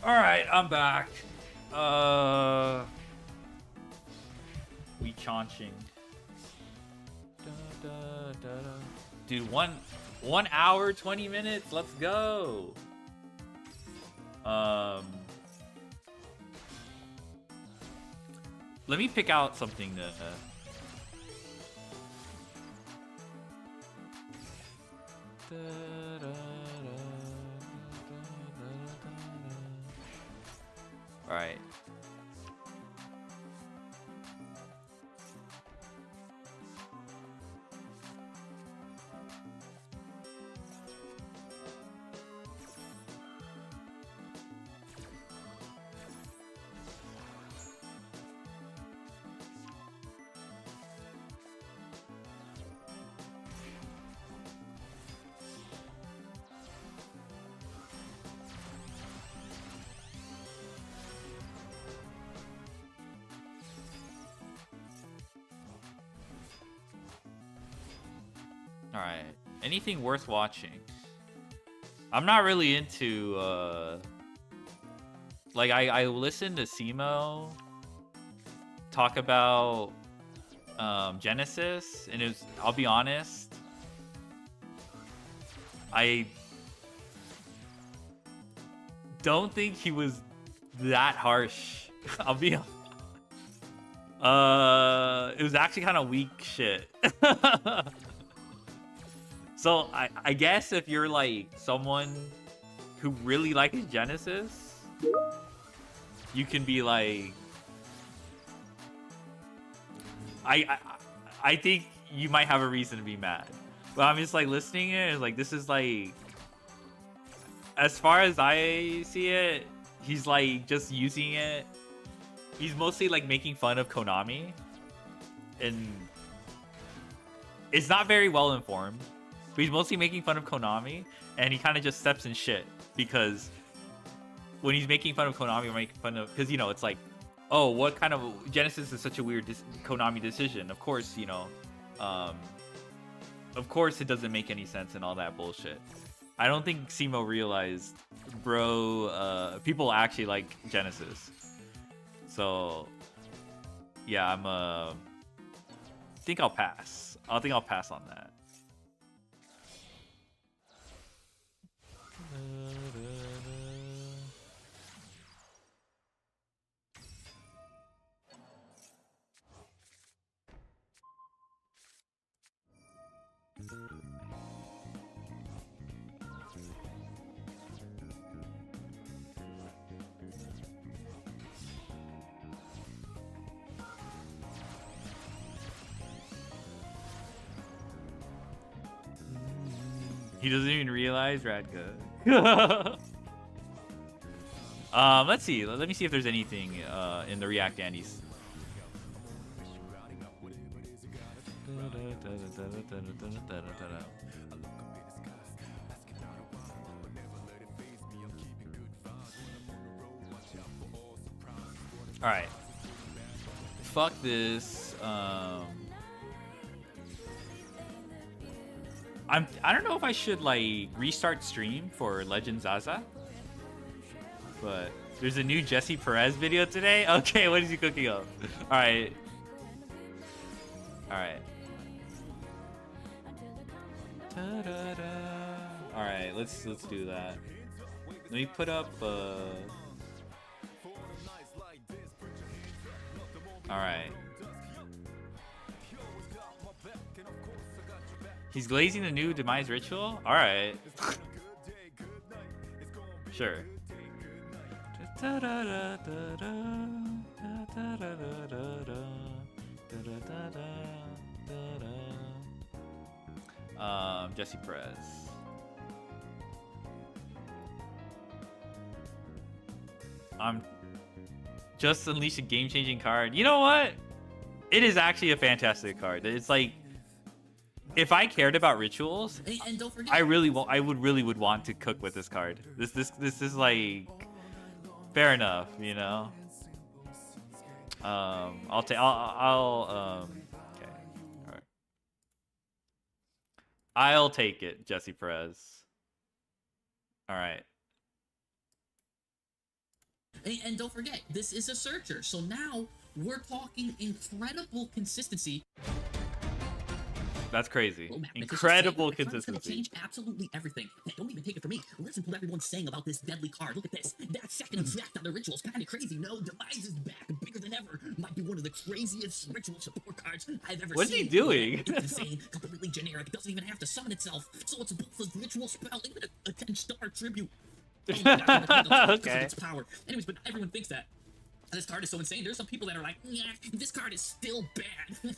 [SPEAKER 1] All right, I'm back. We chaunching. Dude, 1 hour 20 minutes. Let's go. Let me pick out something to. All right. Alright. Anything worth watching? I'm not really into, like, I listened to Simo talk about, Genesis, and it was, I'll be honest, I don't think he was that harsh. I'll be honest. It was actually kind of weak shit. So I guess if you're like someone who really likes Genesis, you can be like, I think you might have a reason to be mad. But I'm just like listening to it, like this is like, as far as I see it, he's like just using it. He's mostly like making fun of Konami, and it's not very well informed. But he's mostly making fun of Konami, and he kind of just steps in shit because when he's making fun of Konami or making fun of, because you know it's like, oh, what kind of Genesis is such a weird Konami decision? Of course, you know, of course it doesn't make any sense and all that bullshit. I don't think Simo realized, bro, people actually like Genesis. So, yeah, I think I'll pass. I think I'll pass on that. He doesn't even realize Radka. Let's see. Let me see if there's anything in the React Andes. All right. Fuck this. I don't know if I should like restart stream for Legend ZAZA, but there's a new Jesse Perez video today. Okay, what is he cooking up? All right, all right, all right. Let's do that. Let me put up. All right. He's glazing the new Demise Ritual? Alright. Sure. Jesse Perez. I'm just unleashed a game-changing card. You know what? It is actually a fantastic card. It's like, if I cared about rituals,
[SPEAKER 3] And don't forget,
[SPEAKER 1] I would want to cook with this card. This is like fair enough, you know. I'll okay, all right. I'll take it, Jesse Perez. All right.
[SPEAKER 3] And don't forget, this is a searcher. So now we're talking incredible consistency.
[SPEAKER 1] That's crazy.
[SPEAKER 3] Roadmap.
[SPEAKER 1] Incredible
[SPEAKER 3] It's gonna
[SPEAKER 1] consistency.
[SPEAKER 3] change absolutely everything. Hey, don't even take it from me. Listen to what everyone's saying about this deadly card. Look at this. That second effect on the ritual's kind of crazy. No, Demise is back, bigger than ever. Might be one of the craziest ritual support cards I've ever seen.
[SPEAKER 1] What's he doing?
[SPEAKER 3] It's insane, completely generic. Doesn't even have to summon itself. So it's both a ritual spell and a 10-star tribute. Oh my God,
[SPEAKER 1] Okay.
[SPEAKER 3] its power. Anyways, but everyone thinks that this card is so insane. There's some people that are like, yeah, this card is still bad.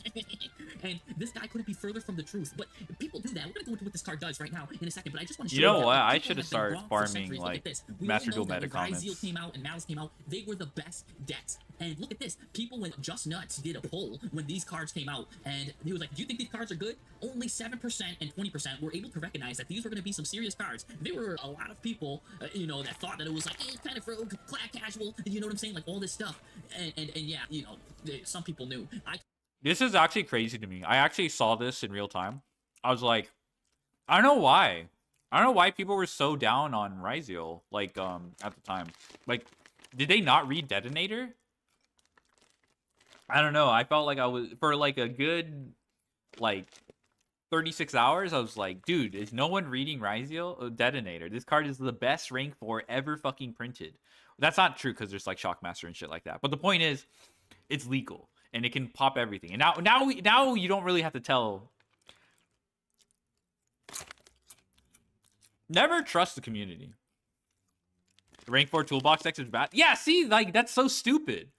[SPEAKER 3] And this guy couldn't be further from the truth. But people do that. We're going to go into what this card does right now in a second. But I just want to show
[SPEAKER 1] You know
[SPEAKER 3] that,
[SPEAKER 1] what?
[SPEAKER 3] like,
[SPEAKER 1] I
[SPEAKER 3] people
[SPEAKER 1] should have
[SPEAKER 3] been
[SPEAKER 1] started
[SPEAKER 3] wrong for
[SPEAKER 1] farming
[SPEAKER 3] centuries. Look
[SPEAKER 1] like
[SPEAKER 3] at this. We
[SPEAKER 1] Master
[SPEAKER 3] all
[SPEAKER 1] Duel
[SPEAKER 3] know that
[SPEAKER 1] meta
[SPEAKER 3] when
[SPEAKER 1] comments.
[SPEAKER 3] Ryzeal came out and Malice came out, they were the best decks. And look at this. People went just nuts, did a poll when these cards came out. And he was like, do you think these cards are good? Only 7% and 20% were able to recognize that these were going to be some serious cards. There were a lot of people, you know, that thought that it was like, hey, kind of rogue, clad casual, you know what I'm saying? Like all this stuff. And yeah, you know, some people knew.
[SPEAKER 1] This is actually crazy to me. I actually saw this in real time. I was like, I don't know why. I don't know why people were so down on Ryzeal, like, at the time. Like, did they not read Detonator? I don't know. I felt like I was, for like a good, like, 36 hours, I was like, dude, is no one reading Ryzeal? Detonator. This card is the best rank 4 ever fucking printed. That's not true because there's like Shockmaster and shit like that. But the point is, it's legal and it can pop everything. And now you don't really have to tell. Never trust the community. Rank 4 toolbox decks is bad. Yeah, see, like that's so stupid.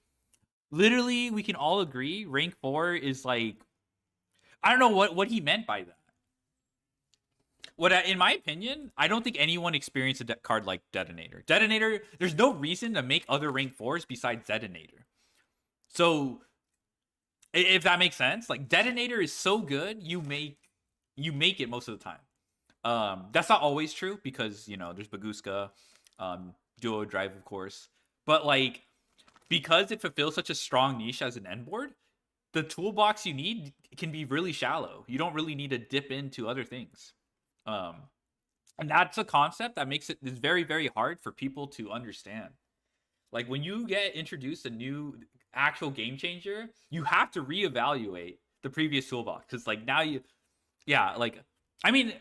[SPEAKER 1] Literally, we can all agree rank 4 is like, I don't know what he meant by that. In my opinion, I don't think anyone experienced a card like Detonator. Detonator, there's no reason to make other rank 4s besides Detonator. So, if that makes sense, like Detonator is so good, you make it most of the time. That's not always true because, you know, there's Baguska, Duo Drive, of course. But like, because it fulfills such a strong niche as an end board, the toolbox you need can be really shallow. You don't really need to dip into other things. And that's a concept that makes it is very, very hard for people to understand. Like when you get introduced a new actual game changer, you have to reevaluate the previous toolbox. Because like now like, I mean,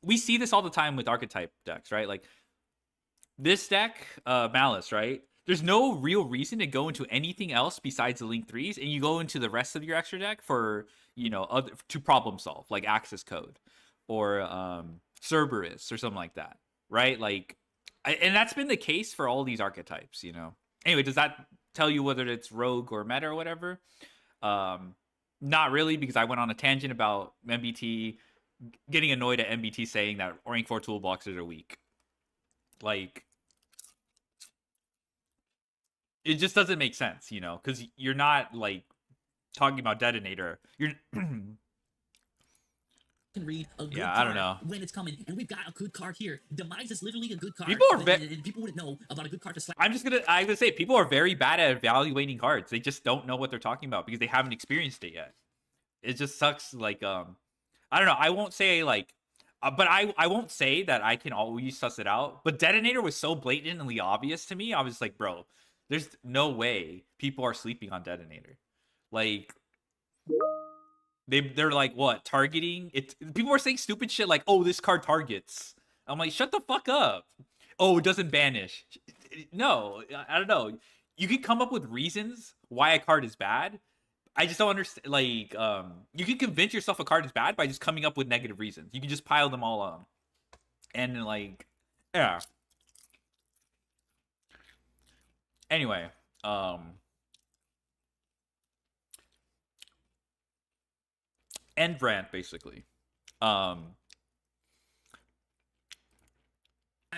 [SPEAKER 1] we see this all the time with archetype decks, right? Like this deck, Malice, right? There's no real reason to go into anything else besides the Link 3s, and you go into the rest of your extra deck for, you know, to problem solve, like Access Code or Cerberus or something like that, right? Like, and that's been the case for all these archetypes, you know? Anyway, does that tell you whether it's rogue or meta or whatever? Not really, because I went on a tangent about MBT, getting annoyed at MBT saying that rank 4 toolboxes are weak. Like, it just doesn't make sense, you know, because you're not like talking about Detonator. You're
[SPEAKER 3] can read a good
[SPEAKER 1] yeah,
[SPEAKER 3] card
[SPEAKER 1] I don't know.
[SPEAKER 3] when it's coming, and we've got a good card here. Demise is literally a good card.
[SPEAKER 1] People are
[SPEAKER 3] and people wouldn't know about a good card to slap.
[SPEAKER 1] I'm gonna say people are very bad at evaluating cards. They just don't know what they're talking about because they haven't experienced it yet. It just sucks. Like I don't know. I won't say like, but I won't say that I can always suss it out. But Detonator was so blatantly obvious to me. I was like, bro, there's no way people are sleeping on Detonator. Like, they're like, what, targeting? People are saying stupid shit like, oh, this card targets. I'm like, shut the fuck up. Oh, it doesn't banish. No, I don't know. You can come up with reasons why a card is bad. I just don't understand. Like, you can convince yourself a card is bad by just coming up with negative reasons. You can just pile them all on. And like, yeah. Anyway, end rant basically.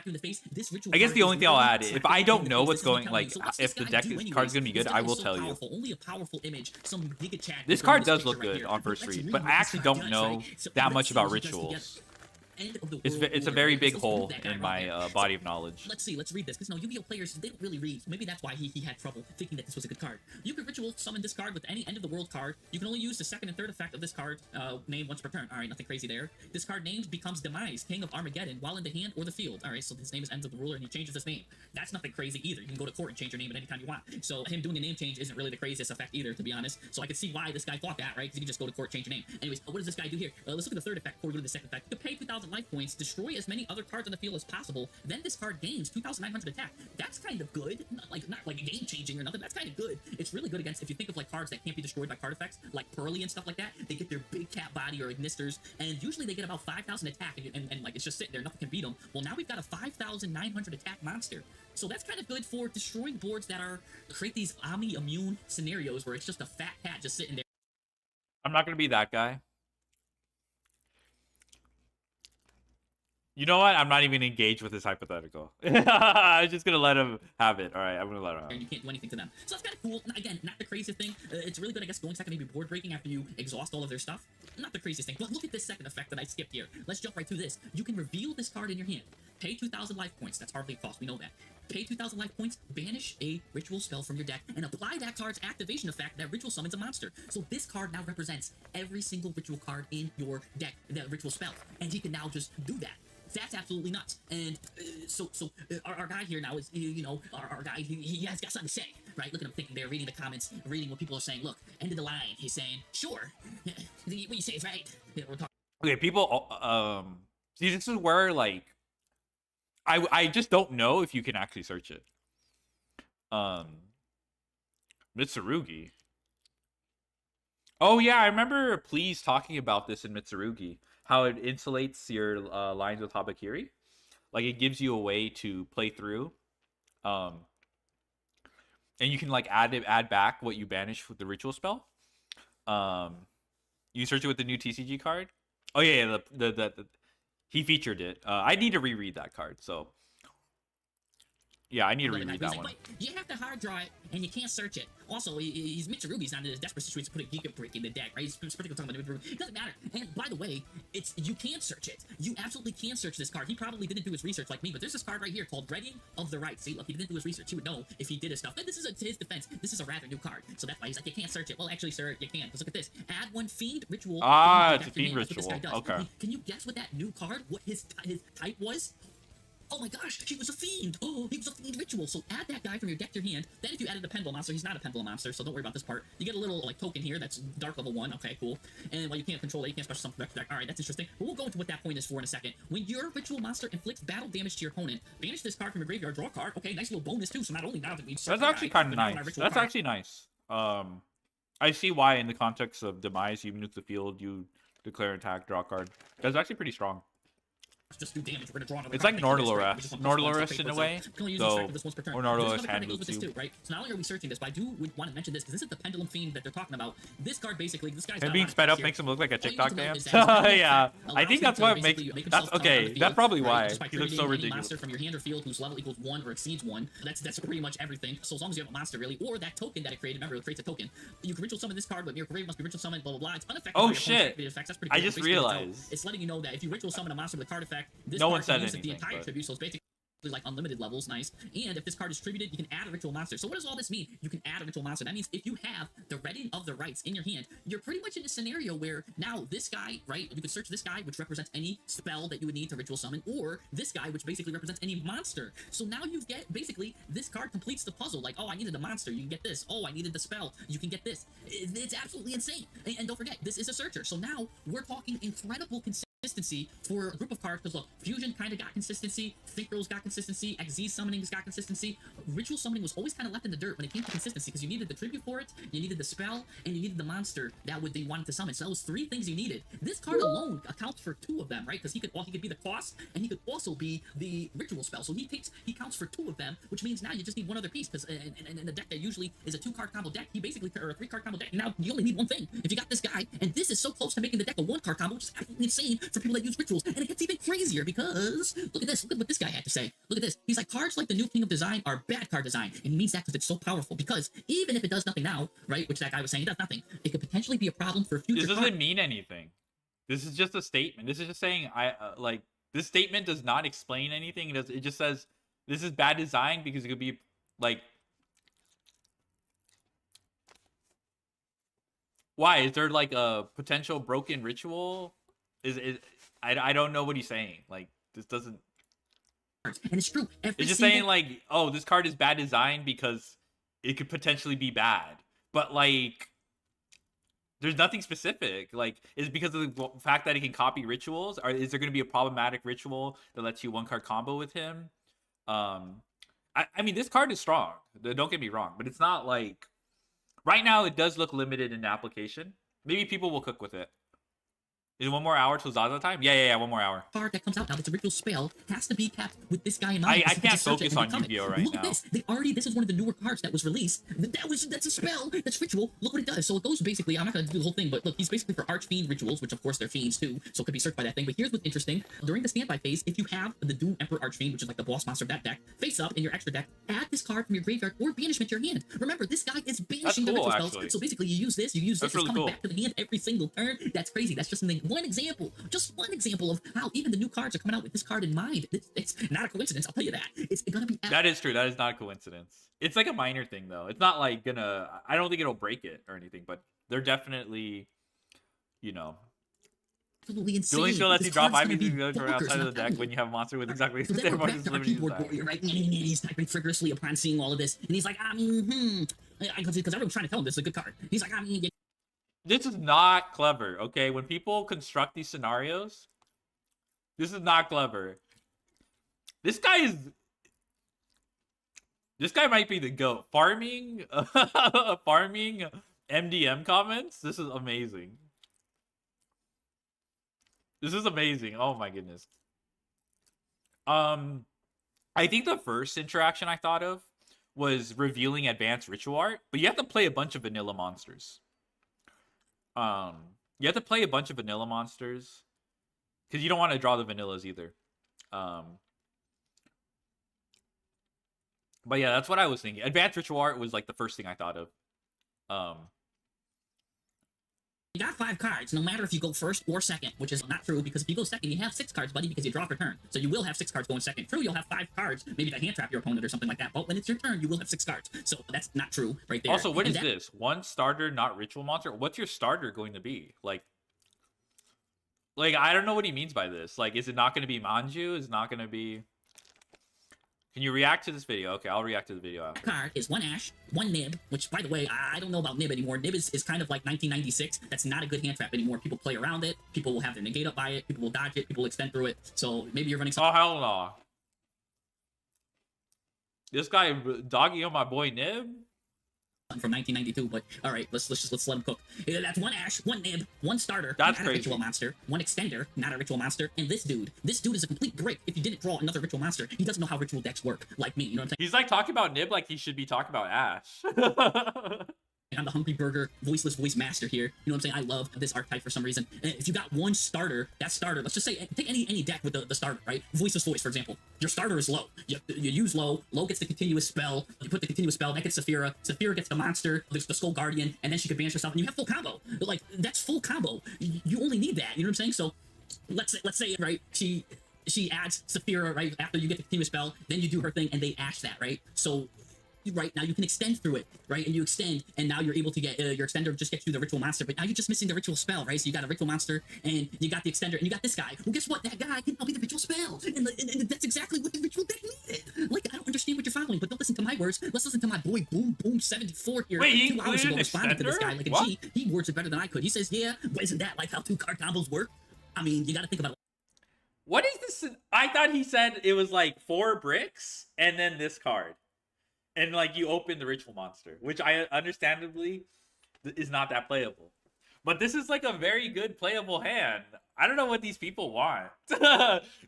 [SPEAKER 3] In the face, this
[SPEAKER 1] I guess the only thing I'll add, if I don't know what's going, like, if the card's gonna be good, I will tell you.
[SPEAKER 3] Only a powerful image, some giga chat.
[SPEAKER 1] This card does look good on first read, but I actually don't know that much about rituals.
[SPEAKER 3] end of the
[SPEAKER 1] It's
[SPEAKER 3] world.
[SPEAKER 1] it's a
[SPEAKER 3] order.
[SPEAKER 1] very
[SPEAKER 3] Let's
[SPEAKER 1] big
[SPEAKER 3] prove
[SPEAKER 1] hole
[SPEAKER 3] that guy
[SPEAKER 1] in
[SPEAKER 3] wrong there.
[SPEAKER 1] my body of knowledge.
[SPEAKER 3] Let's see, let's read this, because no, Yu-Gi-Oh players, they don't really read, so maybe that's why he had trouble thinking that this was a good card. You can ritual summon this card with any end of the world card. You can only use the second and third effect of this card name once per turn. Alright, nothing crazy there. This card named becomes Demise, King of Armageddon, while in the hand or the field. Alright, so his name is Ends of the Ruler, and he changes his name. That's nothing crazy either. You can go to court and change your name at any time you want. So him doing a name change isn't really the craziest effect either, to be honest. So I can see why this guy thought that, right? Because you can just go to court, change your name. Anyways, what does this guy do here? Let's look at the third effect before we go to the second effect. You can pay 2,000 life points, destroy as many other cards on the field as possible. Then this card gains 2,900 attack. That's kind of good. Not like game changing or nothing. That's kind of good. It's really good against, if you think of like cards that can't be destroyed by card effects, like Pearly and stuff like that. They get their big cat body or Ignisters, and usually they get about 5,000 attack, and like it's just sitting there, nothing can beat them. Well, now we've got a 5,900 attack monster. So that's kind of good for destroying boards that create these omni-immune scenarios where it's just a fat cat just sitting there.
[SPEAKER 1] I'm not gonna be that guy. You know what? I'm not even engaged with this hypothetical. I'm just gonna let him have it. All right, I'm gonna let him have it.
[SPEAKER 3] And you can't do anything to them. So that's kind of cool. Again, not the craziest thing. It's really good, I guess, going second, maybe board breaking after you exhaust all of their stuff. Not the craziest thing. But look at this second effect that I skipped here. Let's jump right to this. You can reveal this card in your hand. Pay 2,000 life points. That's hardly a cost. We know that. Pay 2,000 life points, banish a ritual spell from your deck, and apply that card's activation effect that ritual summons a monster. So this card now represents every single ritual card in your deck, that ritual spell. And he can now just do that. That's absolutely nuts. And our guy here now is, you know, our guy, he has got something to say, right? Look at him thinking there, reading the comments, reading what people are saying. Look, end of the line. He's saying, sure, what you say is right. We're talking.
[SPEAKER 1] Okay, people. See, this is where like, I just don't know if you can actually search it. Mitsurugi. Oh yeah, I remember Please talking about this in Mitsurugi. How it insulates your lines with Habakiri. Like it gives you a way to play through. And you can like add back what you banish with the ritual spell. You search it with the new TCG card. Oh yeah, the he featured it. I need to reread that card, so yeah, I need to reread that one.
[SPEAKER 3] But you have to hard draw it, and you can't search it. Also, he's Mitsurugi's not in a desperate situation to put a Giga Brick in the deck, right? He's particularly talking about Mitsurugi. It doesn't matter. And by the way, you can search it. You absolutely can search this card. He probably didn't do his research like me, but there's this card right here called Reading of the Right. See, look, he didn't do his research. He would know if he did his stuff. But this is to his defense. This is a rather new card, so that's why he's like, you can't search it. Well, actually, sir, you can. Because look at this. Add one Fiend Ritual.
[SPEAKER 1] It's a Fiend Ritual. Okay.
[SPEAKER 3] Can you guess what that new card? What his type was? Oh my gosh, he was a fiend! Oh, he was a fiend ritual. So add that guy from your deck to your hand. Then if you added a pendulum monster, he's not a pendulum monster, so don't worry about this part. You get a little like token here that's dark level 1. Okay, cool. And while you can't control it, you can't special summon from deck. Alright, that's interesting. But we'll go into what that point is for in a second. When your ritual monster inflicts battle damage to your opponent, banish this card from your graveyard, draw a card. Okay, nice little bonus too. So not only now that we
[SPEAKER 1] That's actually kind of nice. That's actually nice. I see why in the context of Demise, you nuke the field, you declare attack, draw a card. That's actually pretty strong.
[SPEAKER 3] Just do damage. We're gonna draw another
[SPEAKER 1] it's
[SPEAKER 3] card.
[SPEAKER 1] like Nordlorus in a way.
[SPEAKER 3] So,
[SPEAKER 1] or Nordlorus hand move too.
[SPEAKER 3] Right? So not only are we searching this, but I do want to mention this because this is the pendulum fiend that they're talking about. This card basically, this guy's
[SPEAKER 1] and being sped up makes him look like a TikTok dance. Yeah, I think that's what makes. That's okay. That's probably why he looks so ridiculous.
[SPEAKER 3] Monster from your hand or field whose level equals 1 or exceeds 1. That's pretty much everything. So as long as you have a monster, really, or that token that it created. Remember, it creates a token. You can ritual summon this card, but Miracle Grave must be ritual summoned. Blah blah blah. It's unaffected.
[SPEAKER 1] Oh
[SPEAKER 3] by
[SPEAKER 1] shit!
[SPEAKER 3] Effects. That's pretty cool.
[SPEAKER 1] I just realized.
[SPEAKER 3] It's letting you know that if you ritual summon a monster with a card effect, this
[SPEAKER 1] no
[SPEAKER 3] card
[SPEAKER 1] one said
[SPEAKER 3] use the
[SPEAKER 1] anything,
[SPEAKER 3] entire tribute, so it's basically like unlimited levels. Nice. And if this card is tributed, you can add a ritual monster. So what does all this mean? You can add a ritual monster. That means if you have the Reading of the Rights in your hand, you're pretty much in a scenario where now this guy, right, you could search this guy, which represents any spell that you would need to ritual summon, or this guy, which basically represents any monster. So now you get, basically, this card completes the puzzle. Like, oh, I needed a monster, you can get this. Oh, I needed the spell, you can get this. It's absolutely insane. And don't forget, this is a searcher. So now we're talking incredible consistency for a group of cards, because look, Fusion kind of got consistency, Synchro's got consistency, XZ Summoning's got consistency. Ritual Summoning was always kind of left in the dirt when it came to consistency, because you needed the tribute for it, you needed the spell, and you needed the monster that they wanted to summon. So that was 3 things you needed. This card alone accounts for 2 of them, right? Because he could be the cost, and he could also be the ritual spell. So he counts for 2 of them, which means now you just need 1 other piece, because in the deck that usually is a 2-card combo deck, he basically, or a 3-card combo deck, now you only need 1 thing. If you got this guy, and this is so close to making the deck a 1-card combo, which is absolutely insane for people that use rituals. And it gets even crazier because look at this. Look at what this guy had to say. Look at this. He's like, cards like the new King of Design are bad card design. And it means that because it's so powerful. Because even if it does nothing now, right, which that guy was saying, it does nothing, it could potentially be a problem for future.
[SPEAKER 1] This doesn't mean anything. This is just a statement. This is just saying like this statement does not explain anything. It just says this is bad design because it could be like. Why is there like a potential broken ritual? I don't know what he's saying. Like this doesn't.
[SPEAKER 3] And it's true.
[SPEAKER 1] It's just saying like, oh, this card is bad design because it could potentially be bad. But like, there's nothing specific. Like, is it because of the fact that he can copy rituals? Or is there going to be a problematic ritual that lets you one card combo with him? I mean, this card is strong. Don't get me wrong, but it's not like right now. It does look limited in application. Maybe people will cook with it. Is it 1 more hour till ZAZA time? Yeah, 1 more hour.
[SPEAKER 3] Card that comes out now that's a ritual spell has to be kept with this guy in mind.
[SPEAKER 1] I can't focus on Yu-Gi-Oh right
[SPEAKER 3] Look
[SPEAKER 1] now.
[SPEAKER 3] At this. This is one of the newer cards that was released. That's a spell. That's ritual. Look what it does. So it goes basically, I'm not going to do the whole thing, but look, he's basically for Archfiend rituals, which of course they're fiends too, so it could be searched by that thing. But here's what's interesting. During the standby phase, if you have the Doom Emperor Archfiend, which is like the boss monster of that deck, face up in your extra deck, add this card from your graveyard or banishment to your hand. Remember, this guy is banishing the ritual spells. So basically you use this, it's
[SPEAKER 1] really
[SPEAKER 3] coming back to the hand every single turn. That's crazy. That's just one example of how even the new cards are coming out with this card in mind. It's not a coincidence, I'll tell you that. It's gonna be.
[SPEAKER 1] That is true. That is not a coincidence. It's like a minor thing though. It's not like gonna. I don't think it'll break it or anything, but they're definitely,
[SPEAKER 3] absolutely insane.
[SPEAKER 1] Dueling Show lets you drop 5 pieces from
[SPEAKER 3] bonkers,
[SPEAKER 1] outside of the deck when you have a monster with exactly the same amount of limiting design.
[SPEAKER 3] Right? And he's typing frivolously upon seeing all of this, and he's like, because everyone's trying to tell him this is a good card. He's like,
[SPEAKER 1] This is not clever, okay? When people construct these scenarios, this is not clever. This guy might be the GOAT. Farming MDM comments? This is amazing. This is amazing. Oh my goodness. I think the first interaction I thought of was revealing advanced ritual art, but you have to play a bunch of vanilla monsters. You have to play a bunch of vanilla monsters because you don't want to draw the vanillas either. But yeah, that's what I was thinking. Advanced ritual art was like the first thing I thought of.
[SPEAKER 3] You got 5 cards, no matter if you go first or second, which is not true, because if you go second, you have 6 cards, buddy, because you draw per turn. So you will have 6 cards going second. True, you'll have 5 cards, maybe to hand trap your opponent or something like that, but when it's your turn, you will have 6 cards. So that's not true right there.
[SPEAKER 1] Also, what is this? 1 starter, not ritual monster? What's your starter going to be? Like, I don't know what he means by this. Like, is it not going to be Manju? Is it not going to be... Can you react to this video? Okay, I'll react to the video after.
[SPEAKER 3] Card is 1 Ash, 1 Nib, which, by the way, I don't know about Nib anymore. Nib is kind of like 1996. That's not a good hand trap anymore. People play around it. People will have their negate up by it. People will dodge it. People will extend through it. So maybe you're running
[SPEAKER 1] something. Oh, hell no. This guy dogging on my boy Nib?
[SPEAKER 3] From 1992, but all right, let's let him cook. That's 1 Ash, 1 Nib, 1 starter,
[SPEAKER 1] that's
[SPEAKER 3] not
[SPEAKER 1] crazy.
[SPEAKER 3] A ritual monster, 1 extender, not a ritual monster, and this dude is a complete brick. If you didn't draw another ritual monster, he doesn't know how ritual decks work, like me. You know what I'm saying?
[SPEAKER 1] He's like talking about Nib like he should be talking about Ash.
[SPEAKER 3] I'm the Hungry Burger voiceless voice master here. You know what I'm saying? I love this archetype for some reason. And if you got 1 starter, that starter, let's just say, take any deck with the starter, right? Voiceless voice, for example. Your starter is low. You use low. Low gets the continuous spell. You put the continuous spell. That gets Saphira. Saphira gets the monster. There's the Skull Guardian. And then she can banish herself. And you have full combo. Like, that's full combo. You only need that. You know what I'm saying? So, let's say, right, she adds Saphira, right, after you get the continuous spell. Then you do her thing, and they ash that, right? So, right now you can extend through it, right? And you extend, and now you're able to get your extender just gets you the ritual monster, but now you're just missing the ritual spell, right? So you got a ritual monster, and you got the extender, and you got this guy. Well, guess what? That guy can now be the ritual spell, and that's exactly what the ritual deck needed. Like, I don't understand what you're following, but don't listen to my words. Let's listen to my boy Boom 74 here.
[SPEAKER 1] Wait,
[SPEAKER 3] 2 hours ago responding to this guy like a
[SPEAKER 1] what?
[SPEAKER 3] G. He words it better than I could. He says, "Yeah, but isn't that like how 2 card combos work?" I mean, you got to think about it.
[SPEAKER 1] What is this? I thought he said it was like 4 bricks and then this card. And, like, you open the ritual monster, which I understandably is not that playable. But this is, like, a very good playable hand. I don't know what these people want.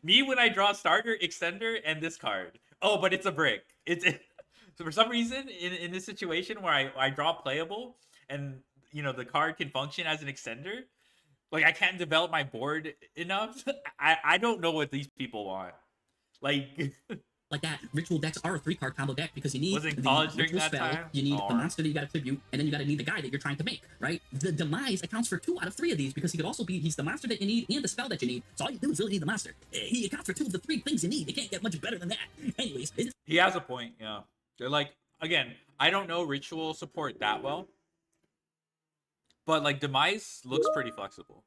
[SPEAKER 1] Me, when I draw starter, extender, and this card. Oh, but it's a brick. So for some reason, in this situation where I draw playable, and, you know, the card can function as an extender, like, I can't develop my board enough. I don't know what these people want. Like...
[SPEAKER 3] like that, ritual decks are a 3-card combo deck because you need
[SPEAKER 1] Was in
[SPEAKER 3] the
[SPEAKER 1] college during
[SPEAKER 3] ritual
[SPEAKER 1] that
[SPEAKER 3] spell,
[SPEAKER 1] time?
[SPEAKER 3] you need the
[SPEAKER 1] Or-
[SPEAKER 3] monster that you got to tribute, and then you got to need the guy that you're trying to make, right? The demise accounts for 2 out of 3 of these because he could also be, he's the monster that you need and the spell that you need. So all you do is really need the monster. He accounts for 2 of the 3 things you need. It can't get much better than that. Anyways,
[SPEAKER 1] He has a point, yeah. They're like, again, I don't know ritual support that well, but like Demise looks pretty flexible.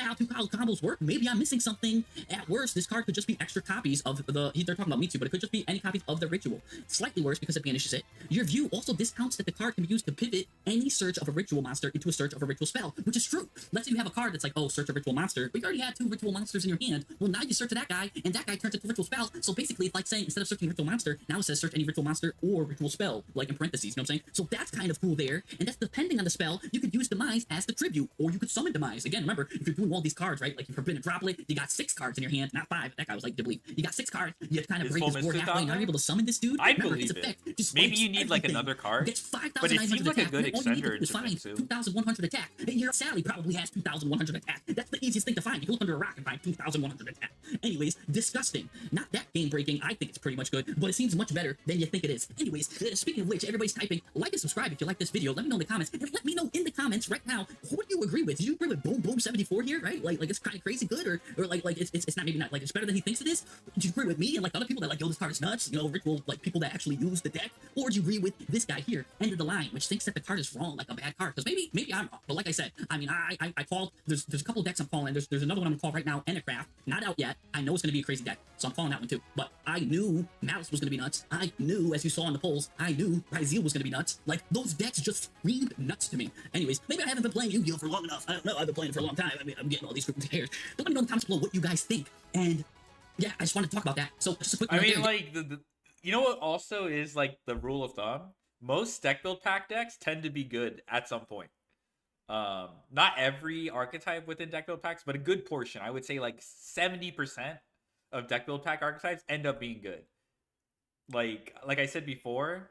[SPEAKER 3] how 2 combos work. Maybe I'm missing something. At worst, this card could just be extra copies of the. They're talking about me too, but it could just be any copies of the ritual. Slightly worse because it banishes it. Your view also discounts that the card can be used to pivot any search of a ritual monster into a search of a ritual spell, which is true. Let's say you have a card that's like, oh, search a ritual monster, but you already had 2 ritual monsters in your hand. Well, now you search that guy, and that guy turns into a ritual spell. So basically, it's like saying instead of searching a ritual monster, now it says search any ritual monster or ritual spell, like in parentheses. You know what I'm saying? So that's kind of cool there, and that's depending on the spell. You could use Demise as the tribute, or you could summon Demise. Again, remember, if you're doing all these cards, right? Like Forbidden Droplet, you got 6 cards in your hand, not 5. That guy was like, believe. You got 6 cards. You kind of
[SPEAKER 1] Is
[SPEAKER 3] break
[SPEAKER 1] Full
[SPEAKER 3] this board
[SPEAKER 1] Mystic
[SPEAKER 3] halfway.
[SPEAKER 1] on
[SPEAKER 3] Now you're
[SPEAKER 1] there?
[SPEAKER 3] able to summon this dude.
[SPEAKER 1] I
[SPEAKER 3] Remember,
[SPEAKER 1] believe
[SPEAKER 3] his effect
[SPEAKER 1] it.
[SPEAKER 3] just
[SPEAKER 1] Maybe
[SPEAKER 3] wipes
[SPEAKER 1] you need like
[SPEAKER 3] everything.
[SPEAKER 1] another card,
[SPEAKER 3] Gets
[SPEAKER 1] but it
[SPEAKER 3] 5,900
[SPEAKER 1] seems like a
[SPEAKER 3] attack.
[SPEAKER 1] good
[SPEAKER 3] All you need
[SPEAKER 1] extender
[SPEAKER 3] is
[SPEAKER 1] to
[SPEAKER 3] find
[SPEAKER 1] Jujutsu.
[SPEAKER 3] 2,100 attack. And your Sally probably has 2,100 attack. That's the easiest thing to find. You can look under a rock and find 2,100 attack. Anyways, disgusting. Not that game breaking. I think it's pretty much good, but it seems much better than you think it is. Anyways, speaking of which, everybody's typing like and subscribe if you like this video. Let me know in the comments. And let me know in the comments right now, who do you agree with? Do you agree with Boom Boom 74 here, right? Like it's kind of crazy good, or like it's not, maybe not, like it's better than he thinks it is? Do you agree with me and like other people that like, yo, this card is nuts, you know, ritual, like people that actually use the deck? Or do you agree with this guy here, end of the line, which thinks that the card is wrong, like a bad card? Because maybe I'm wrong, but like I said, I mean, I called, there's a couple decks I'm calling. There's another one I'm gonna call right now, Enacraft, not out yet. I know it's gonna be a crazy deck, so I'm calling that one too. But I knew Malice was gonna be nuts. I knew, as you saw in the polls, I knew Ryzeal was gonna be nuts. Like, those decks just screamed nuts to me. Anyways, maybe I haven't been playing Yu-Gi-Oh for long enough. I don't know, I've been playing it for a long time. I mean, I'm getting all these groups of hairs. But let me know in the comments below what you guys think. And yeah, I just wanted to talk about that. So just a quick one.
[SPEAKER 1] I mean, like you know what also is like the rule of thumb? Most deck build pack decks tend to be good at some point. Not every archetype within deck build packs, but a good portion. I would say like 70% of deck build pack archetypes end up being good. Like I said before,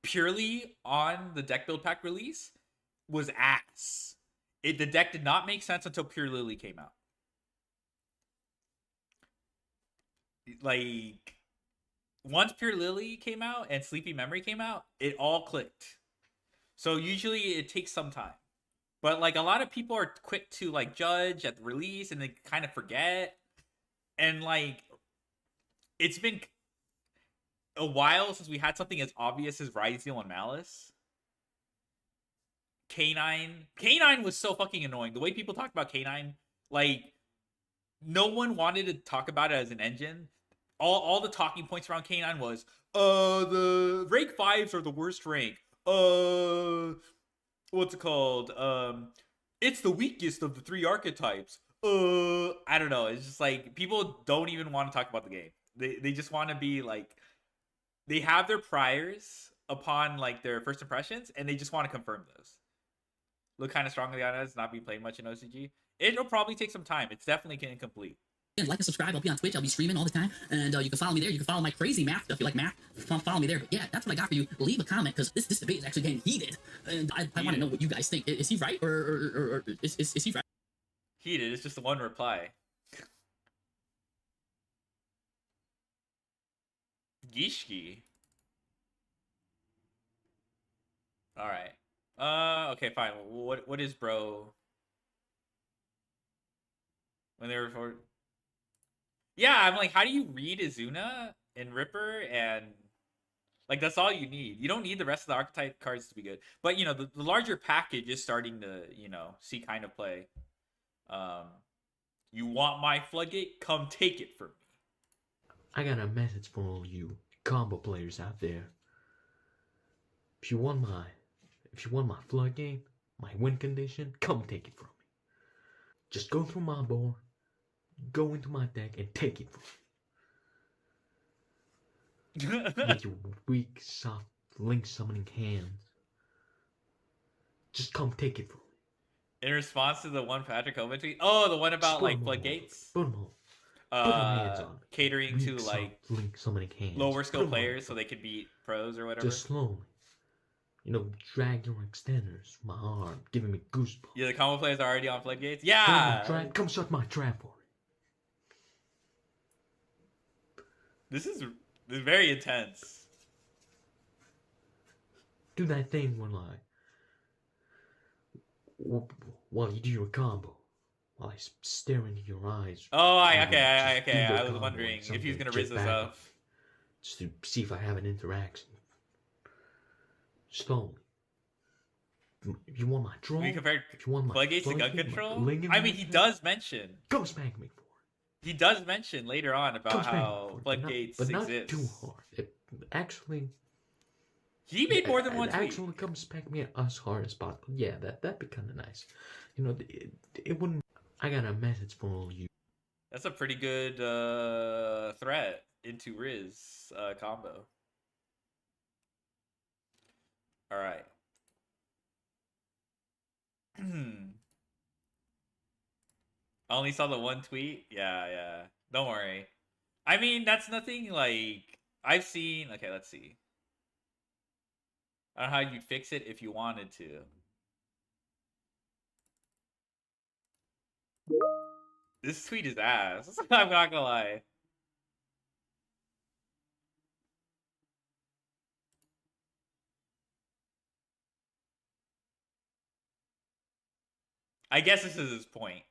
[SPEAKER 1] purely on the deck build pack release was ass. The deck did not make sense until Pure Lily came out. Like, once Pure Lily came out and Sleepy Memory came out, it all clicked. So usually it takes some time. But like a lot of people are quick to like judge at the release and they kind of forget. And like, it's been a while since we had something as obvious as Ryzeal and Malice. K9 was so fucking annoying. The way people talk about K9, like, no one wanted to talk about it as an engine. All the talking points around K9 was, the rank 5s are the worst rank. What's it called? It's the weakest of the 3 archetypes. I don't know. It's just like, people don't even want to talk about the game. They just want to be like, they have their priors upon like their first impressions, and they just want to confirm those. Look kind of strongly on it as not being played much in OCG. It'll probably take some time. It's definitely incomplete.
[SPEAKER 3] And like and subscribe. I'll be on Twitch. I'll be streaming all the time. And you can follow me there. You can follow my crazy math stuff. If you like math, follow me there. But yeah, that's what I got for you. Leave a comment because this debate is actually getting heated. And I want to know what you guys think. Is he right or is he right?
[SPEAKER 1] Heated. It's just the one reply. Gishki. All right. Okay, fine. What is bro? When they were yeah, I'm like, how do you read Izuna and Ripper and like that's all you need. You don't need the rest of the archetype cards to be good. But you know, the larger package is starting to, you know, see kind of play. You want my floodgate? Come take it from me.
[SPEAKER 4] I got a message for all you combo players out there. If you want my floodgate, my win condition, come take it from me. Just go through my board, go into my deck, and take it from me. With your weak, soft, link summoning hands. Just come take it from me.
[SPEAKER 1] In response to the one Patrick Owen tweet, oh, the one about like floodgates,
[SPEAKER 4] Put them on. Hands on me.
[SPEAKER 1] catering
[SPEAKER 4] Weak,
[SPEAKER 1] to
[SPEAKER 4] soft,
[SPEAKER 1] like
[SPEAKER 4] link summoning hands.
[SPEAKER 1] lower skill
[SPEAKER 4] Put 'em on.
[SPEAKER 1] players so they can beat pros or whatever.
[SPEAKER 4] Just slowly. You know, drag your extenders, my arm, giving me goosebumps.
[SPEAKER 1] Yeah, the combo players are already on floodgates. Yeah.
[SPEAKER 4] Come shut my trap for
[SPEAKER 1] This is very intense.
[SPEAKER 4] Do that thing while you do your combo. While I stare into your eyes.
[SPEAKER 1] Oh,
[SPEAKER 4] I
[SPEAKER 1] was wondering if he's gonna raise this up.
[SPEAKER 4] Just to see if I have an interaction. Slowly. If you want my troll,
[SPEAKER 1] We compared
[SPEAKER 4] if you want my
[SPEAKER 1] floodgates to gun
[SPEAKER 4] floodgate,
[SPEAKER 1] control.
[SPEAKER 4] my bling in
[SPEAKER 1] I
[SPEAKER 4] my
[SPEAKER 1] mean, he
[SPEAKER 4] face,
[SPEAKER 1] does mention.
[SPEAKER 4] Come smack me for it.
[SPEAKER 1] He does mention later on about
[SPEAKER 4] Come smack me
[SPEAKER 1] how
[SPEAKER 4] for it,
[SPEAKER 1] floodgates
[SPEAKER 4] but not
[SPEAKER 1] exist.
[SPEAKER 4] too hard. Actually,
[SPEAKER 1] He made more than one tweet.
[SPEAKER 4] Actually, come smack me as hard as possible. Yeah, that'd be kind of nice. You know, it wouldn't. I got a message for all you.
[SPEAKER 1] That's a pretty good threat into Riz combo. All right. I only saw the one tweet. Yeah. Don't worry. I mean, that's nothing like I've seen. Okay, let's see. I don't know how you'd fix it if you wanted to. This tweet is ass. I'm not gonna lie. I guess this is his point.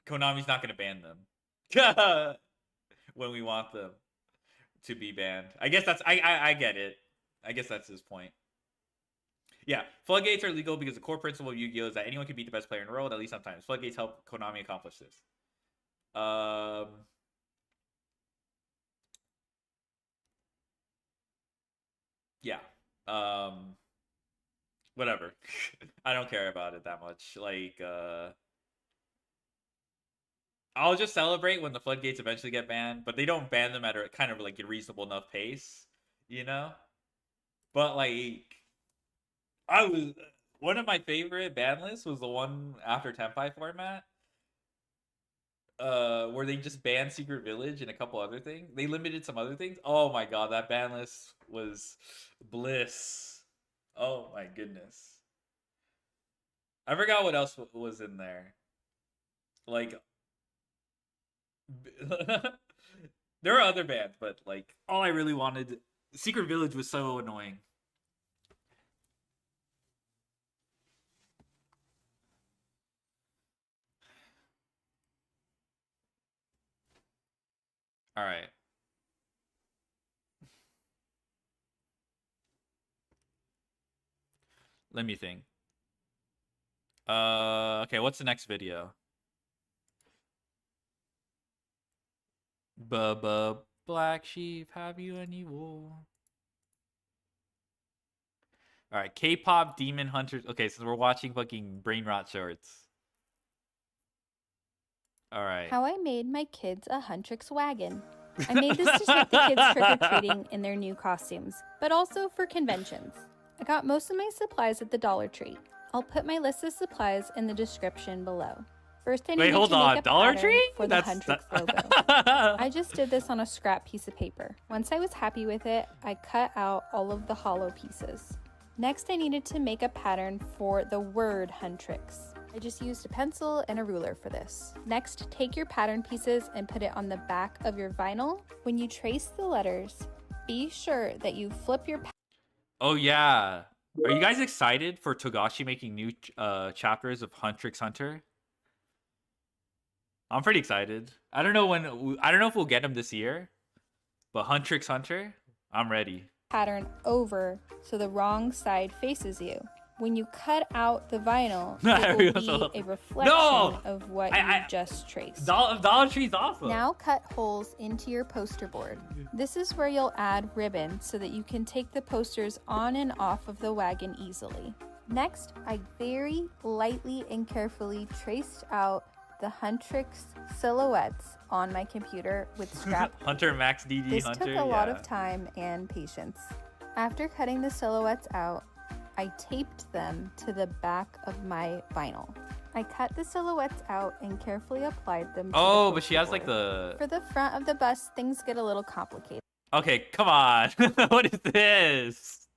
[SPEAKER 1] Konami's not gonna ban them when we want them to be banned. I guess that's I get it. I guess that's his point. Yeah, floodgates are legal because the core principle of Yu-Gi-Oh is that anyone can beat the best player in the world, at least sometimes. Floodgates help Konami accomplish this. Yeah. Whatever. I don't care about it that much. Like, I'll just celebrate when the floodgates eventually get banned, but they don't ban them at a kind of like a reasonable enough pace, you know? But like, one of my favorite ban lists was the one after Tenpai format. Where they just banned Secret Village and a couple other things. They limited some other things. Oh my god, that ban list was bliss. Oh my goodness. I forgot what else was in there. Like, there are other bans, but like, all I really wanted, Secret Village was so annoying. All right. Let me think. Okay, what's the next video? Bubba Black Sheep, have you any wool? All right, K-pop Demon Hunters. Okay, so we're watching fucking brain rot shorts. All right.
[SPEAKER 5] How I made my kids a Huntrix wagon. I made this to take the kids trick-or-treating in their new costumes, but also for conventions. I got most of my supplies at the Dollar Tree. I'll put my list of supplies in the description below. First, I needed to make a
[SPEAKER 1] Dollar
[SPEAKER 5] pattern
[SPEAKER 1] Tree?
[SPEAKER 5] for the Huntrix logo. I just did this on a scrap piece of paper. Once I was happy with it, I cut out all of the hollow pieces. Next, I needed to make a pattern for the word Huntrix. I just used a pencil and a ruler for this. Next, take your pattern pieces and put it on the back of your vinyl. When you trace the letters, be sure that you flip your
[SPEAKER 1] Oh yeah. Are you guys excited for Togashi making new chapters of Huntrix Hunter? I'm pretty excited. I don't know if we'll get him this year, but Huntrix Hunter, I'm ready.
[SPEAKER 5] pattern over so the wrong side faces you. When you cut out the vinyl, it will be a reflection of what you just traced.
[SPEAKER 1] Dollar Tree's awesome.
[SPEAKER 5] Now cut holes into your poster board. This is where you'll add ribbon so that you can take the posters on and off of the wagon easily. Next, I very lightly and carefully traced out the Huntrix silhouettes on my computer with scrap.
[SPEAKER 1] Hunter Max DD
[SPEAKER 5] This
[SPEAKER 1] Hunter.
[SPEAKER 5] took a lot of time and patience. After cutting the silhouettes out, I taped them to the back of my vinyl. I cut the silhouettes out and carefully applied them to
[SPEAKER 1] Oh,
[SPEAKER 5] the
[SPEAKER 1] but she has
[SPEAKER 5] poster
[SPEAKER 1] like
[SPEAKER 5] board.
[SPEAKER 1] the.
[SPEAKER 5] For the front of the bus, things get a little complicated.
[SPEAKER 1] Okay, come on. What is this?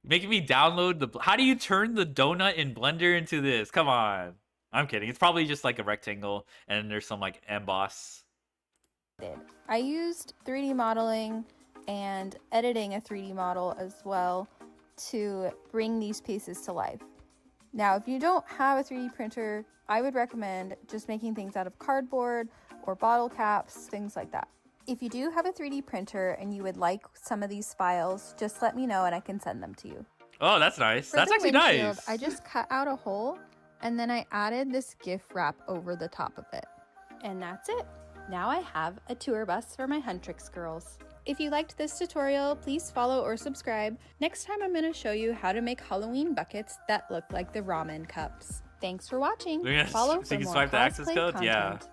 [SPEAKER 1] Making me download the. How do you turn the donut in Blender into this? Come on. I'm kidding. It's probably just like a rectangle, and there's some like emboss
[SPEAKER 5] I used 3D modeling and editing a 3D model as well to bring these pieces to life. Now, if you don't have a 3D printer, I would recommend just making things out of cardboard or bottle caps, things like that. If you do have a 3D printer and you would like some of these files, just let me know and I can send them to you.
[SPEAKER 1] Oh, that's nice.
[SPEAKER 5] For
[SPEAKER 1] That's
[SPEAKER 5] the
[SPEAKER 1] actually
[SPEAKER 5] windshield,
[SPEAKER 1] nice.
[SPEAKER 5] I just cut out a hole and then I added this gift wrap over the top of it. And that's it. Now I have a tour bus for my Huntrix girls. If you liked this tutorial, please follow or subscribe. Next time I'm going to show you how to make Halloween buckets that look like the ramen cups. Thanks for watching. Follow
[SPEAKER 1] So
[SPEAKER 5] for
[SPEAKER 1] you can
[SPEAKER 5] more
[SPEAKER 1] swipe the access
[SPEAKER 5] cosplay
[SPEAKER 1] codes? Yeah.
[SPEAKER 5] content.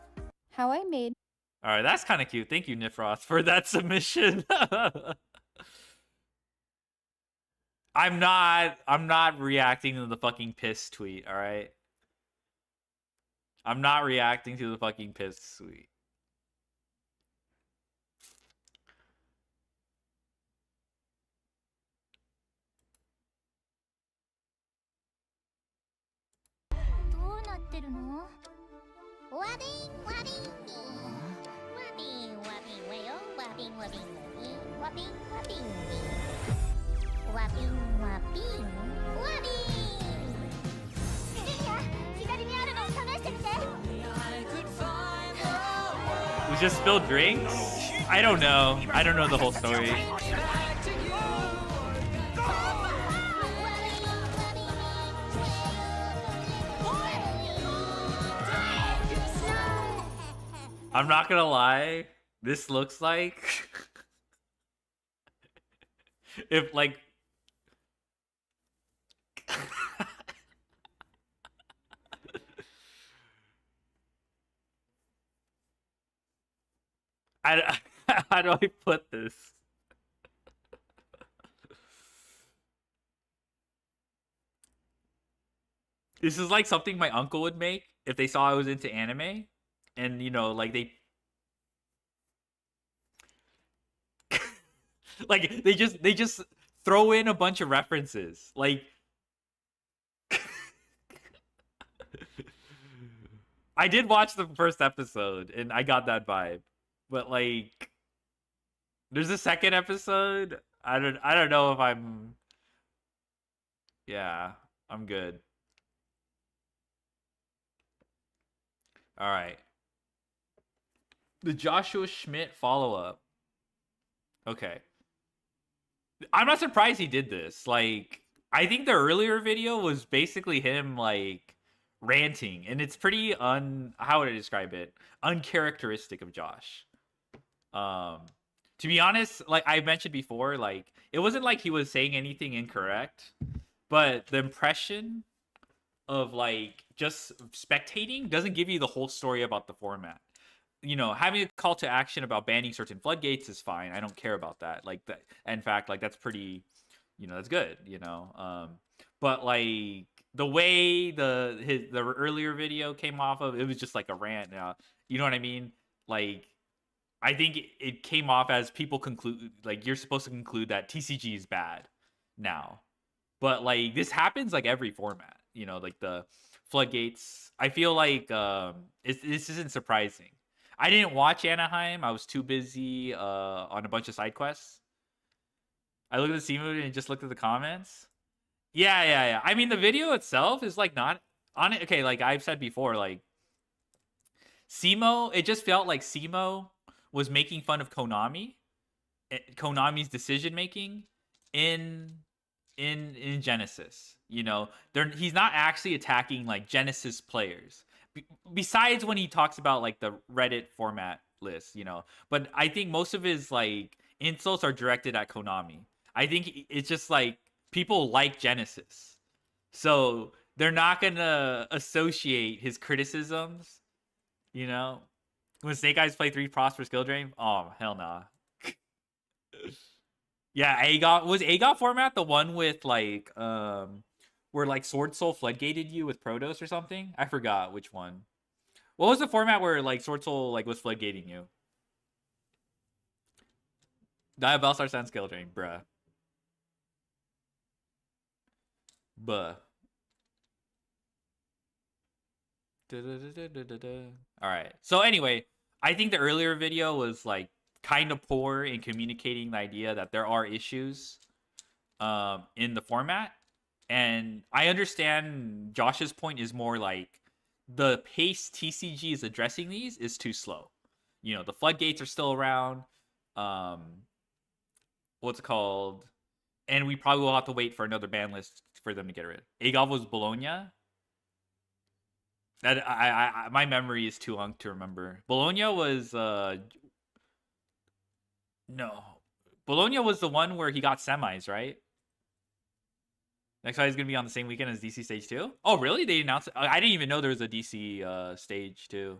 [SPEAKER 5] How I made
[SPEAKER 1] All right, that's kind of cute. Thank you, Nifrost, for that submission. I'm not reacting to the fucking piss tweet, all right? I'm not reacting to the fucking piss tweet. We just spilled drinks? I don't know. I don't know the whole story. I'm not gonna lie. This looks like if like how do I put this? This is like something my uncle would make if they saw I was into anime, and you know, like they like they just throw in a bunch of references. Like I did watch the first episode and I got that vibe. But like there's a second episode. I don't know if I'm yeah, I'm good. All right. The Joshua Schmidt follow-up. Okay. I'm not surprised he did this. Like, I think the earlier video was basically him, like, ranting. And it's pretty how would I describe it? Uncharacteristic of Josh. To be honest, like I mentioned before, like, it wasn't like he was saying anything incorrect. But the impression of, like, just spectating doesn't give you the whole story about the format. You know, having a call to action about banning certain floodgates is fine. I don't care about that. Like that, in fact, like that's pretty, you know, that's good. You know, but like the way the earlier video came off of, it was just like a rant. You know what I mean? Like, I think it came off as people conclude, like you're supposed to conclude that TCG is bad now, but like this happens like every format. You know, like the floodgates. I feel like this isn't surprising. I didn't watch Anaheim. I was too busy on a bunch of side quests. I looked at the C movie and just looked at the comments. Yeah. I mean, the video itself is like not on it. Okay, like I've said before, like Simo, it just felt like Simo was making fun of Konami's decision making in Genesis. You know, he's not actually attacking like Genesis players. Besides when he talks about like the Reddit format list, you know, but I think most of his like insults are directed at Konami. I think it's just like people like Genesis, so they're not gonna associate his criticisms. You know, when Snake Eyes play 3 Prosper Skill Drain, oh hell nah. Yeah, was AGOT format the one with like where like Sword Soul floodgated you with Protos or something? I forgot which one. What was the format where like Sword Soul like was floodgating you? Diabellstar Sun Skill Drain, bruh. Alright. So anyway, I think the earlier video was like kind of poor in communicating the idea that there are issues in the format. And I understand Josh's point is more like the pace TCG is addressing these is too slow. You know, the floodgates are still around. What's it called? And we probably will have to wait for another ban list for them to get rid. Agov was Bologna. That my memory is too long to remember. Bologna was no. Bologna was the one where he got semis, right? Next fight is gonna be on the same weekend as DC Stage 2. Oh, really? They announced it? I didn't even know there was a DC Stage 2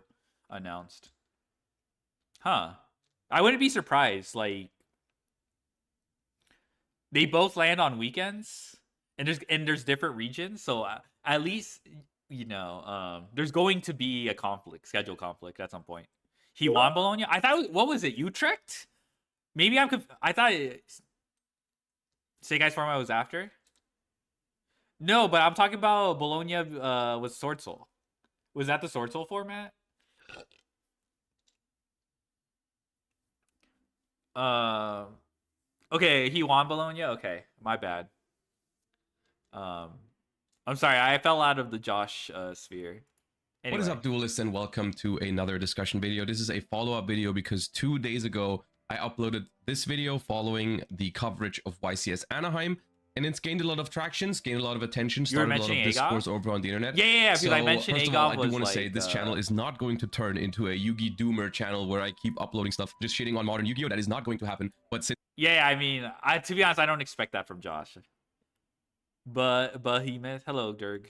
[SPEAKER 1] announced. Huh. I wouldn't be surprised. Like, they both land on weekends, and there's different regions, so at least you know there's going to be a schedule conflict at some point. He won Bologna. I thought, what was it, Utrecht? Maybe I thought Say Guys format was after. No, but I'm talking about Bologna with Sword Soul. Was that the Sword Soul format? Okay, he won Bologna. Okay, my bad. I'm sorry, I fell out of the Josh sphere. Anyway.
[SPEAKER 6] What is up, duelists, and welcome to another discussion video. This is a follow-up video because 2 days ago I uploaded this video following the coverage of YCS Anaheim, and it's gained a lot of traction, gained a lot of attention, started a lot of discourse over on the internet.
[SPEAKER 1] Yeah, because I mentioned
[SPEAKER 6] first of all, I do
[SPEAKER 1] was
[SPEAKER 6] want to
[SPEAKER 1] like,
[SPEAKER 6] say this channel is not going to turn into a Yugi Doomer channel where I keep uploading stuff just shitting on modern Yu-Gi-Oh! That is not going to happen. But since
[SPEAKER 1] I mean, to be honest, I don't expect that from Josh. But Behemoth, hello, Durg.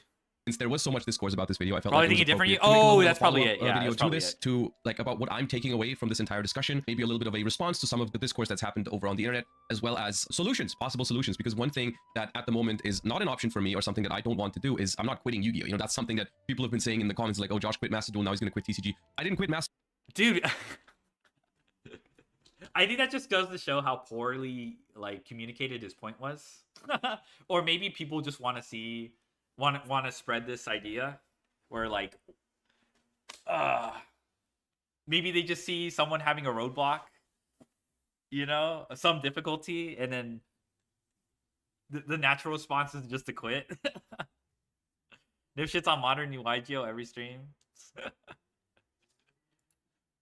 [SPEAKER 6] Since there was so much discourse about this video, I felt
[SPEAKER 1] probably
[SPEAKER 6] like it was
[SPEAKER 1] different.
[SPEAKER 6] appropriate to make a
[SPEAKER 1] Oh,
[SPEAKER 6] little
[SPEAKER 1] that's probably
[SPEAKER 6] follow-up,
[SPEAKER 1] it. Yeah,
[SPEAKER 6] video
[SPEAKER 1] that's
[SPEAKER 6] to
[SPEAKER 1] probably
[SPEAKER 6] this
[SPEAKER 1] it.
[SPEAKER 6] to like about what I'm taking away from this entire discussion, maybe a little bit of a response to some of the discourse that's happened over on the internet, as well as solutions, possible solutions. Because one thing that at the moment is not an option for me, or something that I don't want to do, is I'm not quitting Yu-Gi-Oh! You know, that's something that people have been saying in the comments, like, oh, Josh quit Master Duel, now he's gonna quit TCG. I didn't quit Master.
[SPEAKER 1] Dude. I think that just goes to show how poorly like communicated his point was. Or maybe people just want to spread this idea where like maybe they just see someone having a roadblock, you know, some difficulty, and then the natural response is just to quit. If shit's on modern YGO every stream.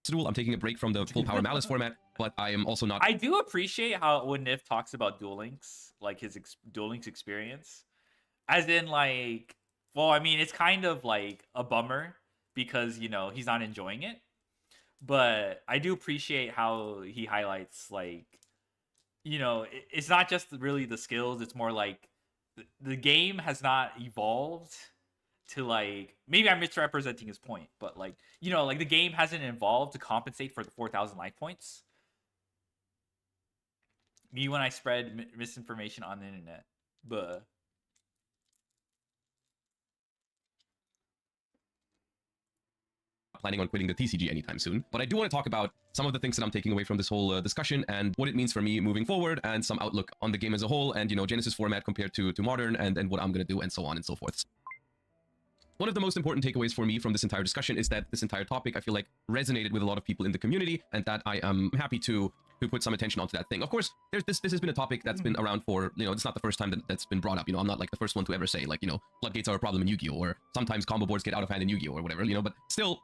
[SPEAKER 6] Duel, I'm taking a break from the full power Malice format, but I am also not.
[SPEAKER 1] I do appreciate how when Nif talks about Duel Links, like his Duel Links experience, as in like, well, I mean, it's kind of like a bummer because, you know, he's not enjoying it, but I do appreciate how he highlights, like, you know, it's not just really the skills, it's more like the game has not evolved to, like, maybe I'm misrepresenting his point, but like, you know, like the game hasn't evolved to compensate for the 4,000 life points. Me when I spread misinformation on the internet, but
[SPEAKER 6] planning on quitting the TCG anytime soon, but I do want to talk about some of the things that I'm taking away from this whole discussion and what it means for me moving forward, and some outlook on the game as a whole, and, you know, Genesis format compared to modern, and what I'm going to do, and so on and so forth. One of the most important takeaways for me from this entire discussion is that this entire topic, I feel like, resonated with a lot of people in the community, and that I am happy to put some attention onto that thing. Of course, this has been a topic that's been around for, you know, it's not the first time that's been brought up. You know, I'm not like the first one to ever say, like, you know, floodgates are a problem in Yu-Gi-Oh! Or sometimes combo boards get out of hand in Yu-Gi-Oh! Or whatever, you know, but still,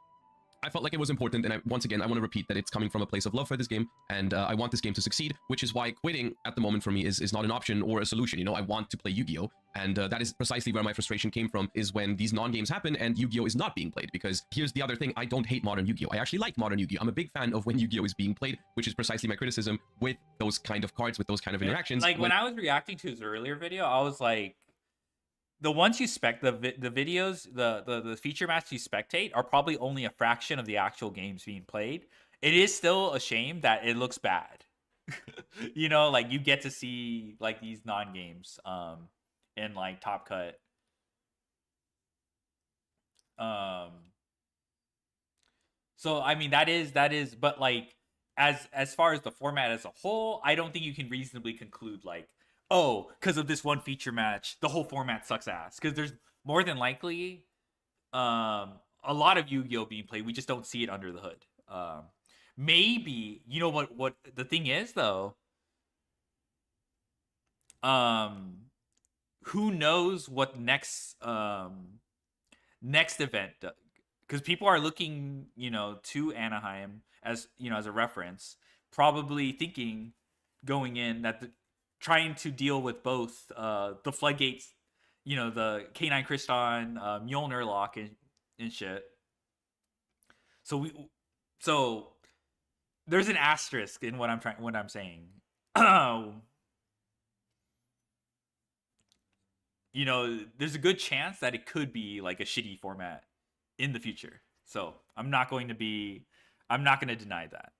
[SPEAKER 6] I felt like it was important, and once again, I want to repeat that it's coming from a place of love for this game, and I want this game to succeed, which is why quitting at the moment for me is not an option or a solution. You know, I want to play Yu-Gi-Oh! And that is precisely where my frustration came from, is when these non-games happen and Yu-Gi-Oh! Is not being played. Because here's the other thing, I don't hate modern Yu-Gi-Oh! I actually like modern Yu-Gi-Oh! I'm a big fan of when Yu-Gi-Oh! Is being played, which is precisely my criticism with those kind of cards, with those kind of interactions.
[SPEAKER 1] Like, when I was reacting to his earlier video, I was like, the ones you the videos, the feature matches you spectate are probably only a fraction of the actual games being played. It is still a shame that it looks bad. You know, like, you get to see like these non-games in like Top Cut. So I mean, that is, but like, as far as the format as a whole, I don't think you can reasonably conclude like, oh, because of this one feature match, the whole format sucks ass. Because there's more than likely a lot of Yu-Gi-Oh! Being played. We just don't see it under the hood. maybe, you know what the thing is though, who knows what the next event, because people are looking, to Anaheim as, as a reference, probably thinking going in that trying to deal with both the floodgates, the K9 Kriston, Mjolnir lock and shit. So there's an asterisk in what I'm saying. There's a good chance that it could be like a shitty format in the future. So I'm not going to deny that.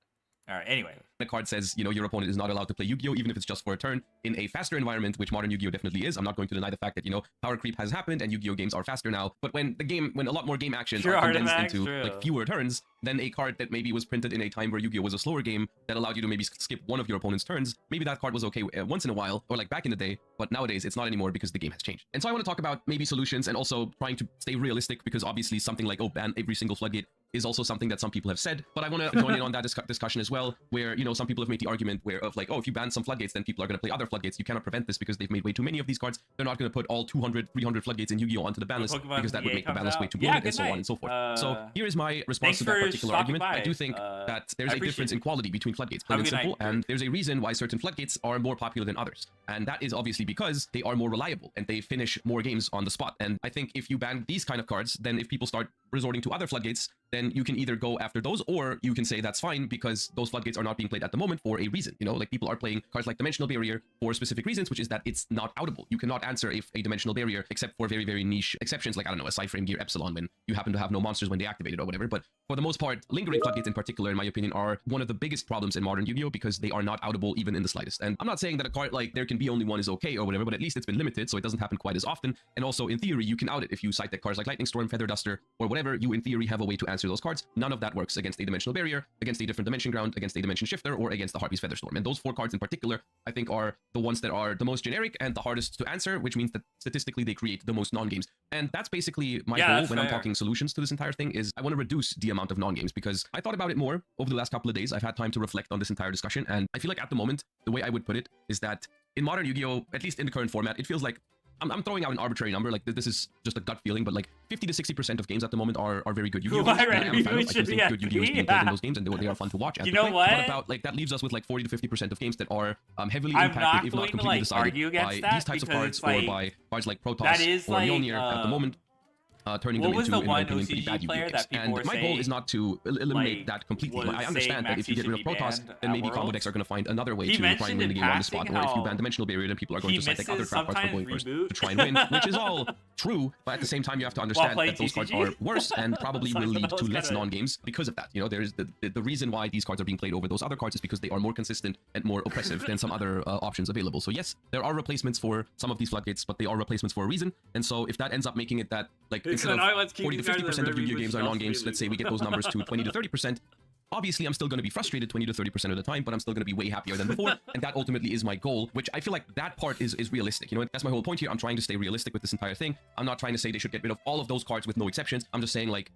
[SPEAKER 1] All right, anyway.
[SPEAKER 6] The card says, your opponent is not allowed to play Yu-Gi-Oh! Even if it's just for a turn in a faster environment, which modern Yu-Gi-Oh! Definitely is. I'm not going to deny the fact that, power creep has happened and Yu-Gi-Oh! Games are faster now. But when a lot more game actions are condensed into like fewer turns, then a card that maybe was printed in a time where Yu-Gi-Oh! Was a slower game that allowed you to maybe skip one of your opponent's turns, maybe that card was okay once in a while, or like back in the day, but nowadays it's not anymore because the game has changed. And so I want to talk about maybe solutions and also trying to stay realistic, because obviously something like, ban every single floodgate is also something that some people have said. But I want to join in on that discussion as well, where, some people have made the argument of like, if you ban some floodgates, then people are going to play other floodgates. You cannot prevent this because they've made way too many of these cards. They're not going to put all 200, 300 floodgates in Yu-Gi-Oh! Onto the ban list, because that would make the ban list way too bloated and so on and so forth. So here is my response to that particular argument. I do think that there's a difference in quality between floodgates, plain and simple, and there's a reason why certain floodgates are more popular than others. And that is obviously because they are more reliable and they finish more games on the spot. And I think if you ban these kind of cards, then if people start resorting to other floodgates, then you can either go after those, or you can say that's fine because those floodgates are not being played at the moment for a reason. Like people are playing cards like Dimensional Barrier for specific reasons, which is that it's not outable. You cannot answer a Dimensional Barrier except for very, very niche exceptions, like, I don't know, a Cyframe Gear Epsilon when you happen to have no monsters when they activate it or whatever. But for the most part, lingering floodgates in particular, in my opinion, are one of the biggest problems in modern Yu-Gi-Oh! Because they are not outable even in the slightest. And I'm not saying that a card like there can be only one is okay or whatever, but at least it's been limited, so it doesn't happen quite as often. And also, in theory, you can out it if you side deck cards like Lightning Storm, Feather Duster, or whatever. You, in theory, have a way to answer those cards. None of that works against a Dimensional Barrier, against a different Dimension Ground, against a Dimension Shifter, or against the Harpy's Feather Storm. And those four cards in particular, I think, are the ones that are the most generic and the hardest to answer, which means that statistically they create the most non-games. And that's basically my goal when I'm talking solutions to this entire thing, is I want to reduce the amount of non-games, because I thought about it more over the last couple of days. I've had time to reflect on this entire discussion, and I feel like at the moment, the way I would put it is that in modern Yu-Gi-Oh!, at least in the current format, it feels like I'm throwing out an arbitrary number, like this is just a gut feeling, but like 50 to 60% of games at the moment are very good Yu-Gi-Oh! Games. I think good Yu-Gi-Oh! is being played in those games, and they are fun to watch.
[SPEAKER 1] You know what?
[SPEAKER 6] But about like that leaves us with like 40 to 50% of games that are heavily impacted, if not completely decided by these types of cards, or by cards like Protoss or Mjolnir at the moment. Turning them into, in my opinion, pretty bad Yu-Gi-Oh! games. And my goal is not to eliminate that completely. I understand that if you get rid of Protoss, then maybe combo decks are going to find another way to try and win the game on the spot. Or if you ban Dimensional Barrier, then people are going to side deck other trap cards for going first to try and win, which is all true. But at the same time, you have to understand that those cards are worse and probably will lead to less non-games because of that. There's the reason why these cards are being played over those other cards is because they are more consistent and more oppressive than some other options available. So yes, there are replacements for some of these floodgates, but they are replacements for a reason. And so if that ends up making it that, like, instead of 40 to 50% of Yu-Gi-Oh! Games are non-games, let's say we get those numbers to 20 to 30%, obviously I'm still going to be frustrated 20 to 30% of the time, but I'm still going to be way happier than before, and that ultimately is my goal, which I feel like that part is realistic. That's my whole point here. I'm trying to stay realistic with this entire thing. I'm not trying to say they should get rid of all of those cards with no exceptions. I'm just saying, like,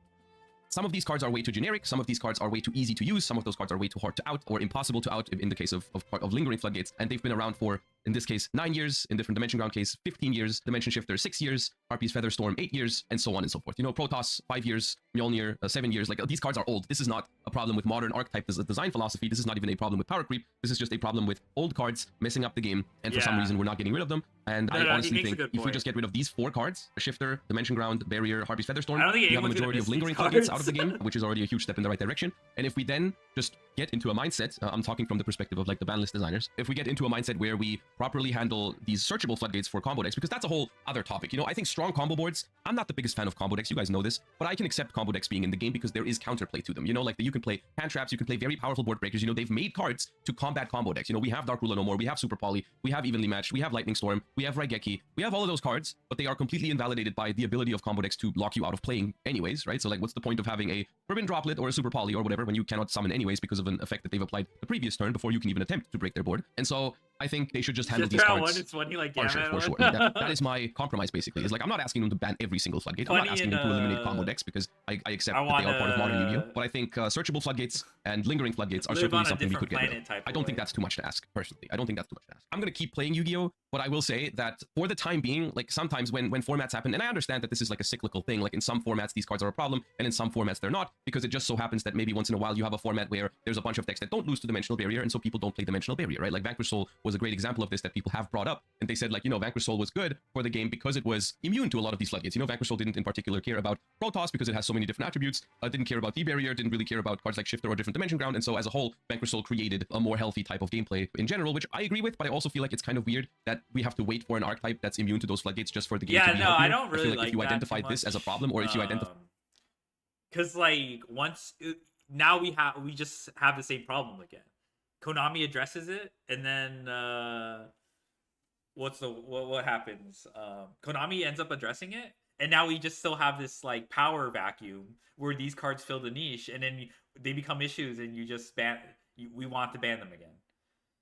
[SPEAKER 6] some of these cards are way too generic, some of these cards are way too easy to use, some of those cards are way too hard to out, or impossible to out in the case of lingering floodgates, and they've been around for, in this case, 9 years, in different Dimension Ground case, 15 years, Dimension Shifter, 6 years, Harpy's Feather Storm, 8 years, and so on and so forth. Protoss, 5 years, Mjolnir, 7 years. Like, these cards are old. This is not a problem with modern archetype design philosophy. This is not even a problem with power creep. This is just a problem with old cards messing up the game, and for some reason, we're not getting rid of them. And I honestly think if we just get rid of these 4 cards, Shifter, Dimension Ground, Barrier, Harpy's Feather Storm, we have a majority of lingering floodgates out of the game, which is already a huge step in the right direction. And if we then just get into a mindset, I'm talking from the perspective of like the ban list designers, if we get into a mindset where we properly handle these searchable floodgates for combo decks, because that's a whole other topic. I think strong combo boards, I'm not the biggest fan of combo decks, you guys know this, but I can accept combo decks being in the game because there is counterplay to them. Like you can play hand traps, you can play very powerful board breakers. They've made cards to combat combo decks. We have Dark Ruler No More, we have Super Poly, we have Evenly Matched, we have Lightning Storm, we have Raigeki, we have all of those cards, but they are completely invalidated by the ability of combo decks to lock you out of playing anyways, right? So like, what's the point of having a Forbidden Droplet or a Super Poly or whatever when you cannot summon anyways because of an effect that they've applied the previous turn before you can even attempt to break their board? And so I think they should just handle
[SPEAKER 1] Just
[SPEAKER 6] these
[SPEAKER 1] round
[SPEAKER 6] cards.
[SPEAKER 1] one, it's funny like
[SPEAKER 6] For sure,
[SPEAKER 1] Gamma
[SPEAKER 6] for sure.
[SPEAKER 1] one.
[SPEAKER 6] That is my compromise, basically. Is like, I'm not asking them to ban every single floodgate. I'm not
[SPEAKER 1] Funny
[SPEAKER 6] asking
[SPEAKER 1] in,
[SPEAKER 6] them to eliminate combo decks because I accept
[SPEAKER 1] I
[SPEAKER 6] that they are part of modern
[SPEAKER 1] wanna
[SPEAKER 6] Yu-Gi-Oh! But I think searchable floodgates and lingering floodgates are
[SPEAKER 1] live
[SPEAKER 6] certainly
[SPEAKER 1] on a
[SPEAKER 6] something we
[SPEAKER 1] different
[SPEAKER 6] could get rid
[SPEAKER 1] planet
[SPEAKER 6] of.
[SPEAKER 1] type
[SPEAKER 6] I
[SPEAKER 1] of
[SPEAKER 6] don't think
[SPEAKER 1] way.
[SPEAKER 6] that's too much to ask, personally. I don't think that's too much to ask. I'm going to keep playing Yu-Gi-Oh! But I will say that for the time being, like sometimes when formats happen, and I understand that this is like a cyclical thing, like in some formats these cards are a problem, and in some formats they're not, because it just so happens that maybe once in a while you have a format where there's a bunch of decks that don't lose to Dimensional Barrier, and so people don't play Dimensional Barrier, right? Like Vanquish Soul was a great example of this that people have brought up, and they said like, you know, Vanquish Soul was good for the game because it was immune to a lot of these floodgates. You know, Vanquish Soul didn't in particular care about Protoss because it has so many different attributes, didn't care about D-Barrier, didn't really care about cards like Shifter or Different Dimension Ground, and so as a whole, Vanquish Soul created a more healthy type of gameplay in general, which I agree with, but I also feel like it's kind of weird that we have to wait for an archetype that's immune to those floodgates just for the game
[SPEAKER 1] Yeah,
[SPEAKER 6] to be
[SPEAKER 1] no,
[SPEAKER 6] healthier.
[SPEAKER 1] I don't really
[SPEAKER 6] feel like if you
[SPEAKER 1] like that
[SPEAKER 6] identify
[SPEAKER 1] too
[SPEAKER 6] this as a
[SPEAKER 1] much.
[SPEAKER 6] problem, or if you identify
[SPEAKER 1] Because like once now we just have the same problem again. Konami addresses it, and then what happens? Konami ends up addressing it, and now we just still have this like power vacuum where these cards fill the niche, and then they become issues, and you just we want to ban them again.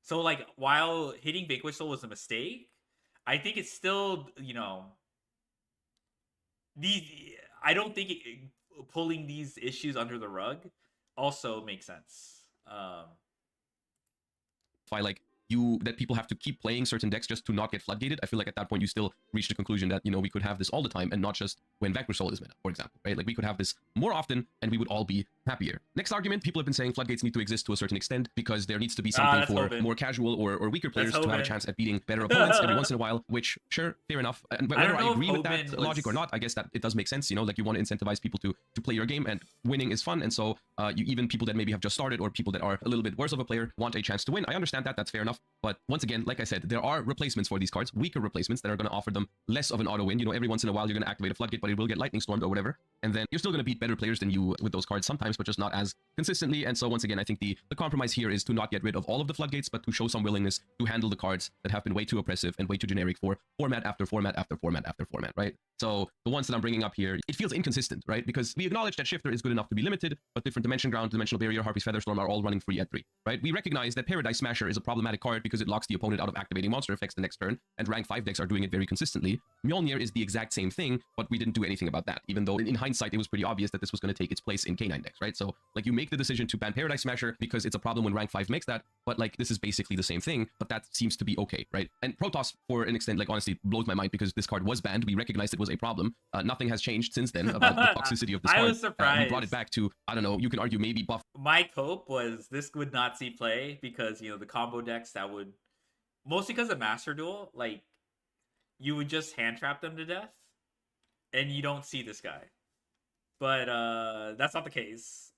[SPEAKER 1] So like while hitting Vanquish Soul was a mistake, I think it's still, you know, I don't think pulling these issues under the rug also makes sense.
[SPEAKER 6] like that people have to keep playing certain decks just to not get floodgated. I feel like at that point you still reach the conclusion that, you know, we could have this all the time and not just when Vanquish Soul is meta, for example, right? Like we could have this more often and we would all be happier. Next argument, people have been saying floodgates need to exist to a certain extent because there needs to be something for
[SPEAKER 1] hoping.
[SPEAKER 6] more casual or weaker players to have a
[SPEAKER 1] hoping.
[SPEAKER 6] chance at beating better opponents every once in a while, which sure, fair enough. And whether I
[SPEAKER 1] know if
[SPEAKER 6] agree with
[SPEAKER 1] Hoban
[SPEAKER 6] that logic or
[SPEAKER 1] was-
[SPEAKER 6] not, I guess that it does make sense, you know, like you want to incentivize people to play your game, and winning is fun, and so you even people that maybe have just started or people that are a little bit worse of a player want a chance to win. I understand that, that's fair enough. But once again, like I said, there are replacements for these cards, weaker replacements that are going to offer them less of an auto win. You know, every once in a while you're going to activate a floodgate, but it will get lightning stormed or whatever, and then you're still going to beat better players than you with those cards sometimes, but just not as consistently. And so once again, I think the compromise here is to not get rid of all of the floodgates, but to show some willingness to handle the cards that have been way too oppressive and way too generic for format after format after format after format, right? So the ones that I'm bringing up here, it feels inconsistent, right? Because we acknowledge that Shifter is good enough to be limited, but Different Dimension Ground, Dimensional Barrier, Harpy's Featherstorm are all running free at 3, right? We recognize that Paradise Smasher is a problematic card because it locks the opponent out of activating monster effects the next turn, and rank 5 decks are doing it very consistently. Mjolnir is the exact same thing, but we didn't do anything about that, even though in hindsight it was pretty obvious that this was going to take its place in K9 decks, right? So like you make the decision to ban Paradise Smasher because it's a problem when rank 5 makes that, but like this is basically the same thing, but that seems to be okay, right? And Protoss, for an extent, like honestly blows my mind because this card was banned. We recognized it was a problem. Nothing has changed since then about the toxicity of this
[SPEAKER 1] I
[SPEAKER 6] card.
[SPEAKER 1] was surprised.
[SPEAKER 6] We brought it back to, I don't know, you can argue maybe buff
[SPEAKER 1] My cope was this would not see play because, you know, the combo decks that would, mostly because of Master Duel, like you would just hand trap them to death and you don't see this guy. But that's not the case.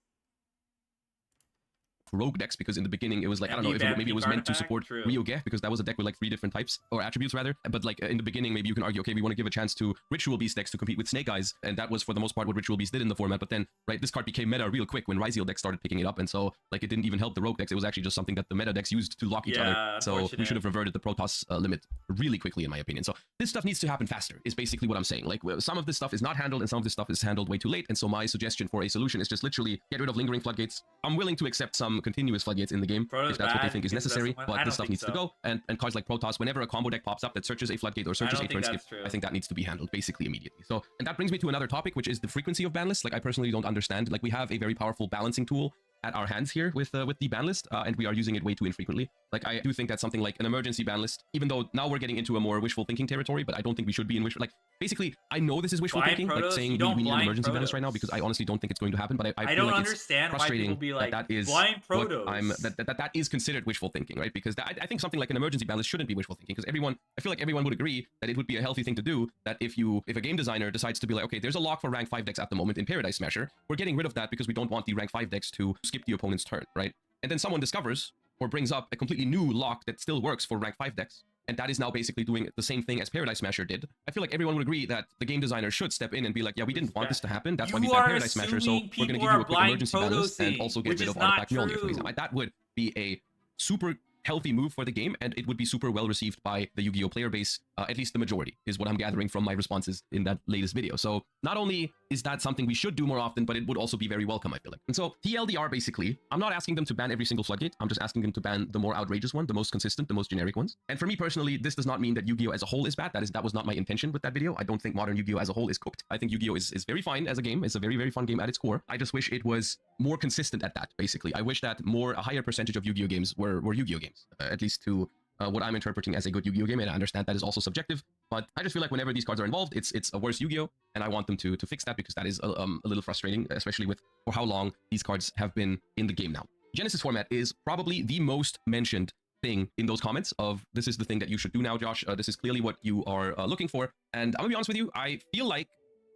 [SPEAKER 6] rogue decks, because in the beginning it was like, I don't know, if
[SPEAKER 1] Anti-Bambi
[SPEAKER 6] maybe it was meant to
[SPEAKER 1] artifact?
[SPEAKER 6] support
[SPEAKER 1] True.
[SPEAKER 6] Ryogeh, because that was a deck with like 3 different types, or attributes rather. But like in the beginning, maybe you can argue, okay, we want to give a chance to Ritual Beast decks to compete with Snake Eyes, and that was for the most part what Ritual Beast did in the format. But then, right, this card became meta real quick when Ryziel decks started picking it up, and so like it didn't even help the rogue decks. It was actually just something that the meta decks used to lock each other.
[SPEAKER 1] Yeah,
[SPEAKER 6] So we
[SPEAKER 1] unfortunate.
[SPEAKER 6] should have reverted the Protoss limit really quickly, in my opinion. So this stuff needs to happen faster, is basically what I'm saying. Like some of this stuff is not handled, and some of this stuff is handled way too late. And so my suggestion for a solution is just literally get rid of lingering floodgates. I'm willing to accept some continuous floodgates in the game
[SPEAKER 1] Protoss
[SPEAKER 6] if that's what they
[SPEAKER 1] bad,
[SPEAKER 6] think is
[SPEAKER 1] is the best
[SPEAKER 6] necessary,
[SPEAKER 1] one? I
[SPEAKER 6] but
[SPEAKER 1] don't
[SPEAKER 6] this stuff
[SPEAKER 1] think
[SPEAKER 6] needs to
[SPEAKER 1] so.
[SPEAKER 6] go. And cards like Protoss, whenever a combo deck pops up that searches a floodgate or searches a
[SPEAKER 1] don't think
[SPEAKER 6] turn skip,
[SPEAKER 1] that's true.
[SPEAKER 6] I think that needs to be handled basically immediately. So, and that brings me to another topic, which is the frequency of ban lists. Like I personally don't understand. Like we have a very powerful balancing tool at our hands here with the ban list, and we are using it way too infrequently. Like I do think that something like an emergency ban list, even though now we're getting into a more wishful thinking territory, but I don't think we should be in wishful. Like basically, I know this is wishful
[SPEAKER 1] Blind
[SPEAKER 6] thinking, like
[SPEAKER 1] Protoss?
[SPEAKER 6] saying
[SPEAKER 1] You don't
[SPEAKER 6] we need an
[SPEAKER 1] blind
[SPEAKER 6] emergency ban list right now,
[SPEAKER 1] Protoss.
[SPEAKER 6] because I honestly don't think it's going to happen. But I
[SPEAKER 1] I
[SPEAKER 6] feel
[SPEAKER 1] don't
[SPEAKER 6] like it's
[SPEAKER 1] understand why
[SPEAKER 6] frustrating
[SPEAKER 1] people be like,
[SPEAKER 6] that is
[SPEAKER 1] blind
[SPEAKER 6] what
[SPEAKER 1] Protoss.
[SPEAKER 6] that is considered wishful thinking, right? Because I think something like an emergency ban list shouldn't be wishful thinking, because I feel like everyone would agree that it would be a healthy thing to do, that if a game designer decides to be like, okay, there's a lock for rank 5 decks at the moment in Paradise Smasher, we're getting rid of that because we don't want the rank 5 decks to skip the opponent's turn, right? And then someone discovers or brings up a completely new lock that still works for rank 5 decks, and that is now basically doing the same thing as Paradise Smasher did. I feel like everyone would agree that the game designer should step in and be like, yeah, we didn't want this to happen. That's why we
[SPEAKER 1] You
[SPEAKER 6] banned
[SPEAKER 1] are
[SPEAKER 6] Paradise Smasher, so
[SPEAKER 1] assuming
[SPEAKER 6] we're going to
[SPEAKER 1] people
[SPEAKER 6] give you
[SPEAKER 1] are
[SPEAKER 6] a quick
[SPEAKER 1] blind
[SPEAKER 6] emergency ban list and
[SPEAKER 1] Protosing,
[SPEAKER 6] also get
[SPEAKER 1] which
[SPEAKER 6] rid
[SPEAKER 1] is
[SPEAKER 6] of
[SPEAKER 1] not
[SPEAKER 6] Artifact Mjolnir, for
[SPEAKER 1] true.
[SPEAKER 6] example. That would be a super healthy move for the game, and it would be super well received by the Yu-Gi-Oh player base, at least the majority, is what I'm gathering from my responses in that latest video. So not only is that something we should do more often, but it would also be very welcome, I feel like. And so TLDR, basically, I'm not asking them to ban every single floodgate. I'm just asking them to ban the more outrageous one, the most consistent, the most generic ones. And for me personally, this does not mean that Yu-Gi-Oh as a whole is bad. That was not my intention with that video. I don't think modern Yu-Gi-Oh as a whole is cooked. I think Yu-Gi-Oh is very fine as a game. It's a very, very fun game at its core. I just wish it was more consistent at that, basically. I wish that a higher percentage of Yu-Gi-Oh games were Yu-Gi-Oh games, at least to what I'm interpreting as a good Yu-Gi-Oh game, and I understand that is also subjective, but I just feel like whenever these cards are involved, it's a worse Yu-Gi-Oh, and I want them to fix that, because that is a little frustrating, especially for how long these cards have been in the game now. Genesis format is probably the most mentioned thing in those comments of, this is the thing that you should do now, Josh. This is clearly what you are looking for, and I'm gonna be honest with you, I feel like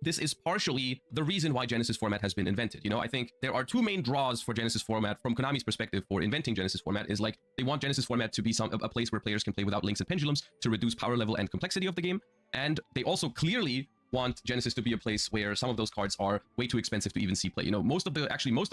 [SPEAKER 6] this is partially the reason why Genesis format has been invented. You know, I think there are two main draws for Genesis format from Konami's perspective for inventing Genesis format is like, they want Genesis format to be a place where players can play without links and pendulums to reduce power level and complexity of the game. And they also clearly want Genesis to be a place where some of those cards are way too expensive to even see play. You know, most of the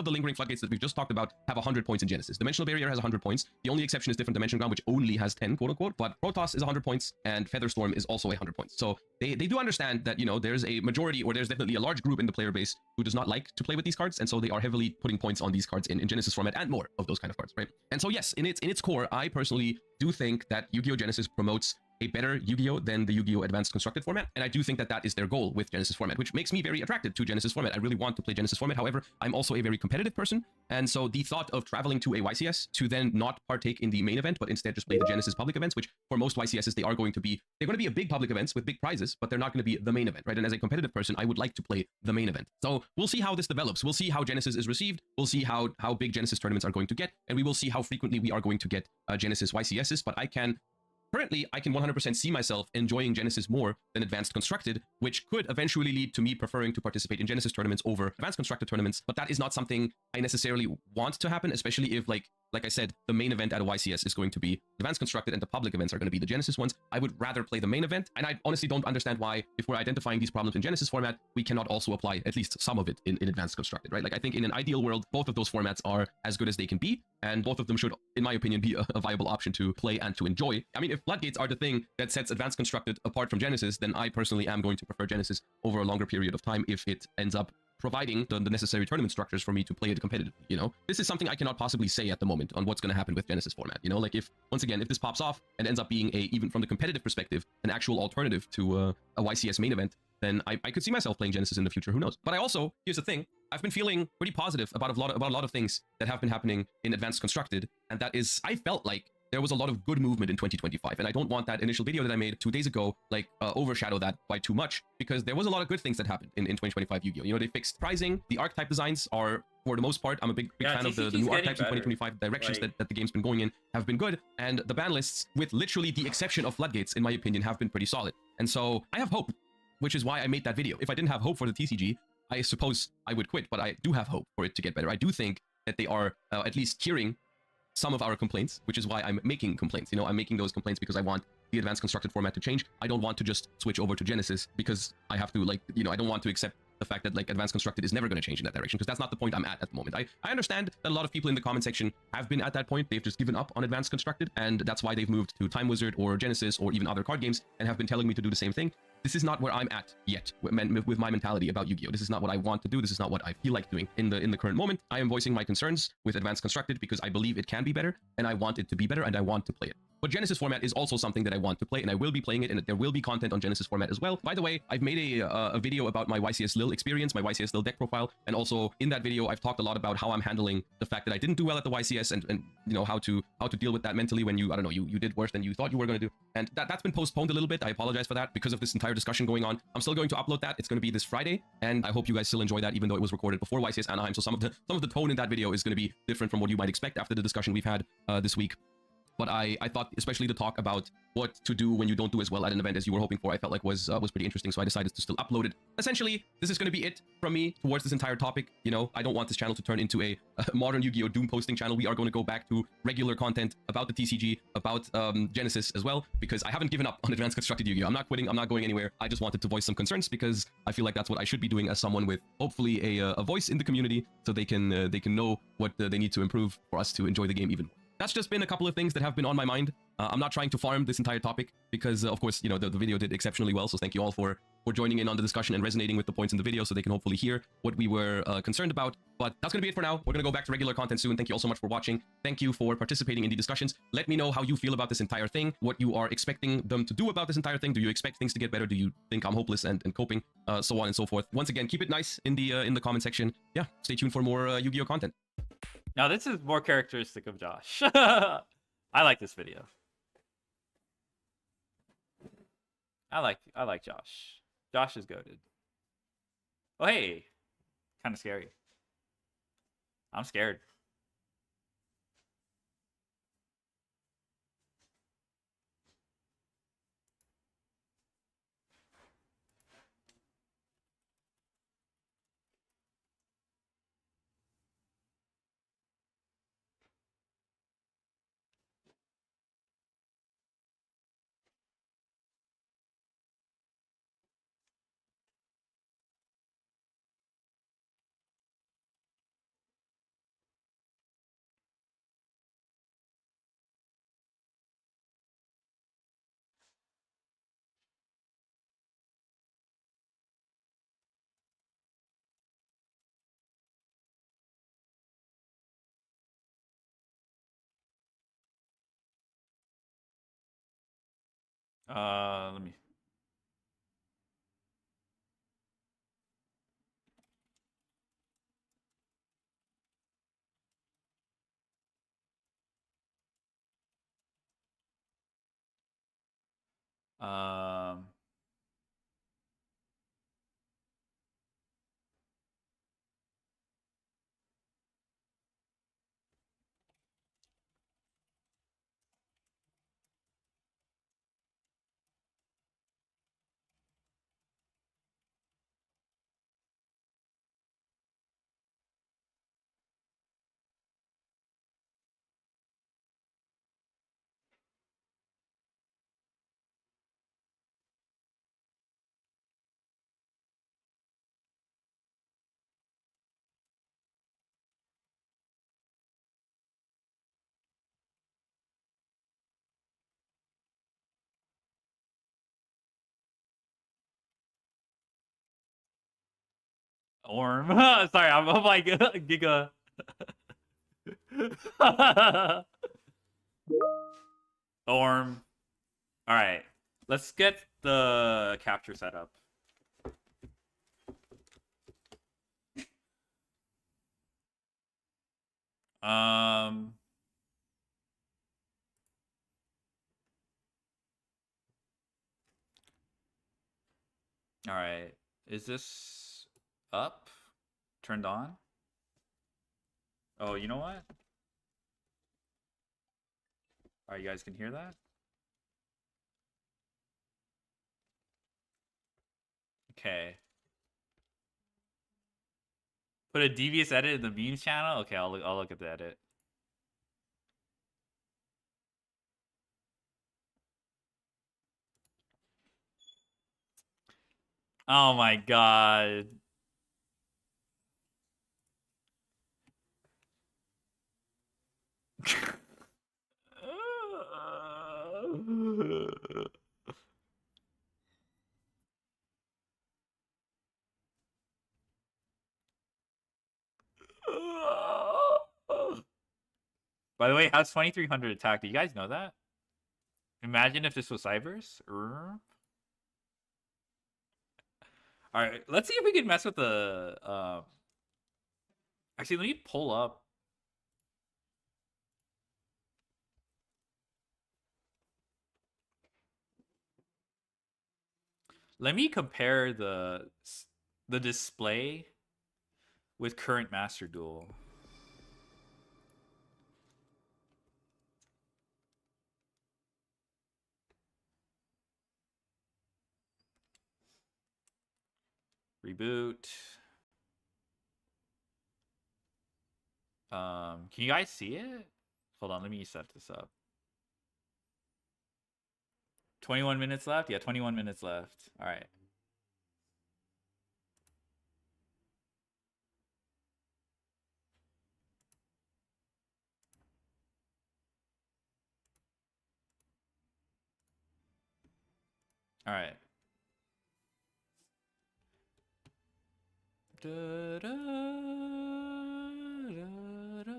[SPEAKER 6] lingering floodgates that we've just talked about have 100 points in Genesis. Dimensional Barrier has 100 points. The only exception is Different Dimension Ground, which only has 10, quote unquote. But Protoss is 100 points, and Featherstorm is also 100 points. So they do understand that, you know, there's a majority, or there's definitely a large group in the player base who does not like to play with these cards, and so they are heavily putting points on these cards in Genesis format and more of those kind of cards, right? And so yes, in its core, I personally do think that Yu-Gi-Oh! Genesis promotes a better Yu-Gi-Oh! Than the Yu-Gi-Oh! Advanced Constructed format, and I do think that that is their goal with Genesis format, which makes me very attracted to Genesis format. I really want to play Genesis format. However, I'm also a very competitive person, and so the thought of traveling to a YCS to then not partake in the main event, but instead just play the Genesis public events, which for most YCSs they're going to be a big public events with big prizes, but they're not going to be the main event, right? And as a competitive person, I would like to play the main event. So we'll see how this develops. We'll see how Genesis is received. We'll see how big Genesis tournaments are going to get, and we will see how frequently we are going to get Genesis YCSs. But currently, I can 100% see myself enjoying Genesis more than Advanced Constructed, which could eventually lead to me preferring to participate in Genesis tournaments over Advanced Constructed tournaments, but that is not something I necessarily want to happen, especially if, like I said, the main event at a YCS is going to be Advanced Constructed and the public events are going to be the Genesis ones. I would rather play the main event, and I honestly don't understand why, if we're identifying these problems in Genesis format, we cannot also apply at least some of it in Advanced Constructed, right? Like, I think in an ideal world, both of those formats are as good as they can be, and both of them should, in my opinion, be a viable option to play and to enjoy. I mean, if floodgates are the thing that sets Advanced Constructed apart from Genesis, then I personally am going to prefer Genesis over a longer period of time if it ends up providing the necessary tournament structures for me to play it competitively, you know? This is something I cannot possibly say at the moment on what's going to happen with Genesis format, you know? Like, if this pops off and ends up being even from the competitive perspective, an actual alternative to a YCS main event, then I could see myself playing Genesis in the future, who knows? But I also, here's the thing, I've been feeling pretty positive about a lot of things that have been happening in Advanced Constructed, and that is, I felt like there was a lot of good movement in 2025, and I don't want that initial video that I made 2 days ago, like, overshadow that by too much, because there was a lot of good things that happened in 2025 Yu-Gi-Oh! You know, they fixed pricing, the archetype designs are, for the most part, I'm a big fan of the new archetypes in 2025 directions that the game's been going in, have been good, and the ban lists, with literally the exception of floodgates, in my opinion, have been pretty solid. And so, I have hope, which is why I made that video. If I didn't have hope for the TCG, I suppose I would quit, but I do have hope for it to get better. I do think that they are at least hearing some of our complaints, which is why I'm making complaints. You know, I'm making those complaints because I want the Advanced Constructed format to change. I don't want to just switch over to Genesis because I have to, like, you know, I don't want to accept the fact that, like, Advanced Constructed is never going to change in that direction, because that's not the point I'm at the moment. I understand that a lot of people in the comment section have been at that point. They've just given up on Advanced Constructed, and that's why they've moved to Time Wizard or Genesis or even other card games and have been telling me to do the same thing. This is not where I'm at yet with my mentality about Yu-Gi-Oh! This is not what I want to do. This is not what I feel like doing in the current moment. I am voicing my concerns with Advanced Constructed because I believe it can be better, and I want it to be better, and I want to play it. But Genesis format is also something that I want to play, and I will be playing it, and there will be content on Genesis format as well. By the way, I've made a video about my YCS Lil experience, my YCS Lil deck profile, and also in that video, I've talked a lot about how I'm handling the fact that I didn't do well at the YCS, and you know, how to deal with that mentally when you, I don't know, you did worse than you thought you were going to do. And that's been postponed a little bit. I apologize for that because of this entire discussion going on. I'm still going to upload that. It's going to be this Friday, and I hope you guys still enjoy that, even though it was recorded before YCS Anaheim. So some of the tone in that video is going to be different from what you might expect after the discussion we've had this week. But I thought, especially the talk about what to do when you don't do as well at an event as you were hoping for, I felt like was pretty interesting, so I decided to still upload it. Essentially, this is going to be it from me towards this entire topic. You know, I don't want this channel to turn into a modern Yu-Gi-Oh! Doom posting channel. We are going to go back to regular content about the TCG, about Genesis as well, because I haven't given up on Advanced Constructed Yu-Gi-Oh! I'm not quitting, I'm not going anywhere. I just wanted to voice some concerns because I feel like that's what I should be doing as someone with hopefully a voice in the community, so they can know what they need to improve for us to enjoy the game even more. that's just been a couple of things that have been on my mind. I'm not trying to farm this entire topic because, of course, you know, the video did exceptionally well. So thank you all for joining in on the discussion and resonating with the points in the video so they can hopefully hear what we were concerned about. But that's going to be it for now. We're going to go back to regular content soon. Thank you all so much for watching. Thank you for participating in the discussions. Let me know how you feel about this entire thing, what you are expecting them to do about this entire thing. Do you expect things to get better? Do you think I'm hopeless and coping? So on and so forth. Once again, keep it nice in the comment section. Yeah, stay tuned for more Yu-Gi-Oh content.
[SPEAKER 1] Now this is more characteristic of Josh. I like this video. I like Josh. Josh is goated. Oh hey, kind of scary. I'm scared. Let me. Um. Orm. Sorry, I'm like Giga. Orm. All right, let's get the capture set up. Um. All right, is this up? Turned on? Oh, you know what? All right, you guys can hear that? Okay. Put a devious edit in the memes channel? Okay, I'll look at the edit. Oh my god. By the way, how's 2300 attack? Do you guys know that? Imagine if this was Cybers. All right, let's see if we can mess with the. Actually, let me pull up. Let me compare the display with current Master Duel. Reboot. Can you guys see it? Hold on, let me set this up. 21 minutes left? Yeah, 21 minutes left. All right. All right. Da, da, da, da.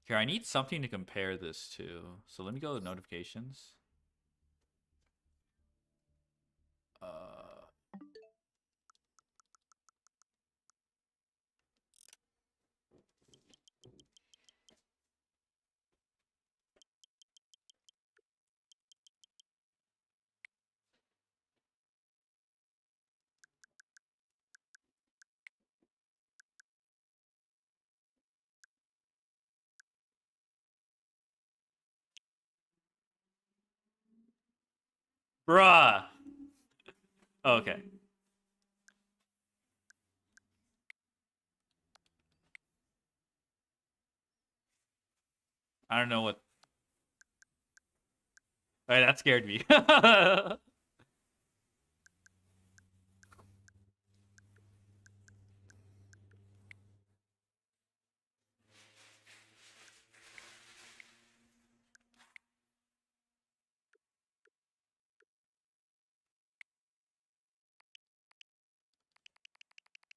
[SPEAKER 1] Here, I need something to compare this to. So let me go to notifications. Bruh. Okay. I don't know what. All right, that scared me.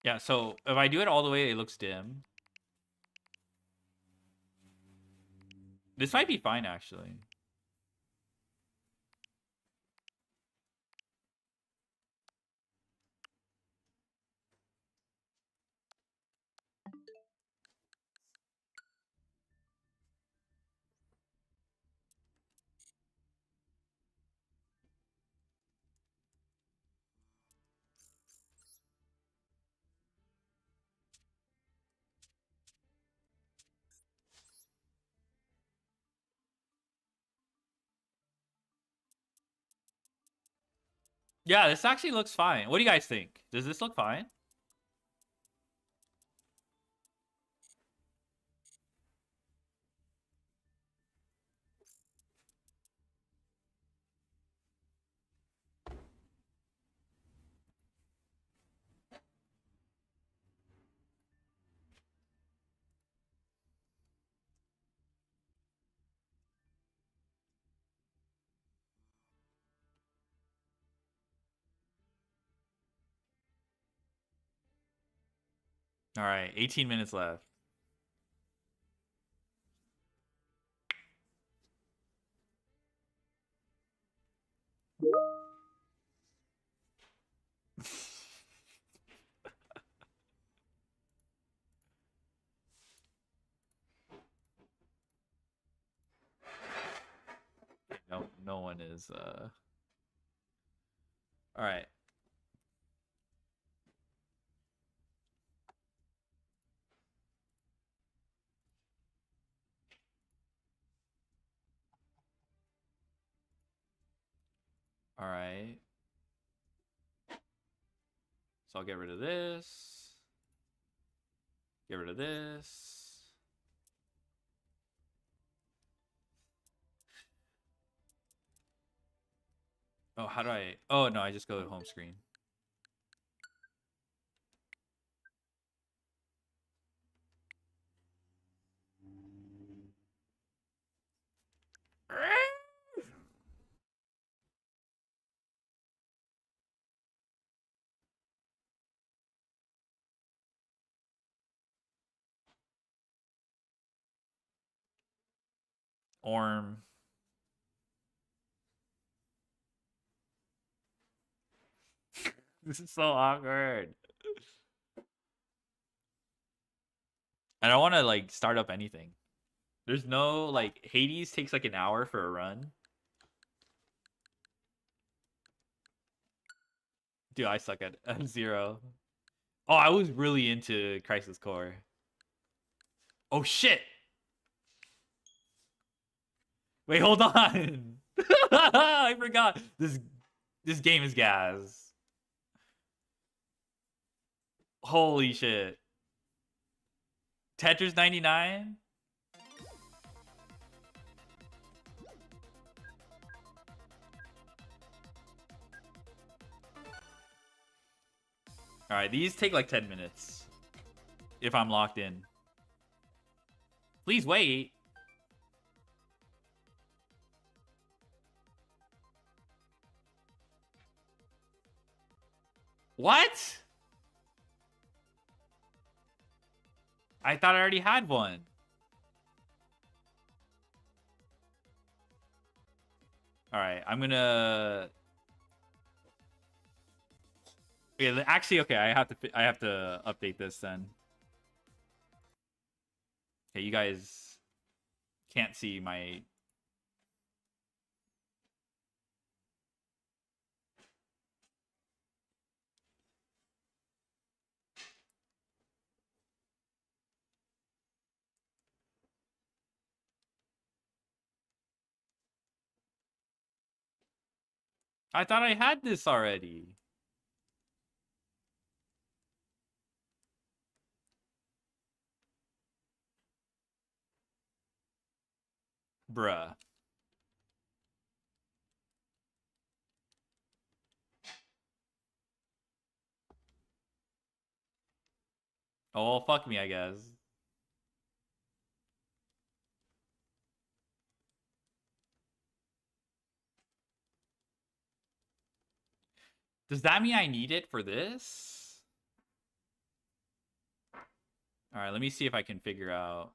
[SPEAKER 1] Yeah, so if I do it all the way, it looks dim. This might be fine, actually. Yeah, this actually looks fine. What do you guys think? Does this look fine? All right, 18 minutes left. No one is all right. All right. So I'll get rid of this. Get rid of this. Oh, how do I? Oh, no, I just go to home screen. Orm. This is so awkward. I don't want to like start up anything. There's no like Hades takes like an hour for a run. Dude, I suck at F-Zero. Oh, I was really into Crisis Core. Oh shit. Wait, hold on. I forgot. This game is gas. Holy shit. Tetris 99? All right, these take like 10 minutes if I'm locked in. Please wait. What? I thought I already had one. All right, I'm gonna. Yeah, actually, okay. I have to update this then. Okay, you guys can't see my. I thought I had this already. Bruh. Oh, well, fuck me, I guess. Does that mean I need it for this? All right, let me see if I can figure out.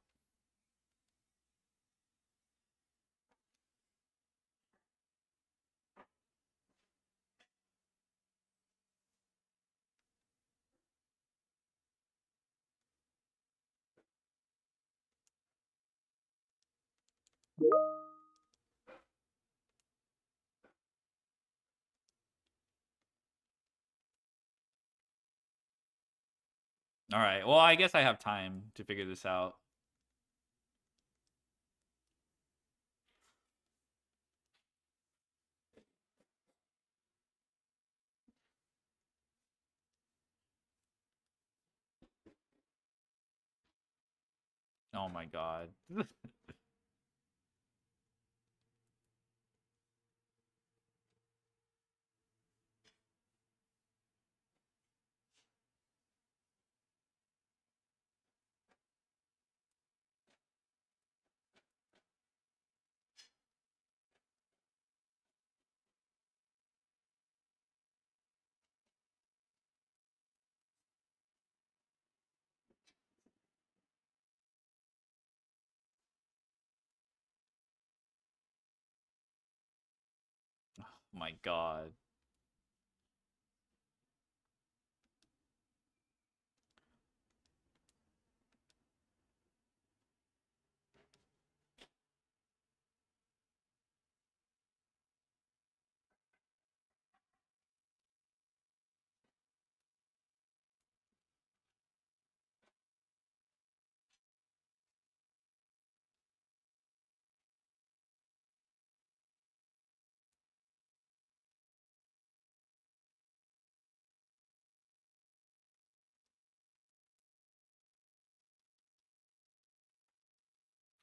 [SPEAKER 1] All right, well, I guess I have time to figure this out. Oh my god. Oh my god.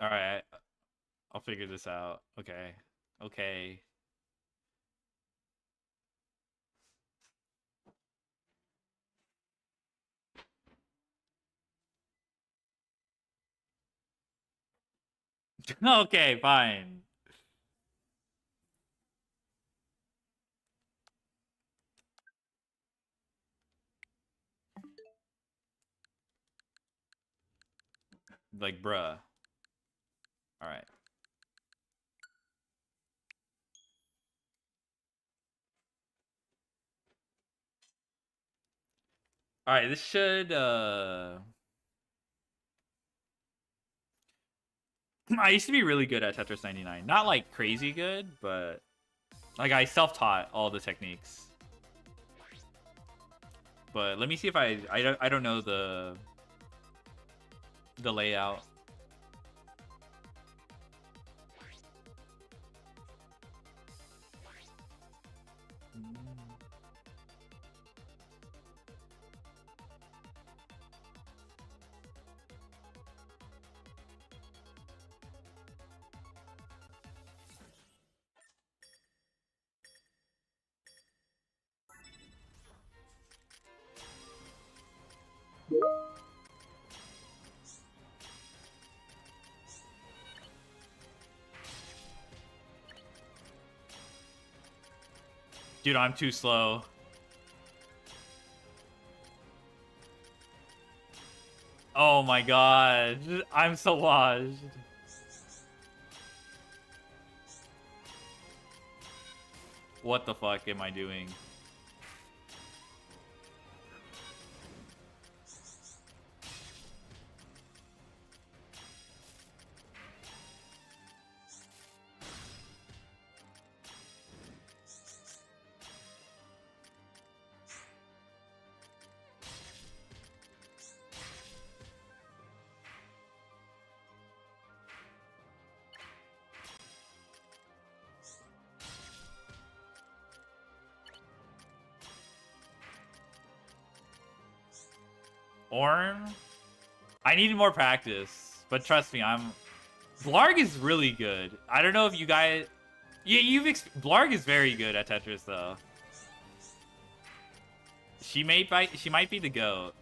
[SPEAKER 1] All right, I'll figure this out. Okay. Okay. Okay, fine. Like, bruh. All right. All right, this should I used to be really good at Tetris 99. Not like crazy good, but like I self-taught all the techniques. But let me see if I don't know the layout. Dude, I'm too slow. Oh my god. I'm so washed. What the fuck am I doing? Orm? I need more practice, but trust me, Blarg is really good. I don't know if you guys... Yeah, Blarg is very good at Tetris, though. She might be the GOAT.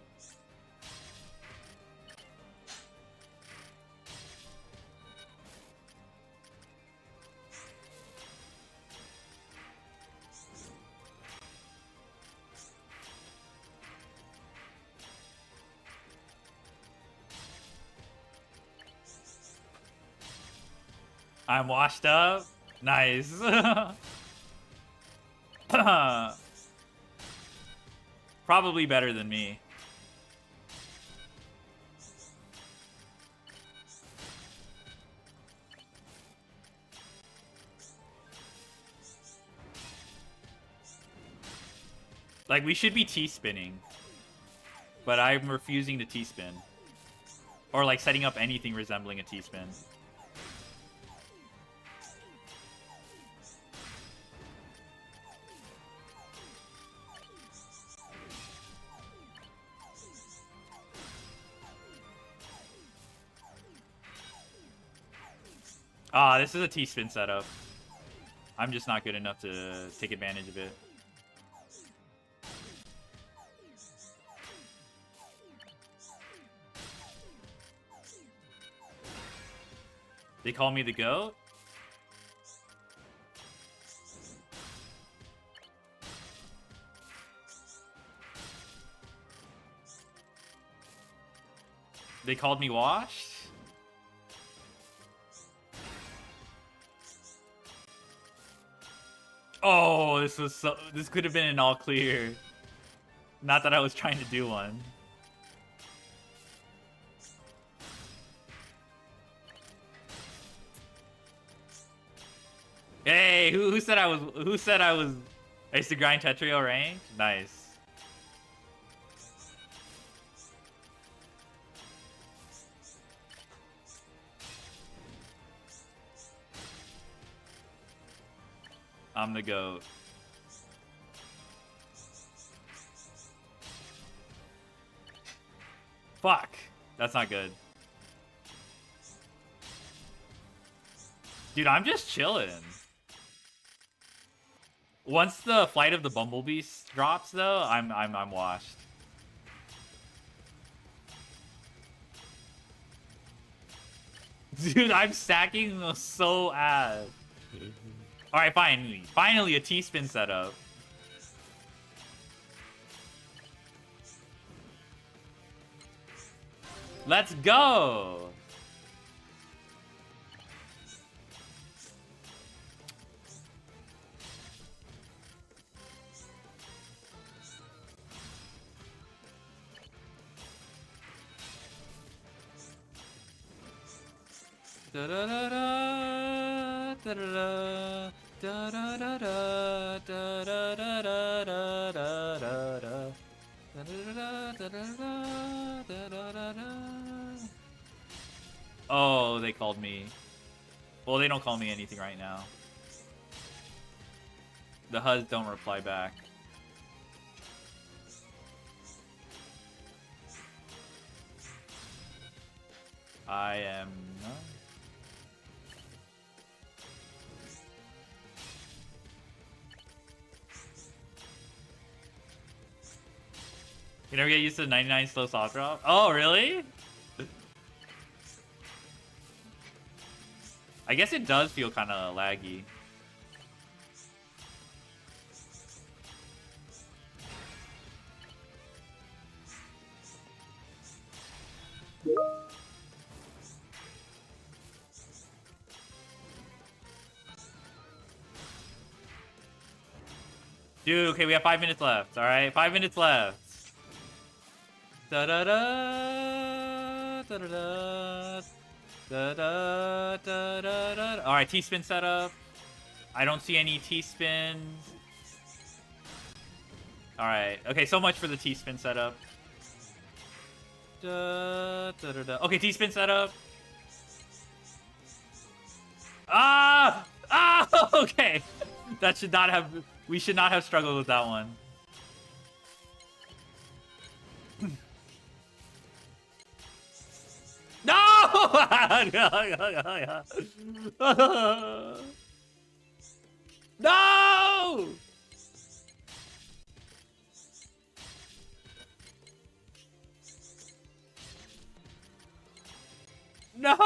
[SPEAKER 1] I'm washed up. Nice. Probably better than me. Like, we should be T-spinning. But I'm refusing to T-spin. Or, like, setting up anything resembling a T-spin. Ah, this is a T-spin setup. I'm just not good enough to take advantage of it. They call me the GOAT? They called me washed? Oh, this could have been an all clear. Not that I was trying to do one. Hey, who said I I used to grind Tetrio ranked? Nice. I'm the GOAT. Fuck. That's not good. Dude, I'm just chilling. Once the Flight of the Bumblebees drops, though, I'm washed. Dude, I'm stacking so ass. All right, finally a T-spin setup. Let's go. Da da da da da da. Da da da da da da da da da da da da. Da da da da da da da. Oh, they called me. Well, they don't call me anything right now. The HUDs don't reply back. I am not. You never get used to the 99 slow soft drop? Oh, really? I guess it does feel kind of laggy. Dude, okay, we have 5 minutes left. All right, 5 minutes left. Da da da da da da da da da da da. All right, T-spin setup. I don't see any T-spins. All right. Okay, so much for the T-spin setup. Da, da, da, da. Okay, T-spin setup. Ah! Ah! Okay. That should not have... We should not have struggled with that one. No! No! No!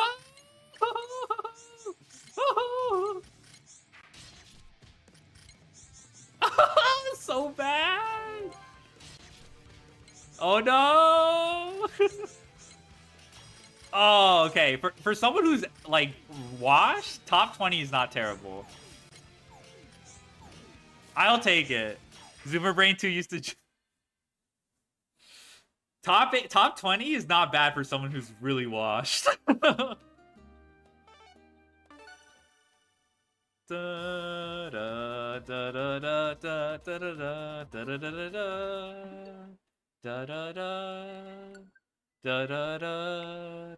[SPEAKER 1] So bad! Oh no! Oh, okay. For someone who's like washed, top 20 is not terrible. I'll take it. Zoomer Brain 2 used to top 20 is not bad for someone who's really washed. Da da da da da da da da da da da da da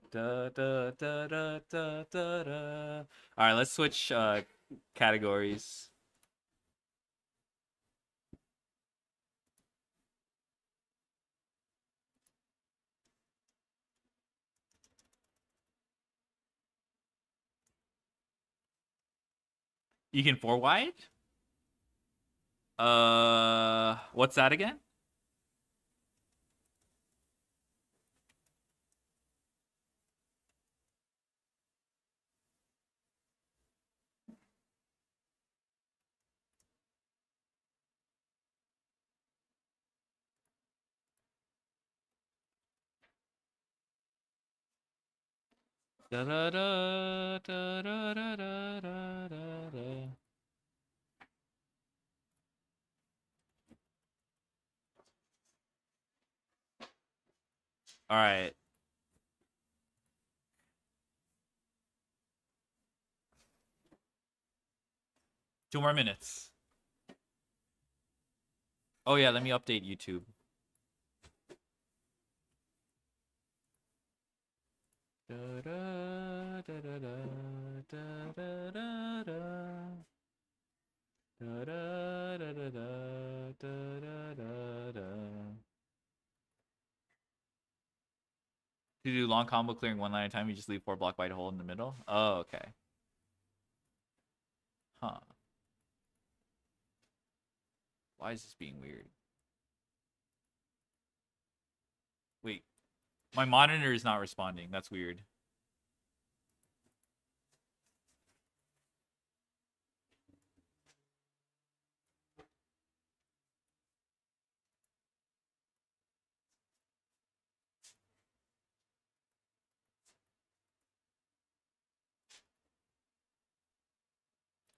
[SPEAKER 1] da da da da. All right, let's switch categories. You can 4 wide? What's that again? Da da da da da da da da da. All right. Two more minutes. Oh yeah, let me update YouTube. Da da da da da da da da. Da da da da da da da da. To do long combo clearing one line at a time, you just leave 4 block white hole in the middle. Oh, okay. Huh. Why is this being weird? Wait. My monitor is not responding. That's weird.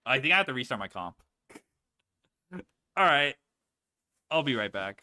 [SPEAKER 1] I think I have to restart my comp. All right. I'll be right back.